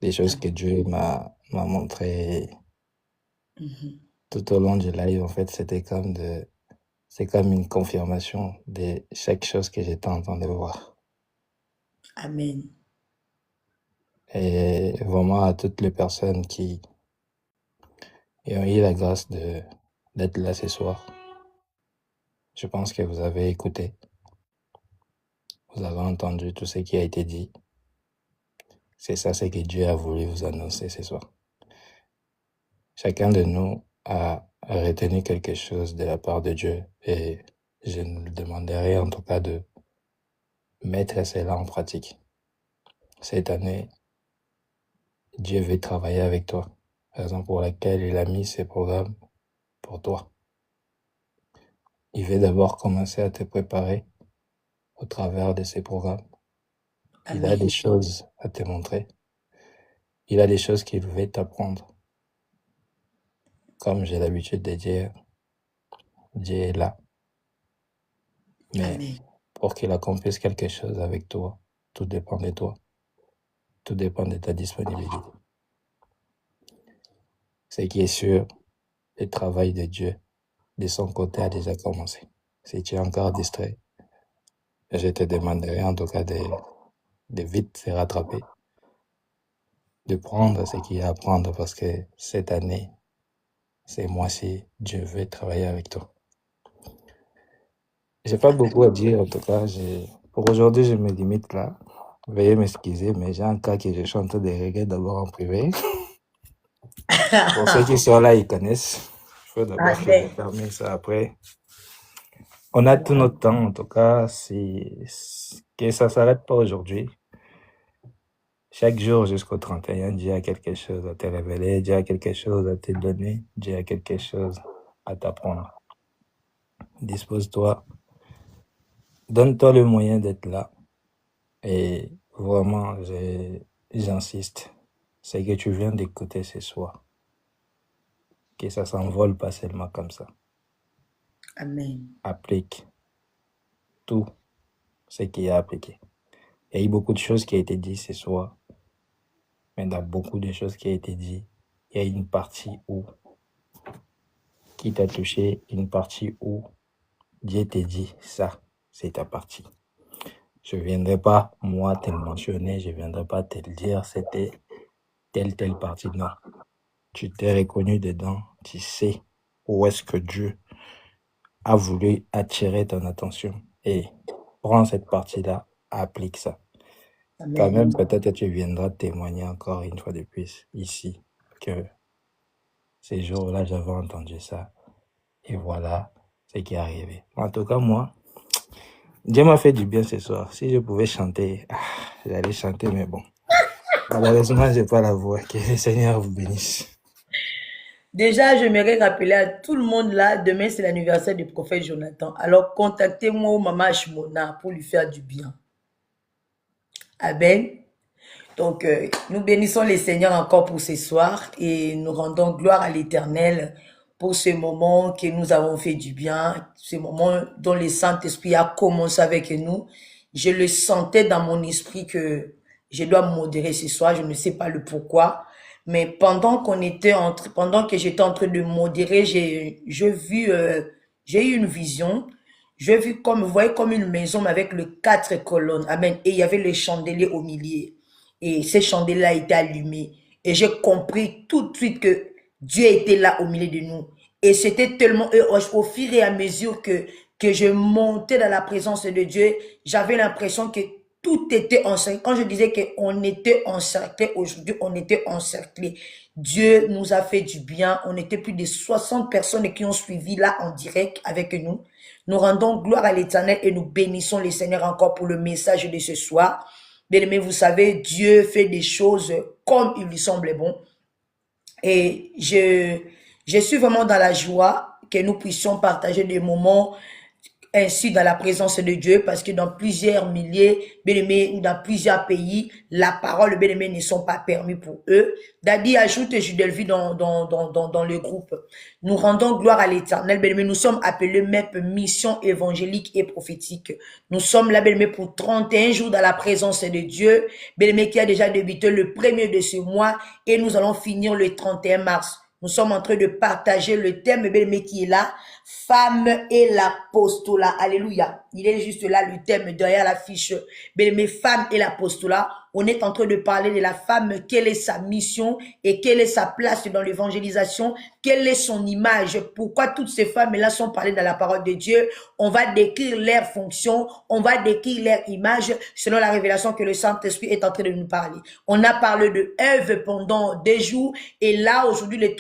des choses que Dieu m'a montrées. Tout au long du live, en fait, c'est comme une confirmation de chaque chose que j'étais en train de voir. Amen. Et vraiment à toutes les personnes qui ont eu la grâce d'être là ce soir. Je pense que vous avez écouté. Vous avez entendu tout ce qui a été dit. C'est ça, c'est que Dieu a voulu vous annoncer ce soir. Chacun de nous a retenu quelque chose de la part de Dieu et je nous demanderai en tout cas de mettre cela en pratique. Cette année, Dieu veut travailler avec toi, raison pour laquelle il a mis ces programmes pour toi. Il veut d'abord commencer à te préparer au travers de ces programmes. Il a des choses à te montrer. Il a des choses qu'il veut t'apprendre. Comme j'ai l'habitude de dire, Dieu est là. Mais pour qu'il accomplisse quelque chose avec toi, tout dépend de toi. Tout dépend de ta disponibilité. Ce qui est sûr, le travail de Dieu, de son côté, a déjà commencé. Si tu es encore distrait, je te demanderai en tout cas de vite se rattraper, de prendre ce qu'il y a à prendre parce que cette année, ces mois-ci, Dieu veut travailler avec toi. j'ai pas beaucoup à dire, en tout cas. Pour aujourd'hui, je me limite là. Veuillez m'excuser, mais j'ai un cas que je chante des reggae d'abord en privé. Pour ceux qui sont là, ils connaissent. Il faut d'abord que je Amen. termine ça après. On a tout notre temps, en tout cas. Que ça s'arrête pas aujourd'hui. Chaque jour jusqu'au 31, Dieu a quelque chose à te révéler, Dieu a quelque chose à te donner, Dieu a quelque chose à t'apprendre. Dispose-toi, donne-toi le moyen d'être là. Et vraiment, j'insiste, c'est que tu viens d'écouter ce soir. Que ça s'envole pas seulement comme ça. Amen. Applique tout ce qui est appliqué. Il y a eu beaucoup de choses qui ont été dites ce soir. Mais dans beaucoup de choses qui ont été dites, il y a une partie qui t'a touché, une partie où Dieu t'a dit, ça, c'est ta partie. Je ne viendrai pas, moi, te le mentionner, je ne viendrai pas te le dire, c'était telle partie. Non. Tu t'es reconnu dedans, tu sais où est-ce que Dieu a voulu attirer ton attention. Et prends cette partie-là, applique ça. Amen. Quand même, peut-être que tu viendras témoigner encore une fois de plus ici que ces jours-là, j'avais entendu ça. Et voilà ce qui est arrivé. En tout cas, moi, Dieu m'a fait du bien ce soir. Si je pouvais chanter, j'allais chanter, mais bon. Malheureusement, je n'ai pas la voix. Que le Seigneur vous bénisse. Déjà, j'aimerais rappeler à tout le monde là, demain c'est l'anniversaire du prophète Jonathan. Alors contactez-moi au Maman Ashmona pour lui faire du bien. Amen. Donc, nous bénissons les Seigneurs encore pour ce soir et nous rendons gloire à l'Éternel pour ce moment que nous avons fait du bien, ce moment dont le Saint-Esprit a commencé avec nous. Je le sentais dans mon esprit que je dois modérer ce soir, je ne sais pas le pourquoi, mais pendant que j'étais en train de modérer, j'ai eu une vision. J'ai vu vous voyez, comme une maison mais avec les 4 colonnes. Amen. Et il y avait le chandelier au milieu. Et ces chandeliers-là étaient allumés. Et j'ai compris tout de suite que Dieu était là au milieu de nous. Et c'était tellement, au fur et à mesure que je montais dans la présence de Dieu, j'avais l'impression que tout était encerclé. Quand je disais qu'on était encerclé, aujourd'hui on était encerclé. Dieu nous a fait du bien. On était plus de 60 personnes qui ont suivi là en direct avec nous. Nous rendons gloire à l'Éternel et nous bénissons le Seigneur encore pour le message de ce soir. Bien-aimés, vous savez, Dieu fait des choses comme il lui semble bon. Et je suis vraiment dans la joie que nous puissions partager des moments ainsi dans la présence de Dieu, parce que dans plusieurs milliers, bien-aimés, ou dans plusieurs pays, la parole, bien-aimés, ne sont pas permis pour eux. Dadi ajoute, je le vis dans le groupe. Nous rendons gloire à l'Éternel, bien-aimés. Nous sommes appelés MEP, mission évangélique et prophétique. Nous sommes là, bien-aimés, pour 31 jours dans la présence de Dieu, bien-aimés, qui a déjà débuté le 1er de ce mois, et nous allons finir le 31 mars. Nous sommes en train de partager le thème, bien-aimé, qui est là. Femme et l'apostolat. Alléluia. Il est juste là le thème derrière la fiche. Bien-aimé, femme et l'apostolat. On est en train de parler de la femme, quelle est sa mission et quelle est sa place dans l'évangélisation, quelle est son image, pourquoi toutes ces femmes-là sont parlées dans la parole de Dieu. On va décrire leur fonction, on va décrire leur image selon la révélation que le Saint-Esprit est en train de nous parler. On a parlé de Ève pendant 2 jours et là, aujourd'hui, le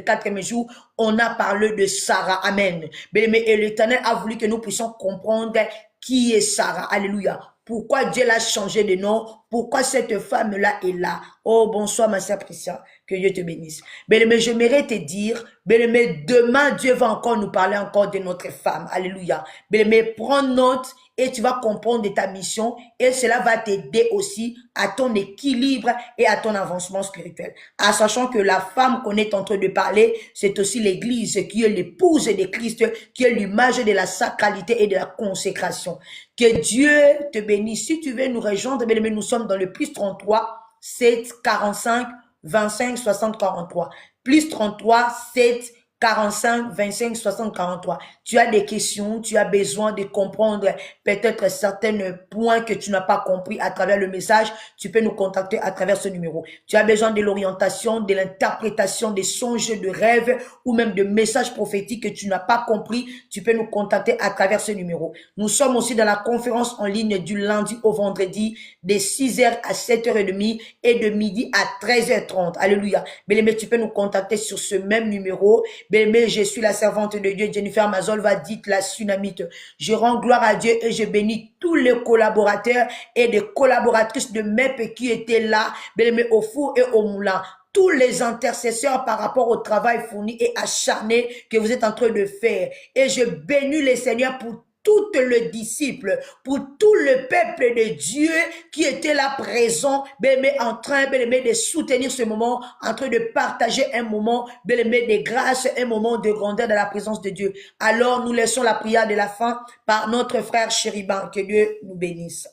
4e jour, on a parlé de Sarah. Amen. Bien-aimé, et l'Éternel a voulu que nous puissions comprendre qui est Sarah. Alléluia. Pourquoi Dieu l'a changé de nom? Pourquoi cette femme-là est là? Oh, bonsoir, ma sœur Priscilla. Que Dieu te bénisse. Bien-aimé, j'aimerais te dire, bien-aimé, demain, Dieu va encore nous parler encore de notre femme. Alléluia. Bien-aimé, prends note et tu vas comprendre de ta mission et cela va t'aider aussi à ton équilibre et à ton avancement spirituel. En sachant que la femme qu'on est en train de parler, c'est aussi l'église qui est l'épouse de Christ, qui est l'image de la sacralité et de la consécration. Que Dieu te bénisse. Si tu veux nous rejoindre, bien aimé, nous sommes dans le plus 33 7 45 25 60 43. Plus 33 7 45 25 60 43. Tu as des questions, tu as besoin de comprendre peut-être certains points que tu n'as pas compris à travers le message, tu peux nous contacter à travers ce numéro. Tu as besoin de l'orientation, de l'interprétation des songes, de rêves ou même de messages prophétiques que tu n'as pas compris, tu peux nous contacter à travers ce numéro. Nous sommes aussi dans la conférence en ligne du lundi au vendredi de 6h à 7h30 et de midi à 13h30. Alléluia. Bien-aimé, tu peux nous contacter sur ce même numéro. Bien-aimé, je suis la servante de Dieu, Jennifer Mazolva, dite la Tsunamite. Je rends gloire à Dieu et je bénis tous les collaborateurs et des collaboratrices de MEP qui étaient là, bien-aimé, au four et au moulin. Tous les intercesseurs par rapport au travail fourni et acharné que vous êtes en train de faire. Et je bénis les Seigneurs pour tout le disciple, pour tout le peuple de Dieu qui était là présent, bien-aimé, en train, bien-aimé, de soutenir ce moment, en train de partager un moment, bien-aimé, de grâce, un moment de grandeur dans la présence de Dieu. Alors, nous laissons la prière de la fin par notre frère Chériban. Que Dieu nous bénisse.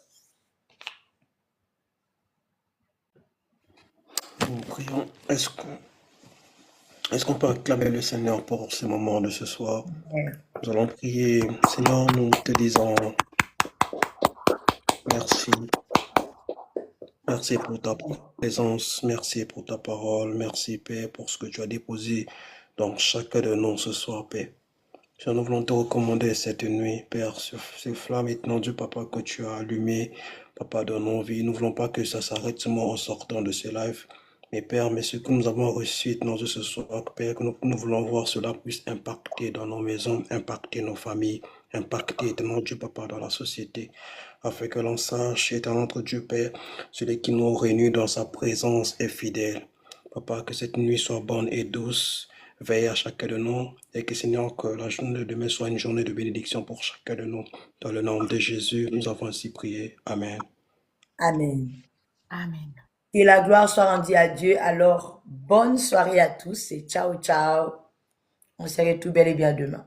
Nous prions. Est-ce qu'on peut acclamer le Seigneur pour ce moment de ce soir? Nous allons prier. Seigneur, nous te disons merci. Merci pour ta présence, merci pour ta parole, merci Père pour ce que tu as déposé dans chacun de nous ce soir, Père. Nous voulons te recommander cette nuit, Père, ces flammes étendues, Papa, que tu as allumées, Papa, dans nos vies. Nous ne voulons pas que ça s'arrête seulement en sortant de ce live. Mais Père, mais ce que nous avons reçu dans ce soir, Père, que nous voulons voir cela puisse impacter dans nos maisons, impacter nos familles, impacter éternellement Dieu, Papa, dans la société, afin que l'on sache, éternel notre Dieu, Père, celui qui nous réunit dans sa présence est fidèle. Papa, que cette nuit soit bonne et douce, veille à chacun de nous, et que Seigneur, que la journée de demain soit une journée de bénédiction pour chacun de nous. Dans le nom de Jésus, nous avons ainsi prié. Amen. Amen. Amen. Que la gloire soit rendue à Dieu. Alors, bonne soirée à tous et ciao, ciao. On se retrouve bel et bien demain.